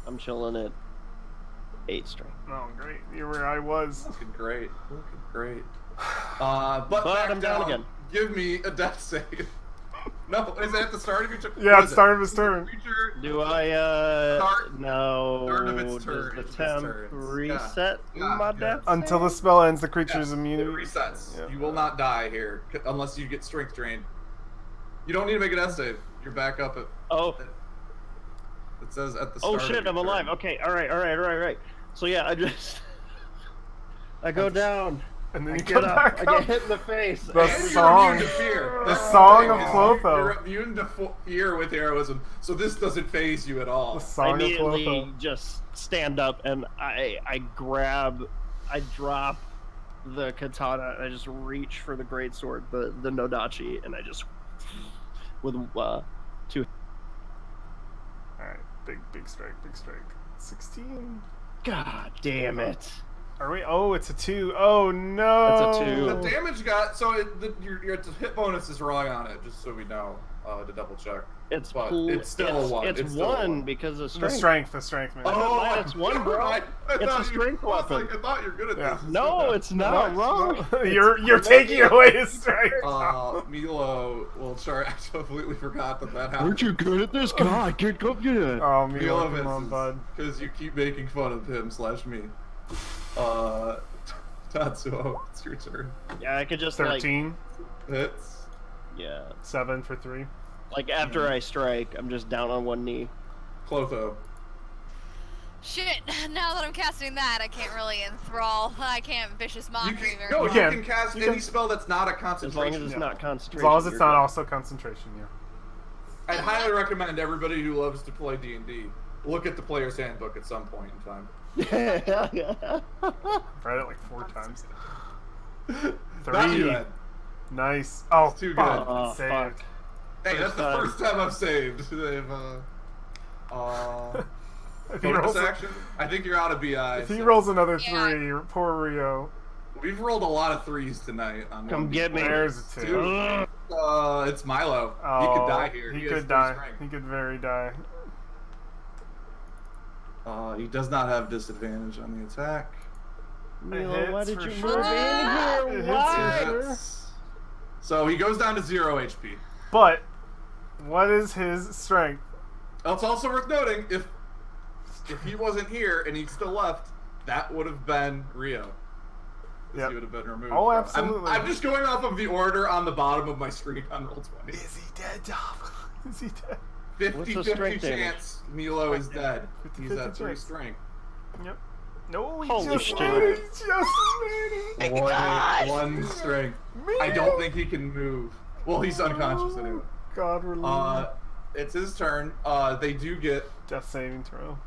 I'm chilling at 8 strength. Oh, great. You're where I was. Looking great. Looking great. But back I'm down again. Give me a death save. No, is it at the start of your turn? Yeah, What it's is it? start of his turn. Creature- Do I Start- no? start of its Does turn. the It's temp turns. reset Yeah, my yeah. death? Until the save? spell ends, the creature's Yes, immune. It resets. Yep. You will not die here unless you get strength drained. You don't need to make a death save. You're back up at. Oh. It says at the start. Oh of shit! your I'm alive. turn. Okay. All right. So yeah, I go down. And then I you get come up. back I up. get hit in the face. The And you're song. immune to fear. The That's song the of thing, is Clotho. You're immune to fear with heroism, so this doesn't phase you at all. The I song of immediately Clotho. just stand up and I drop the katana and I just reach for the greatsword, the Nodachi, and I just with 2. Alright, big strike. 16. God damn it! Are we? Oh, it's a 2. Oh no. It's a 2. The damage got so your hit bonus is wrong on it, just so we know to double check. It's But cool. it's still a 1. It's It's still a 1 1. because of The strength. strength, man. Oh, It's 1, bro. I It's a thought strength I was weapon. like, I thought you're good at Yeah. this. No, it's not wrong. You're taking away his strength. Milo will chart. I completely forgot that happened. Aren't you good at this? God, get up here. Oh, Milo Milo, come on, bud. because you keep making fun of him / me. Tatsuo, it's your turn. Yeah, I could just like 13. Hits. yeah, 7 for 3. like after I strike, I'm just down on one knee. Clotho. Shit, now that I'm casting that, I can't really enthrall. I can't vicious You mockery can, very no, well. you can. can cast You any can. spell that's not a As long as concentration. it's Yeah. not As concentration. long as it's you're not good. also concentration, yeah. I'd highly recommend everybody who loves to play D&D look at the player's handbook at some point in time. I've read it like 4 times. Not you, 3. Ed. Nice. Oh, It's too fuck. good. Oh, Saved. fuck. Hey, that's the time. first time I've saved. They've, If he, bonus rolls, action? I think you're out of BI. if he so- rolls another Yeah. 3, poor Rio. We've rolled a lot of 3s tonight. On Come 1d4. get me. There's a 2. Dude, it's Milo. Oh, he could die here. He has could 3 die. strength. He could very die. He does not have disadvantage on the attack. Milo, why hits did for you sure. move in It here? hits Why? for sure. Yes. So he goes down to 0 HP. But, what is his strength? It's also worth noting, if he wasn't here and he still left, that would have been Rio. Because Yep. he would have been removed. Oh, from- absolutely. I'm just going off of the order on the bottom of my screen on Roll20. Is he dead, Dom? Is he dead? 50-50 What's the strength chance Milo is dead. He's 50-50 at 3 chance. strength. Yep. No, he Holy just shit. made it. He just made it. One strength. I don't think he can move. Well, he's unconscious anyway. God, relief. It's his turn. They do get Death saving throw.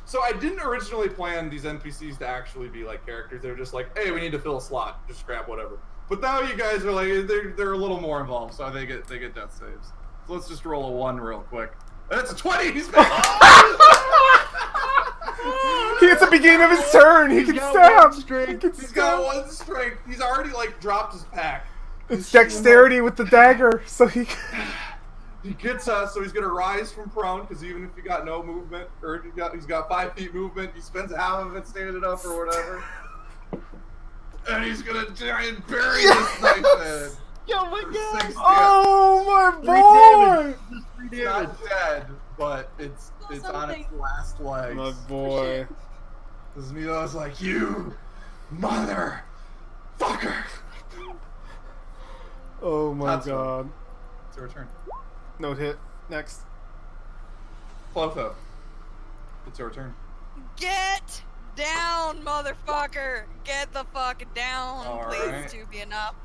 so I didn't originally plan these NPCs to actually be like characters. They were just like, hey, we need to fill a slot. Just grab whatever. But now you guys are like, they're a little more involved, so they get death saves. So let's just roll a 1 real quick. That's a 20. He's He at the beginning of his turn. He He's can got stab. one strength. He can He's got stab. 1 strength. He's already like dropped his pack. It's dexterity with the dagger, so he. He gets us, so he's gonna rise from prone because even if he got no movement, or if he's got 5 feet movement, he spends half of it standing up or whatever. And he's gonna try and bury this knife head. Yo, my For God. 6 Oh my 3 boy! damage. Just 3 It's damage. not dead, but it's on its last legs. My boy. Because Milo's like, you mother fucker. Oh my That's god. It's your turn. No hit. Next. Clotho. It's your turn. Get down, motherfucker! Get the fuck down, All please, right. to be enough.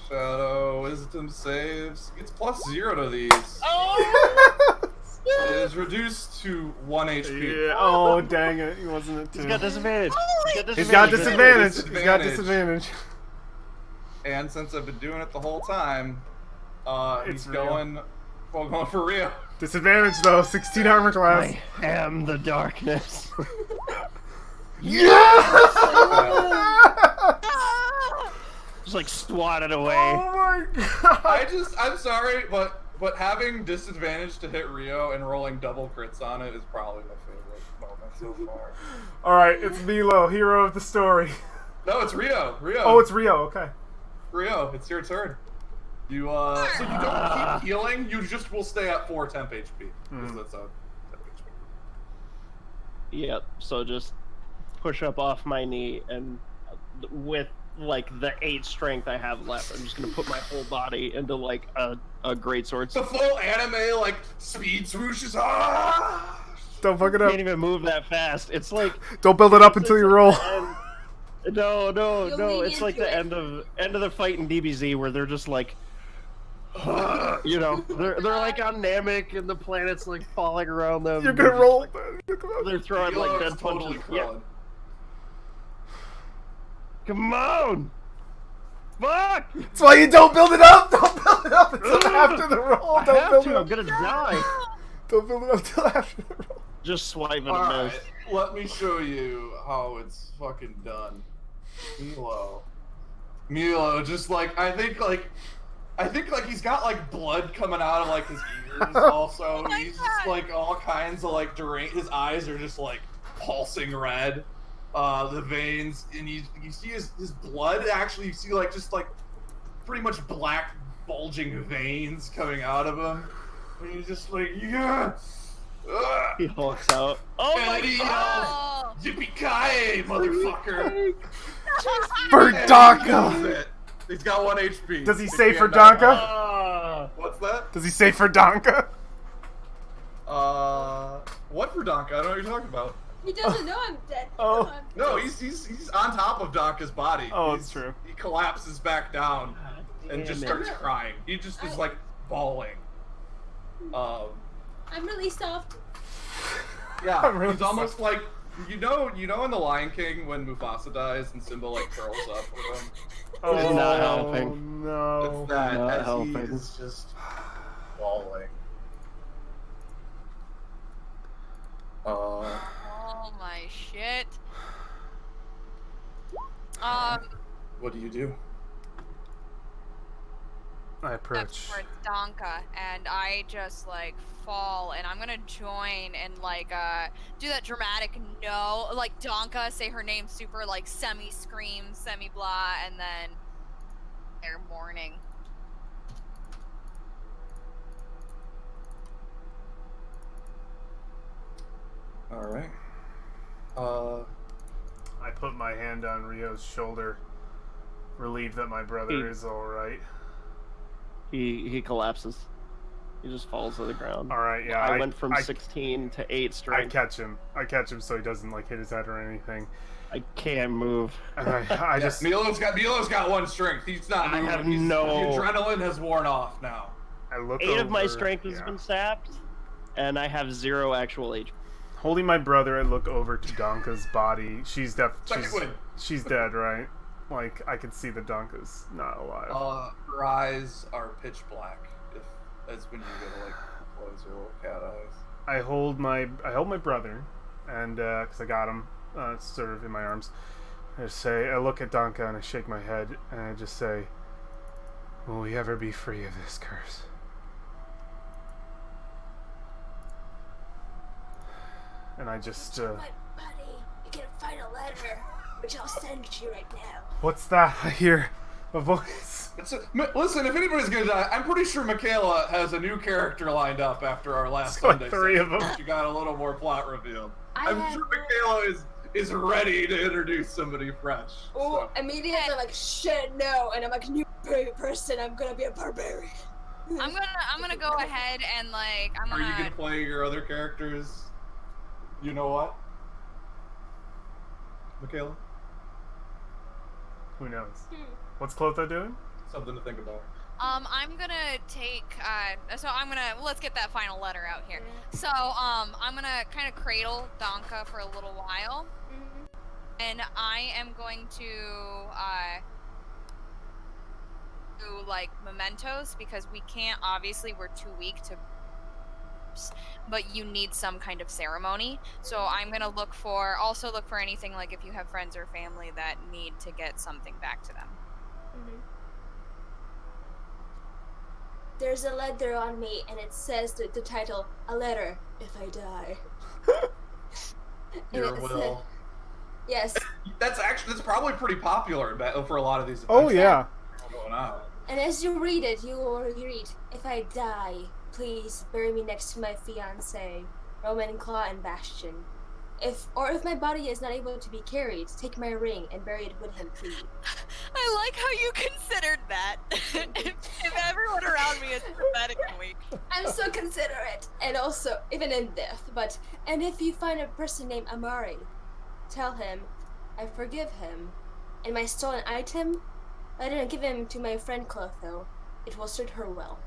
Shadow Wisdom saves. It's +0 to these. Oh! It is reduced to 1 HP. Yeah. Oh dang it! He wasn't it too. He's got disadvantage. He's got disadvantage. disadvantage. He's got disadvantage. And since I've been doing it the whole time, It's he's Rio. going for Rio. Disadvantage though. 16 armor class. I am the darkness. Ah! Just like swatted away. Oh my god. I'm sorry, but having disadvantage to hit Rio and rolling double crits on it is probably my favorite moment so far. Alright, it's Milo, hero of the story. No, it's Rio. Oh, it's Rio, okay. Rio. It's your turn. You so you don't keep healing. You just will stay at 4 temp HP. Because that's a temp HP. Yep. So just push up off my knee, and with like the 8 strength I have left, I'm just gonna put my whole body into like a greatsword. The full anime like speed swooshes. Ah! Don't fuck it up. Can't even move that fast. It's like Don't build it up until you roll. no. You'll lean It's like into the it. end of the fight in DBZ where they're just like, you know, they're like on Namek and the planet's like falling around them. You're gonna roll. They're throwing like Milo's dead totally punches. Yeah. Krillin. Come on! Fuck! That's why you don't build it up. Don't build it up until after the roll. I Don't have build to. it I'm up. gonna die. Don't build it up until after the roll. Just swiping a Alright, miss. let me show you how it's fucking done. Milo, just like I think like he's got like blood coming out of like his ears. Also, my he's just like all kinds of like his eyes are just like pulsing red. The veins, and you see his blood. Actually, you see like just like pretty much black bulging veins coming out of him. And he's just like yeah. He hulks out. Oh my And he god! Oh, yells, "Yippee-ki-yay, motherfucker!" For And he Donka. kills it. He's got 1 HP. Does he If say you for end up- Donka? What's that? Does he say for Donka? What for Donka? I don't know what you're talking about. He doesn't know I'm dead. Oh. No, I'm No, dead. he's on top of Donka's body. Oh, He's- it's true. He collapses back down and just Damn starts it. crying. He just is like bawling. I'm really soft. Yeah, I'm really he's almost like you know in the Lion King when Mufasa dies and Simba like curls up with him. Oh, It's not helping. no. It's that not as he helping. is just bawling. Oh my shit. What do you do? I That's approach. for Donka, and I just like fall, and I'm gonna join and like do that dramatic no, like Donka say her name super like semi scream, semi blah, and then they're mourning. All right. I put my hand on Rio's shoulder, relieved that my brother is all right. He collapses. He just falls to the ground. All right, yeah. I went from I, 16 to 8 I strength. catch him. I catch him so he doesn't like hit his head or anything. I can't move. And I just Milo's got one strength. He's not I moving. have He's- no- The adrenaline has worn off now. I look 8 of my over, strength has yeah. been sapped, and I have 0 actual HP. Holding my brother, I look over to Donka's body. She's Second win. she's dead, right? Like I can see the Donka's not alive. Her eyes are pitch black. If that's when you go to like close her little cat eyes. I hold my brother, and because I got him sort of in my arms. I look at Donka and I shake my head and I just say, "Will we ever be free of this curse?" And I just, My buddy, you can find a letter, which I'll send you right now. what's that? I hear a voice. Listen, if anybody's gonna die, I'm pretty sure Michaela has a new character lined up after our last It's like Sunday 3 of session. them. She got a little more plot revealed. I I'm have- sure Michaela is ready to introduce somebody fresh. Oh, so. immediately I'm like, shit, no. And I'm like, new person, I'm gonna be a barbarian. I'm gonna go ahead and like I'm Are gonna. you gonna play your other characters? You know what? Michaela? Who knows? Hmm. What's Clotho doing? Something to think about. I'm gonna take let's get that final letter out here. So I'm gonna kind of cradle Donka for a little while, Mhm. and I am going to do like mementos because we can't, obviously we're too weak to, but you need some kind of ceremony. So I'm gonna look for anything like if you have friends or family that need to get something back to them. Mhm. There's a letter on me, and it says the title, "A Letter If I Die." And Your it will. said- Yes. That's probably pretty popular for a lot of these. Oh events yeah. going on. And as you read it, you will read, "If I die, please bury me next to my fiancé, Roman Claw and Bastion. If my body is not able to be carried, take my ring and bury it with him, please." I like how you considered that. if everyone around me is pathetic and weak. I'm so considerate. And also, even in death, and if you find a person named Amari, tell him I forgive him. And my stolen item, I didn't give him to my friend Clotho. It will suit her well.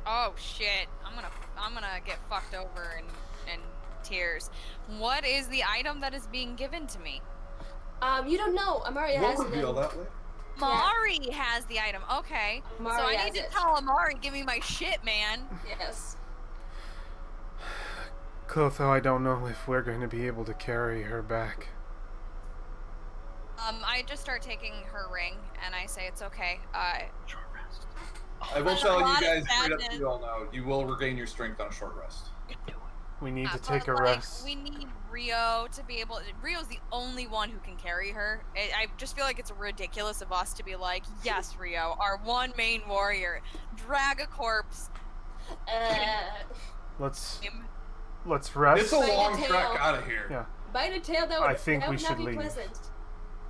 Oh shit! I'm gonna get fucked over in tears. What is the item that is being given to me? You don't know. Amari We'll has it. reveal that later. Mari has the item. Okay. Amari so I has need to it. tell Amari, give me my shit, man. Yes. Clotho, I don't know if we're going to be able to carry her back. I just start taking her ring and I say it's okay. Short rest. I will There's a tell you lot of guys straight up, sadness. you all know, you will regain your strength on a short rest. We need to but, take a like, rest. We need Rio to be able. Rio's the only one who can carry her. I just feel like it's ridiculous of us to be like, yes, Rio, our one main warrior, drag a corpse. Let's him. rest. It's a Bite long the trek tail. out of here. Yeah. Bite a tail, I think that we would not should be leave. pleasant.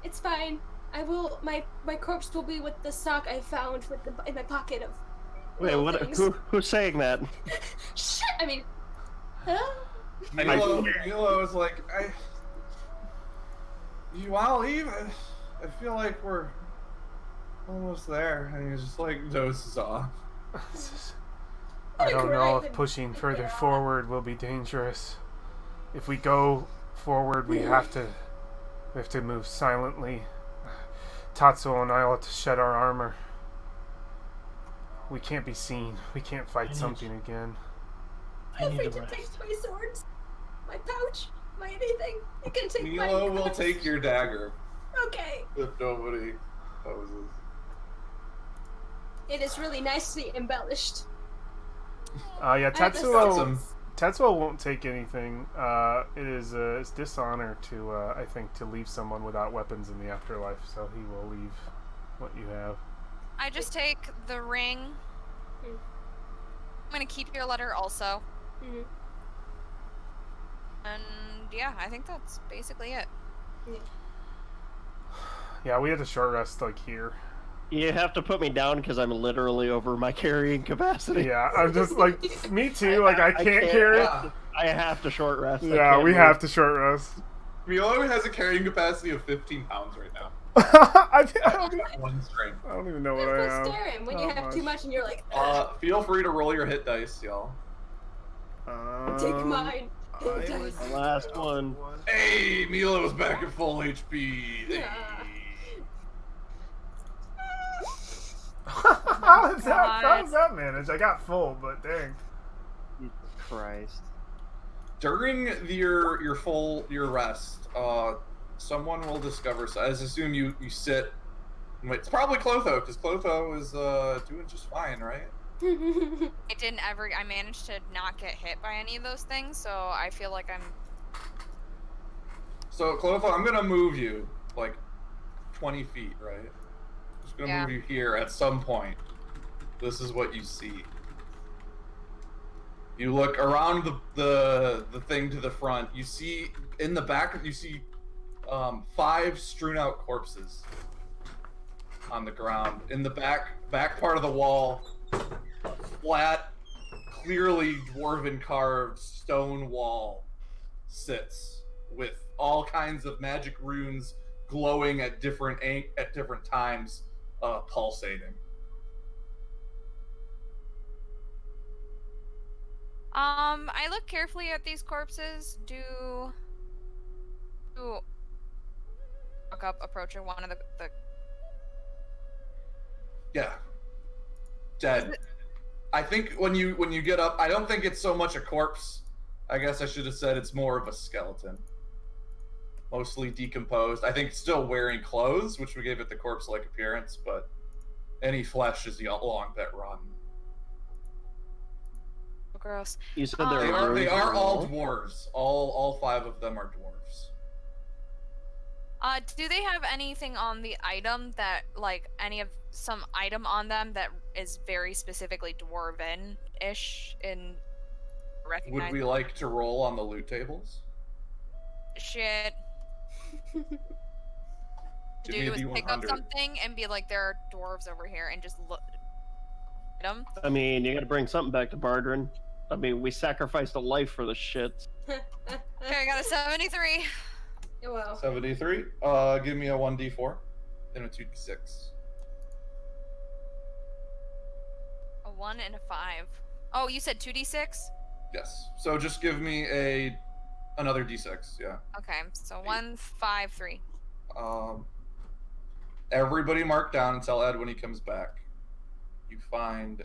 It's fine. I will. My corpse will be with the sock I found in my pocket of. Wait, little what? things. Who's saying that? Shit! I mean, huh? Milo is like, you want to leave? I feel like we're almost there. And he just like dozes off. I don't know if pushing further forward will be dangerous. If we go forward, we have to move silently. Tatsuo and I will have to shed our armor. We can't be seen. We can't fight something again. I need to take my swords, my pouch, my anything. You can take Milo will take your dagger. Okay. If nobody opposes. It is really nicely embellished. Yeah, Awesome. Tetsuo won't take anything. It is it's dishonor to I think to leave someone without weapons in the afterlife, so he will leave what you have. I just take the ring. I'm gonna keep your letter also. Mm-hmm. And yeah, I think that's basically it. Yeah, we had a short rest like here. You have to put me down because I'm literally over my carrying capacity. Yeah, I'm just like me too. Like I can't carry. Yeah. I have to short rest. Yeah, we have to short rest. Milo has a carrying capacity of 15 pounds right now. I don't even, One strength. I don't even know what That's I what's am. staring when you Not have too much and you're like, Feel free to roll your hit dice, y'all. take mine. The last one. Hey, Milo's back at full HP. Hey. How is that managed? I got full, but dang. Christ. During your rest, someone will discover. So I assume you sit. Wait, it's probably Clotho, because Clotho is doing just fine, right? I managed to not get hit by any of those things, so I feel like I'm... So, Clotho, I'm gonna move you, like, 20 feet, right? Just gonna move you here at some point. This is what you see. You look around the thing to the front, you see, in the back, you see 5 strewn out corpses on the ground. In the back part of the wall, flat, clearly dwarven carved stone wall sits with all kinds of magic runes glowing at different times, pulsating. I look carefully at these corpses. Look up, approaching one of the Yeah. Dead. I think when you get up, I don't think it's so much a corpse. I guess I should have said it's more of a skeleton. Mostly decomposed. I think it's still wearing clothes, which would give it the corpse-like appearance, but any flesh is long bit rotten. gross. You said They are all dwarves. All 5 of them are dwarves. Do they have anything on the item that, like, some item on them that is very specifically dwarven-ish in recognizing? Would we like to roll on the loot tables? Shit. Do is pick up something and be like, there are dwarves over here, and just look at them. I mean, you gotta bring something back to Bardrin. I mean, we sacrificed a life for the shit. Okay, I got a 73. Oh, wow. 73. Give me a 1d4 and a 2d6. A 1 and a 5. Oh, you said 2d6? Yes. So just give me another d6. Yeah. Okay, so 1, 5, 3. Everybody mark down and tell Ed when he comes back. You find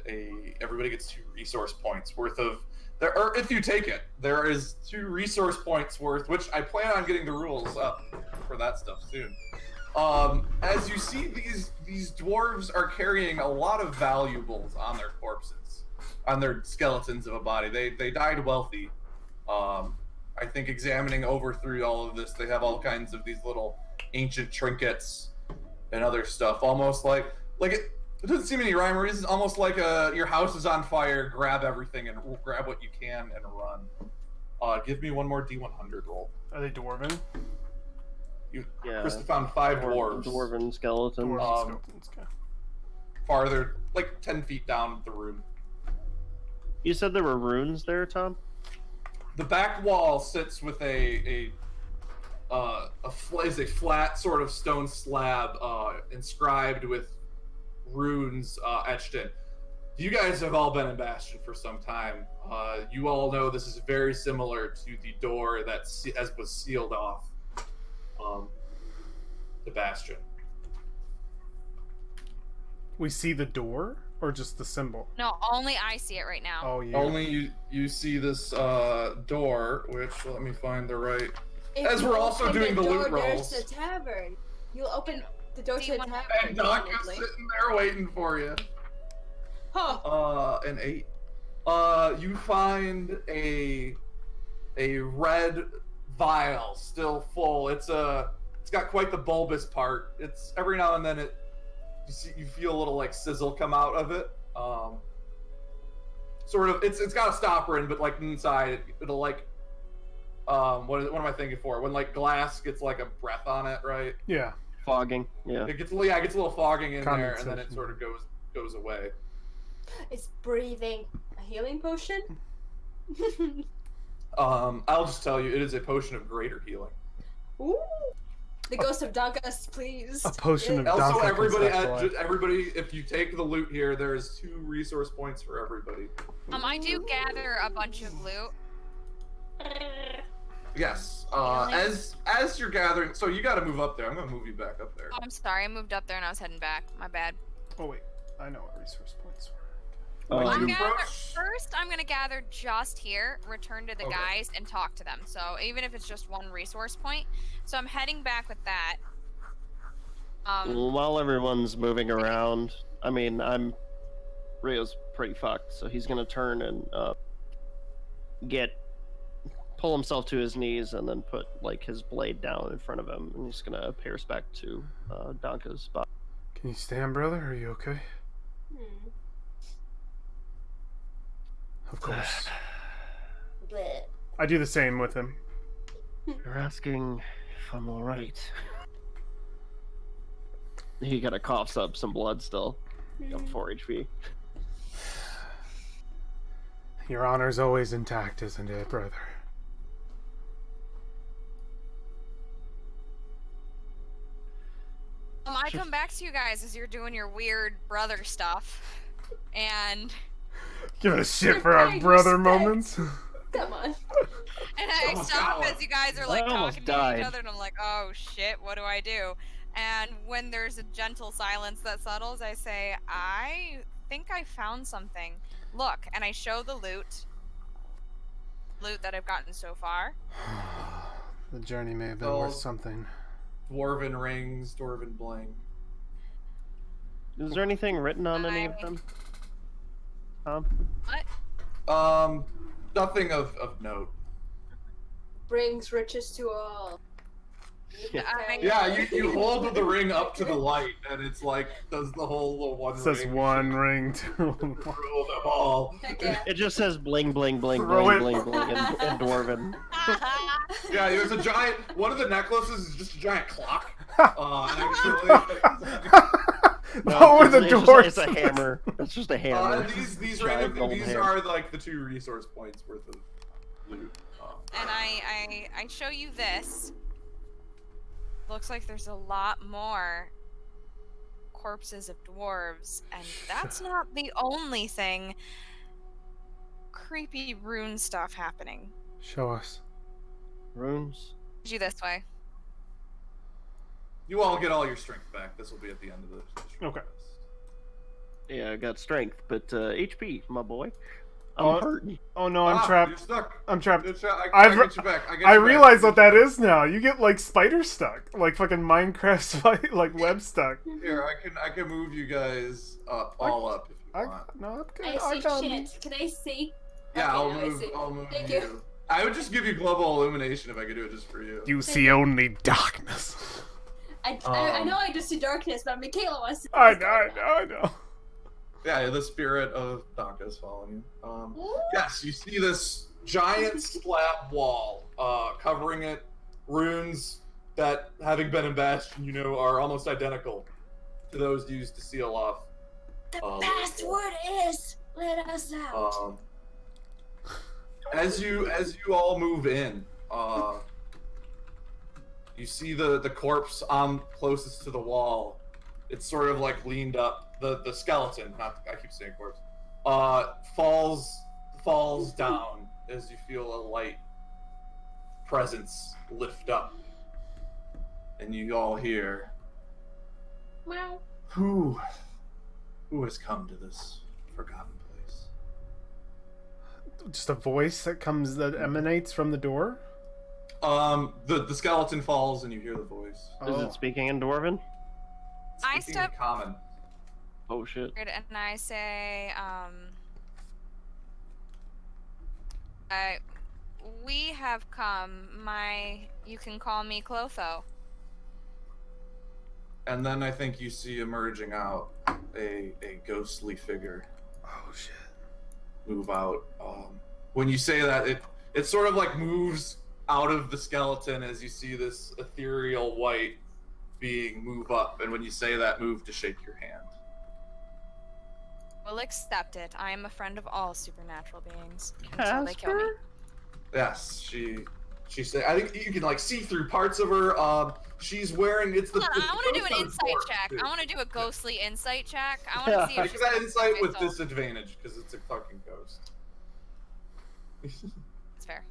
everybody gets 2 resource points worth of or if you take it, there is 2 resource points worth, which I plan on getting the rules up for that stuff soon. As you see, these dwarves are carrying a lot of valuables on their corpses, on their skeletons of a body. They died wealthy. I think examining through all of this, they have all kinds of these little ancient trinkets and other stuff, almost like it doesn't seem any rhyme or reason. Almost like your house is on fire. Grab everything and grab what you can and run. Give me one more D100 roll. Are they dwarven? Yeah. Krista found 5 dwarves. Dwarven skeletons. Dwarven skeletons. Okay. Farther, like 10 feet down the room. You said there were runes there, Tom? The back wall sits with a flat sort of stone slab inscribed with runes etched in. You guys have all been in Bastion for some time. You all know this is very similar to the door that was sealed off the Bastion. We see the door, or just the symbol? No, only I see it right now. Oh, yeah. Only you see this door, which let me find the right. If As you we're also open doing the loot door, rolls. There's a tavern. You'll open the door to the tavern. And Doc is definitely. sitting there waiting for you. Huh. An 8. You find a red vial still full. It's got quite the bulbous part. It's every now and then you feel a little like sizzle come out of it. Sort of it's got a stopper in, but like inside it'll like what am I thinking for? When like glass gets like a breath on it, right? Yeah. Fogging. Yeah. It gets a little fogging in there, and then it Condensation. sort of goes away. It's breathing. A healing potion? I'll just tell you, it is a potion of greater healing. Ooh. The ghost of Dunkus, please. A potion of Also, Danka everybody, conceptual. everybody, if you take the loot here, there is 2 resource points for everybody. I do gather a bunch of loot. Yes. As you're gathering, so you got to move up there. I'm gonna move you back up there. Oh, I'm sorry, I moved up there and I was heading back. My bad. Oh, wait. I know what resource points were. Oh, I'm you first, I'm gonna gather just here, return to the Okay. guys, and talk to them. So even if it's just 1 resource point, so I'm heading back with that. While everyone's moving around, I mean, Rio's pretty fucked, so he's gonna turn and pull himself to his knees and then put like his blade down in front of him, and he's gonna pierce back to Donka's spot. Can you stand, brother? Are you okay? Hmm. Of course. Bleh. I do the same with him. You're asking if I'm alright. He kind of coughs up some blood still. Got 4 HP. Your honor's always intact, isn't it, brother? I come back to you guys as you're doing your weird brother stuff, and Give it a shit for our brother moments. Come on. I Almost stop got as you guys are like I almost talking died. to each other, and I'm like, oh shit, what do I do? And when there's a gentle silence that settles, I say, I think I found something. Look, and I show the loot that I've gotten so far. The journey may have been Oh. worth something. Dwarven rings, dwarven bling. Is there anything written on any of them? Tom? Nothing of note. Brings riches to all. Yeah, you hold the ring up to the light, and it's like does the whole little one It says ring one ring to rule them all. Heck yeah. It just says bling bling bling Throw bling it. bling bling and dwarven. Yeah, there's a giant. One of the necklaces is just a giant clock. Actually. What were the it's just- doors? It's a hammer. It's just a hammer. These Giant random gold these hammer. are like the 2 resource points worth of loot. And I show you this. Looks like there's a lot more corpses of dwarves, and that's not the only thing. Creepy rune stuff happening. Show us. Runes. You this way. You all get all your strength back. This will be at the end of the stream. Okay. Yeah, I got strength, but HP, my boy. I'm Oh, hurting. Oh no, I'm You're trapped. stuck. I'm trapped. Good shot. I've I re- get you back. I, get I you back. realize what that is now. You get like spider stuck, like fucking Minecraft like web stuck. Here, I can move you guys all up if you want. No, I'm good. I see got shit. Can I see? Yeah, Okay, I see. I'll move Thank you. you. I would just give you global illumination if I could do it just for you. You see only darkness. I know I just see darkness, but Michaela wants to. I know. Yeah, the spirit of Donka is following you. Yes, you see this giant slab wall covering it, runes that, having been in Bastion, you know, are almost identical to those used to seal off. The password is let us out. As you all move in, you see the corpse closest to the wall. It's sort of like leaned up. The skeleton, I keep saying corpse, falls down as you feel a light presence lift up, and you all hear, Wow. Who has come to this forgotten place? Just a voice that emanates from the door. The skeleton falls, and you hear the voice. Is it speaking in Dwarven? I Speaking in step- common. Oh shit. And I say, we have come. You can call me Clotho. And then I think you see emerging out a ghostly figure Oh shit. move out. When you say that, it sort of like moves out of the skeleton as you see this ethereal white being move up. And when you say that, move to shake your hand. We'll accept it. I am a friend of all supernatural beings until they kill me. Casper? Yes, she said. I think you can like see through parts of her. She's wearing. It's the. Hold on, it's I want to do ghost an on insight board, check. too. I want to do a ghostly insight check. I want to see if Make she's that gonna insight with myself. disadvantage because it's a fucking ghost. It's fair.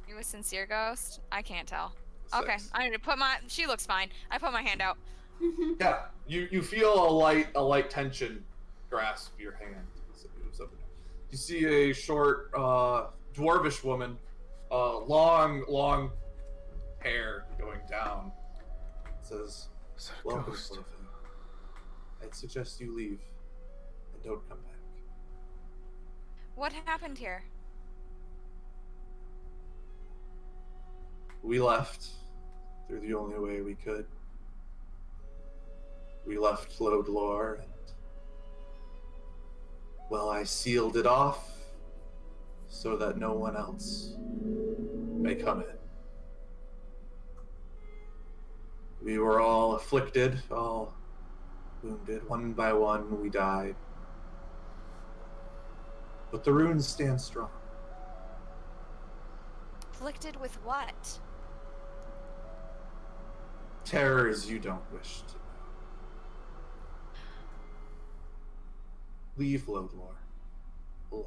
You a sincere ghost? I can't tell. Okay, Six. I need to put my. She looks fine. I put my hand out. Yeah, you feel a light tension grasp your hand. as it moves up and down. You see a short dwarvish woman, long hair going down. It says, Is that a "Welcome, ghost? Clotho. I'd suggest you leave and don't come back." What happened here? We left through the only way we could. We left Lodlor and, well, I sealed it off so that no one else may come in. We were all afflicted, all wounded. One by one, we died. But the runes stand strong. Afflicted with what? Terrors you don't wish to know. Leave Lodlor alone.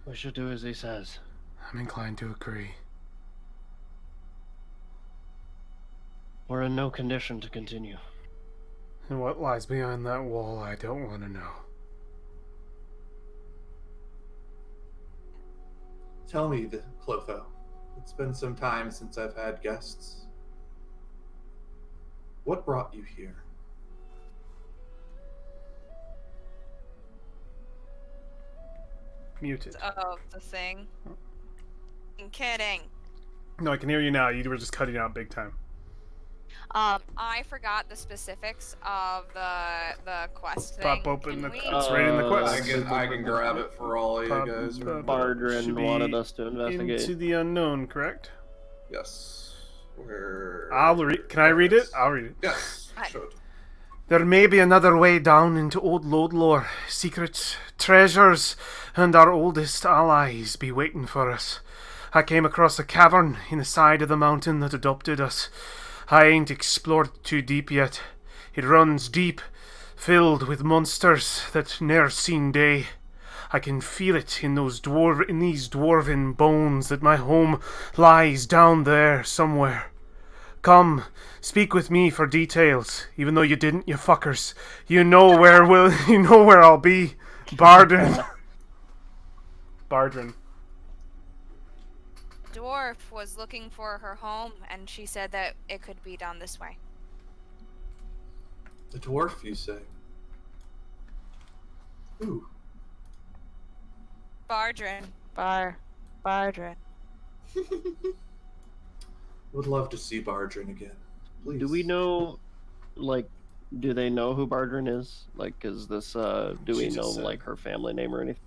We should do as he says. I'm inclined to agree. We're in no condition to continue. And what lies behind that wall, I don't want to know. Tell me, Clotho. It's been some time since I've had guests. What brought you here? Muted. Oh, the thing. I'm kidding. No, I can hear you now. You were just cutting out big time. I forgot the specifics of the quest thing. Pop open Can the. we- It's right in the quest. I can grab it for all of you Pop- guys. pop- Bardrin Should be wanted us to investigate. Into the unknown, correct? Yes. Where? I'll read. Can I read it? I'll read it. Yes. Hi. Show it. There may be another way down into old Lodlor. Secrets, treasures, and our oldest allies be waiting for us. I came across a cavern in the side of the mountain that adopted us. I ain't explored too deep yet. It runs deep, filled with monsters that ne'er seen day. I can feel it in these dwarven bones that my home lies down there somewhere. Come, speak with me for details. Even though you didn't, you fuckers. You know where I'll be. Bardrin. Bardrin. Dwarf was looking for her home, and she said that it could be down this way. The dwarf, you say? Who? Bardrin. Bardrin. Would love to see Bardrin again. Please. Do we know, like, do they know who Bardrin is? Like, is this, do we She just know, said. like, her family name or anything?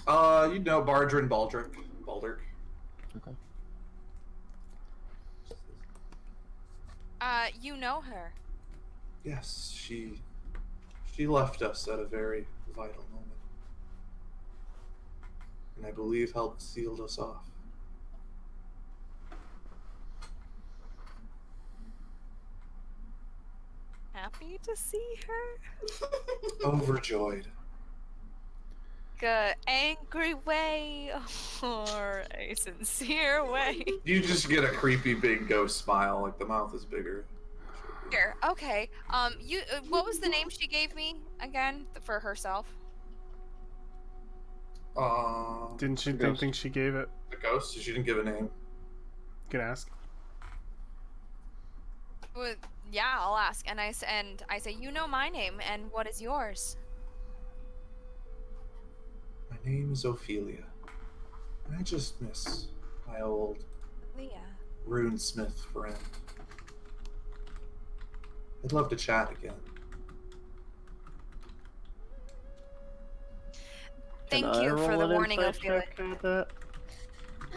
You know Bardrin Baldric. Okay. You know her. Yes, she left us at a very vital moment. And I believe helped seal us off. Happy to see her. Overjoyed. A angry way or a sincere way? You just get a creepy big ghost smile, like the mouth is bigger. Here, okay. You. What was the name she gave me again for herself? Didn't she? the Don't ghost. think she gave it. The ghost? She didn't give a name. You can ask. Well, yeah, I'll ask. And I say, you know my name, and what is yours? My name is Ophelia. I just miss my old Leah. runesmith friend. I'd love to chat again. Can Thank I you for roll the an warning, insight Ophelia. check at that?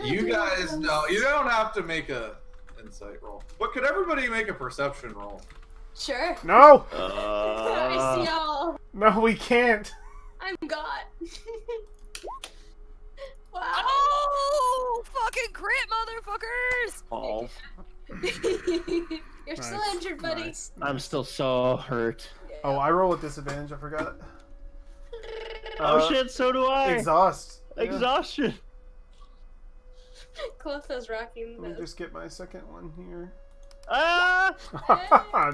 You guys know, you don't have to make a insight roll. But could everybody make a perception roll? Sure. No, I see y'all. no, we can't. I'm God. Wow. Oh, fucking crit, motherfuckers! Oh, You're still Nice, injured, buddy. nice, I'm nice. still so hurt. Oh, I roll with disadvantage. I forgot. Oh shit, so do I. Exhaust. Yeah. Exhaustion. Clotho's rocking Let me the. just get my second one here. Ah!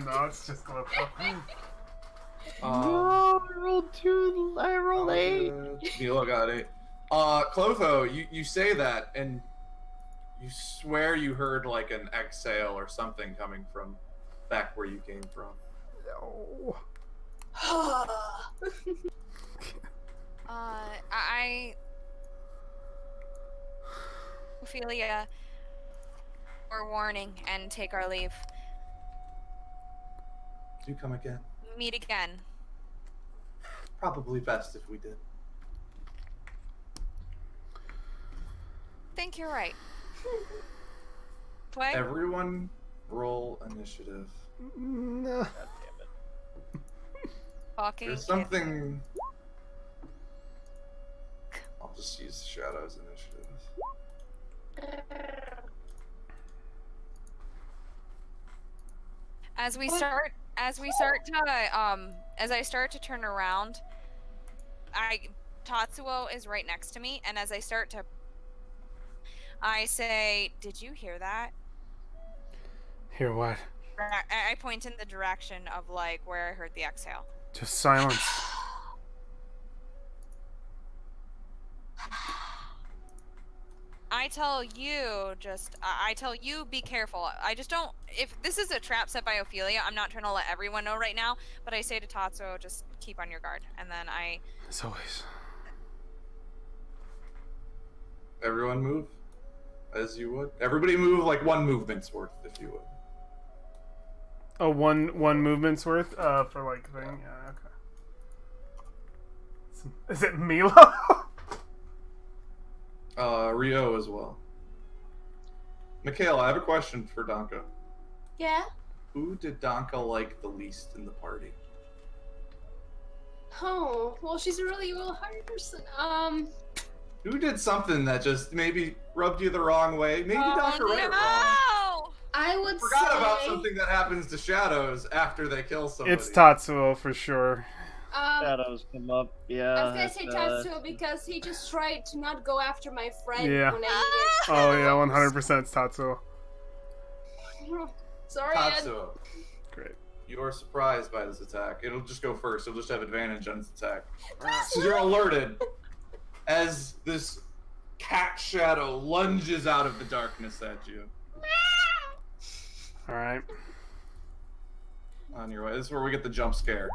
No, it's just Clotho. No, I rolled 2. I rolled 8. Milo got 8. Clotho, you say that, and you swear you heard like an exhale or something coming from back where you came from. No. Ophelia, we're warning and take our leave. Do come again. Meet again. Probably best if we did. Think you're right. Twig? Everyone roll initiative. No. Fucking There's something. I'll just use the shadows initiative. As I start to turn around, Tatsuo is right next to me, and as I say, "Did you hear that?" Hear what? I point in the direction of like where I heard the exhale. Just silence. I tell you, be careful. I just don't. If this is a trap set by Ophelia, I'm not trying to let everyone know right now. But I say to Tatsuo, just keep on your guard, and then I. As always. Everyone move as you would. Everybody move like one movement's worth, if you would. Oh, one movement's worth for like thing. Yeah, okay. Is it Milo? Rio as well. Mikhail, I have a question for Donka. Yeah? Who did Donka like the least in the party? Oh, well, she's a really well-hearted person. Who did something that just maybe rubbed you the wrong way? Maybe Donka read it wrong. No! I would Forgot say... about something that happens to shadows after they kill somebody. It's Tatsuo for sure. Shadows come up. Yeah. I was gonna say Tatsuo because he just tried to not go after my friend Yeah. when I Oh yeah, 100% it's Tatsuo. needed. Sorry, Ed. Tatsuo, Great. you are surprised by this attack. It'll just go first. You'll just have advantage on its attack. So you're alerted as this cat shadow lunges out of the darkness at you. All right. On your way. This is where we get the jump scare.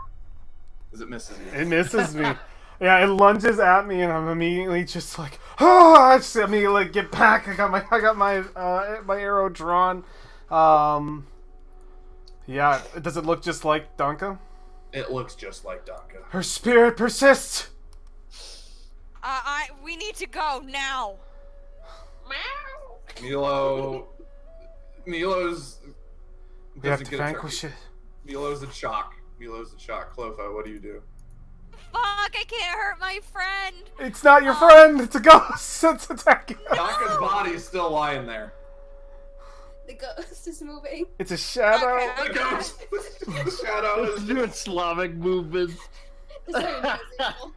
As it misses you. It misses me. Yeah, it lunges at me, and I'm immediately just like, oh! I just immediately get back. I got my my arrow drawn. Yeah. Does it look just like Donka? It looks just like Donka. Her spirit persists. We need to go now. Milo's We have doesn't to get a turn. vanquish it. Milo's in shock. Clotho, what do you do? Fuck, I can't hurt my friend. It's not your friend. It's a ghost. It's attacking. Donka's body is still lying there. The ghost is moving. It's a shadow. Okay. The ghost, the shadow is Doing Slavic movements. It's very musical.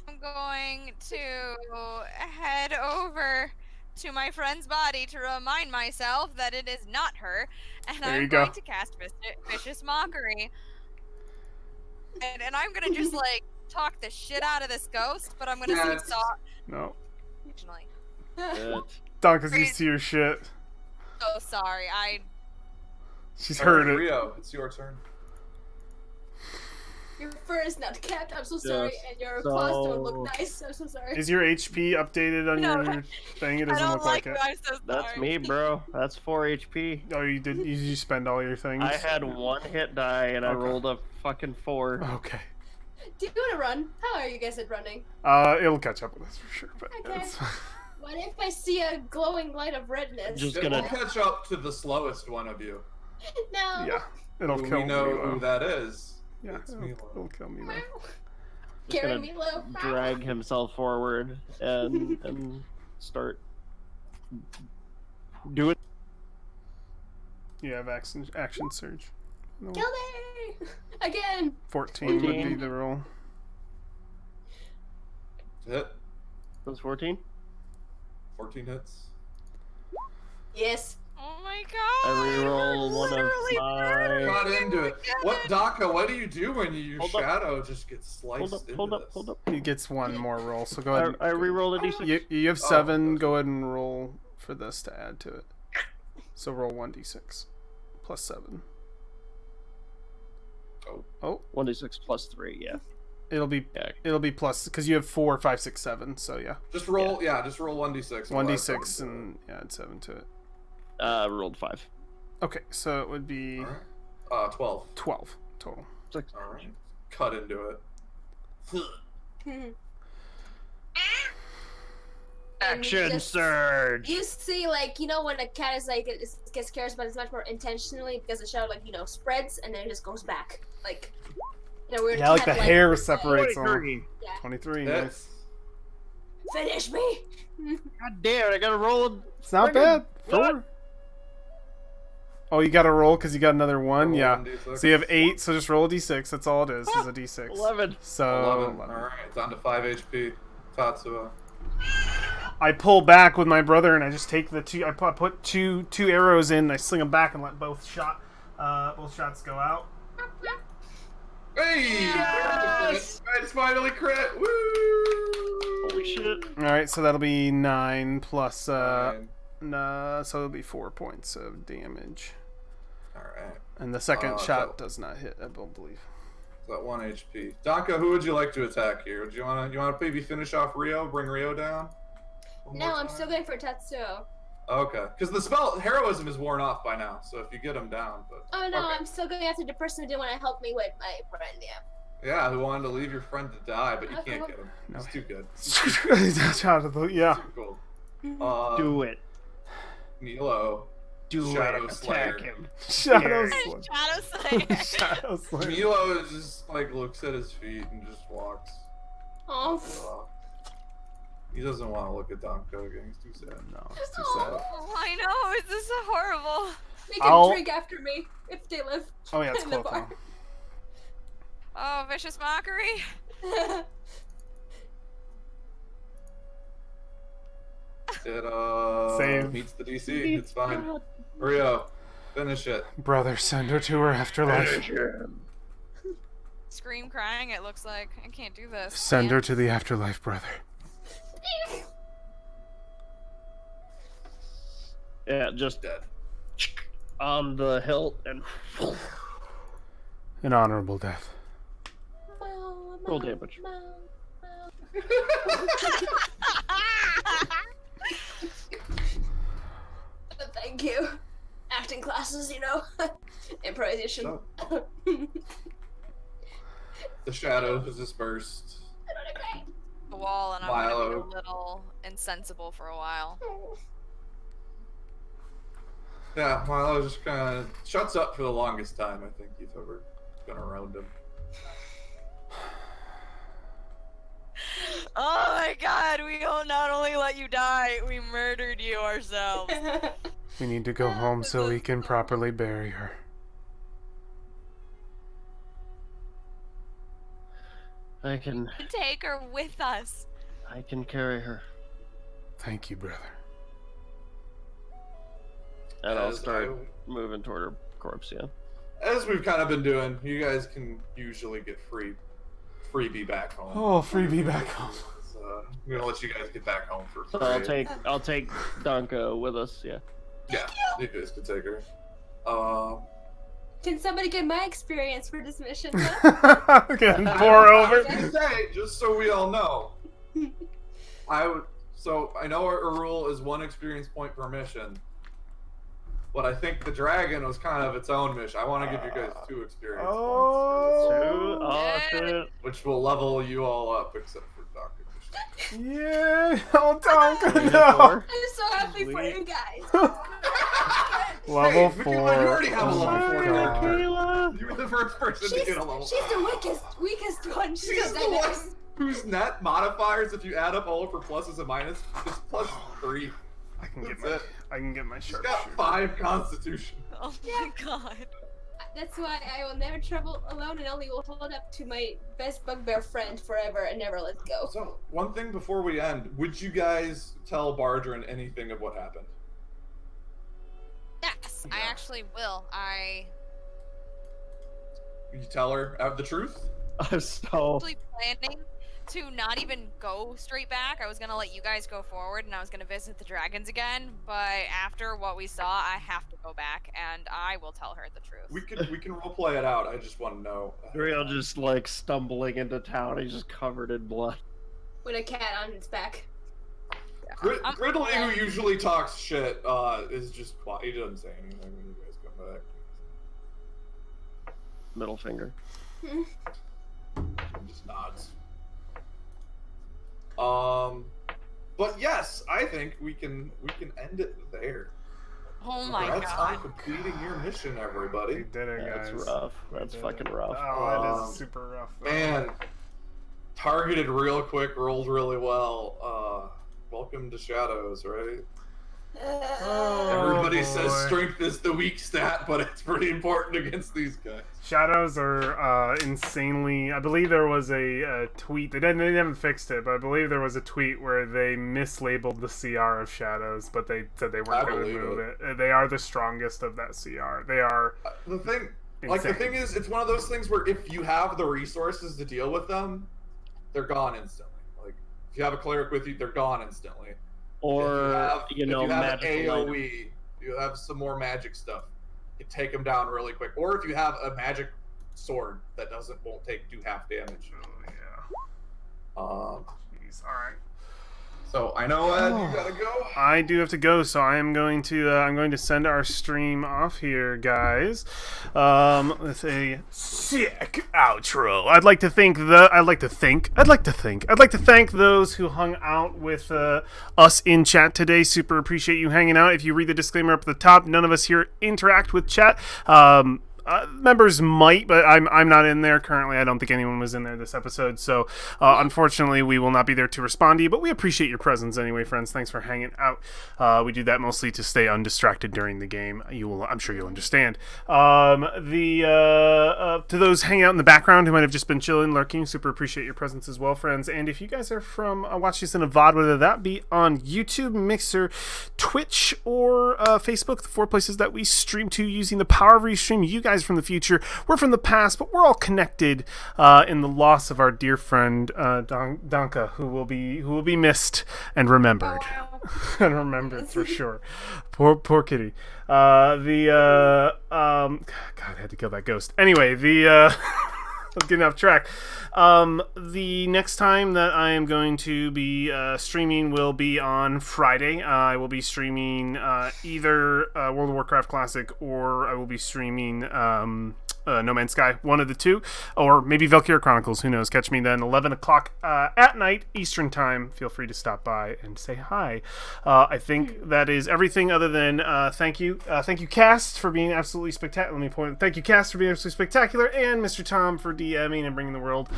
I'm going to head over to my friend's body to remind myself that it is not her, and There you I'm go. going to cast Vicious Mockery. And I'm gonna just like talk the shit out of this ghost, but I'm gonna Yeah, say sorry. No. Occasionally. Donka's used to your shit. So sorry. She's Alright, heard it. Rio, it's your turn. Your fur is not kept. I'm so sorry, Yes, and your claws don't look so- nice. I'm so sorry. Is your HP updated on No, your thing? It I doesn't don't look like like it. it. I'm so sorry. That's me, bro. That's 4 HP. Oh, you did. You spend all your things. I had 1 hit die and I Okay. rolled a fucking 4. Okay. Do you want to run? How are you guys at running? It'll catch up with us for sure. But Okay. it's What if I see a glowing light of redness? Just It gonna- will catch up to the slowest one of you. No. yeah. It'll We kill know Milo. who that is. Yeah, It's it'll, Milo. it'll kill Milo. Just Carry gonna me low. drag himself forward and start doing. You have action surge. No. Kill me! Again! 14 would be 14. the roll. Hit. Was 14? 14 hits. Yes. Oh my god. I reroll one of Literally my. Got into it. What, Donka, what do you do when your Hold up. shadow just gets sliced Hold up, into hold this? up. He gets one more roll, so go I, ahead. I rerolled a d6. You have Oh, 7. okay. Go ahead and roll for this to add to it. So roll 1d6 plus 7. Oh, 1d6 plus 3, yeah. it'll be plus because you have 4, 5, 6, 7. So yeah, Just roll, just roll 1d6. 1d6 and add 7 to it. Rolled 5. Okay, so it would be Alright. 12. 12 total. 6. Alright. Cut into it. Action Just- surge! You see, like, you know, when a cat is like, it gets scared, but it's much more intentionally because the shadow, like, you know, spreads and then it just goes back. Like, you know, weird Yeah, like the cat, hair separates them. 23. 23, Hits. nice. Finish me! God damn it, I gotta roll. It's not bad. 4. Oh, you got to roll because you got another 1. Roll Yeah. 1d6. So you have 8. So just roll a d6. That's all it is. Is a d6. 11. So 11. Alright, down to 5 HP. Tatsuo. I pull back with my brother, and I just take the 2. I put two arrows in. And I sling them back and let both shots go out. Hey! Yes! It's finally crit! Woo! Holy shit. All right, so that'll be 9 plus. Alright. So it'll be 4 points of damage. Alright. And the second shot so- does not hit, I don't believe. Got 1 HP. Donka, who would you like to attack here? Do you wanna maybe finish off Rio? Bring Rio down? One No, more I'm time? still going for Tatsuo. Okay, because the spell heroism is worn off by now. So if you get him down, but Oh no, okay. I'm still going after the person who didn't want to help me with my friend, yeah. Yeah, who wanted to leave your friend to die, but you Okay. can't get him. No. He's too good. Yeah. Too cool. Do it. Milo. Do Shadow it. Slayer. Attack him. Shadow Shadow Slayer. Shadow Slayer. Milo just like looks at his feet and just walks. Oh. He doesn't want to look at Donko again. He's too sad. No, it's too sad. Oh, I know. This is horrible. They can I'll- drink after me if they live. Oh yeah, it's in the close bar. now. Oh, Vicious Mockery. It Save. meets the DC. It's fine. Rio, finish it. Brother, send her to her afterlife. Scream crying, it looks like. I can't do this. Send her to the afterlife, brother. Yeah, just Dead. on the hilt and An honorable death. roll damage. Thank you. Acting classes, you know. Improvisation. So, the shadow has dispersed. The wall, and I'm Milo. gonna be a little insensible for a while. Yeah, Milo just kind of shuts up for the longest time I think you've ever been around him. Oh my god, we will not only let you die, we murdered you ourselves. We need to go home so we can properly bury her. I can Take her with us. carry her. Thank you, brother. And I'll As start moving toward her corpse, yeah. As we've kind of been doing, you guys can usually get freebie back home. Oh, freebie back home. So, I'm gonna let you guys get back home for So free. I'll take Danka with us, yeah. Yeah, you guys can take her. Can somebody get my experience for this mission? Again, pour over. I was gonna say, just so we all know, So I know our rule is 1 experience point per mission, but I think the dragon was kind of its own mission. I want to give you guys 2 experience points, Oh, shit. which will level you all up, except for Dr. Yeah, oh, Donka, We have no. 4? I'm so happy for you guys. Level Hey, 4. You already have a Oh level my 4 God. character. You were the first person to get a level 4. She's the weakest one. She She's does the that one next. whose net modifiers, if you add up all of her pluses and minuses, is +3. I can get That's my it. She's got sharpshooter. 5 constitution. Oh my god. That's why I will never travel alone and only will hold up to my best bugbear friend forever and never let go. So, one thing before we end, would you guys tell Bardrin anything of what happened? Yes, I actually will. You tell her the truth? I'm so... actually planning to not even go straight back. I was gonna let you guys go forward and I was gonna visit the dragons again, but after what we saw, I have to go back and I will tell her the truth. We can role play it out. I just want to know. Uriel just like stumbling into town. He's just covered in blood. With a cat on its back. Gridley, who usually talks shit, is just quiet. He doesn't say anything when you guys come back. Middle finger. He just nods. But yes, I think we can end it there. Oh my Congrats god. on completing your mission, We everybody. did it, guys. That's rough. We That's did fucking it. rough. Oh, it is super rough. Man, targeted real quick, rolled really well. Welcome to Shadows, right? Everybody says boy. strength is the weak stat, but it's pretty important against these guys. Shadows are insanely. I believe there was a tweet. They haven't fixed it, but I believe there was a tweet where they mislabeled the CR of Shadows, but they said they I weren't going to believe move it. They are the strongest of that CR. They are. The thing, Insane. the thing is, it's one of those things where if you have the resources to deal with them, they're gone instantly. Like if you have a cleric with you, they're gone instantly. Or, if you have magical item. AoE, you have some more magic stuff, you take them down really quick. Or if you have a magic sword that won't do half damage. Oh, yeah. Jeez. All right. So I know Ed, you gotta go. I do have to go, so I am going to send our stream off here, guys, with a sick outro. I'd like to thank those who hung out with us in chat today. Super appreciate you hanging out. If you read the disclaimer up at the top, none of us here interact with chat. Members might, but I'm not in there currently. I don't think anyone was in there this episode, so unfortunately we will not be there to respond to you, but we appreciate your presence anyway, friends. Thanks for hanging out. We do that mostly to stay undistracted during the game. I'm sure you'll understand. To those hanging out in the background who might have just been chilling, lurking, super appreciate your presence as well, friends. And if you guys are from watching this in a VOD, whether that be on YouTube, Mixer, Twitch, or Facebook, the 4 places that we stream to using the power of Restream, you guys from the future, we're from the past, but we're all connected in the loss of our dear friend Danka, who will be missed and remembered. And remembered for sure. Poor kitty. God, I had to kill that ghost. Anyway, let's get off track. The next time that I am going to be streaming will be on Friday. I will be streaming either World of Warcraft Classic, or I will be streaming No Man's Sky, one of the two, or maybe Valkyria Chronicles, who knows. Catch me then 11 o'clock at night Eastern time. Feel free to stop by and say hi. I think that is everything other than thank you Cast for being absolutely spectacular. Thank you Cast for being absolutely spectacular, and Mr. Tom for DMing and bringing the world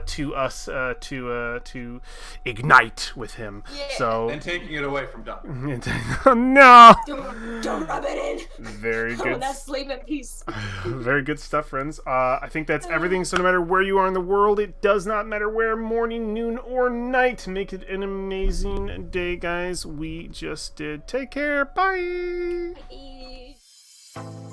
to us to ignite with him. Yeah. So And taking it away from Doc. no. Don't rub it in. Very Oh, good. that's sleep in peace. Very good stuff, friends. I think that's everything. So no matter where you are in the world, it does not matter where, morning, noon, or night. Make it an amazing day, guys. We just did. Take care. Bye. Bye.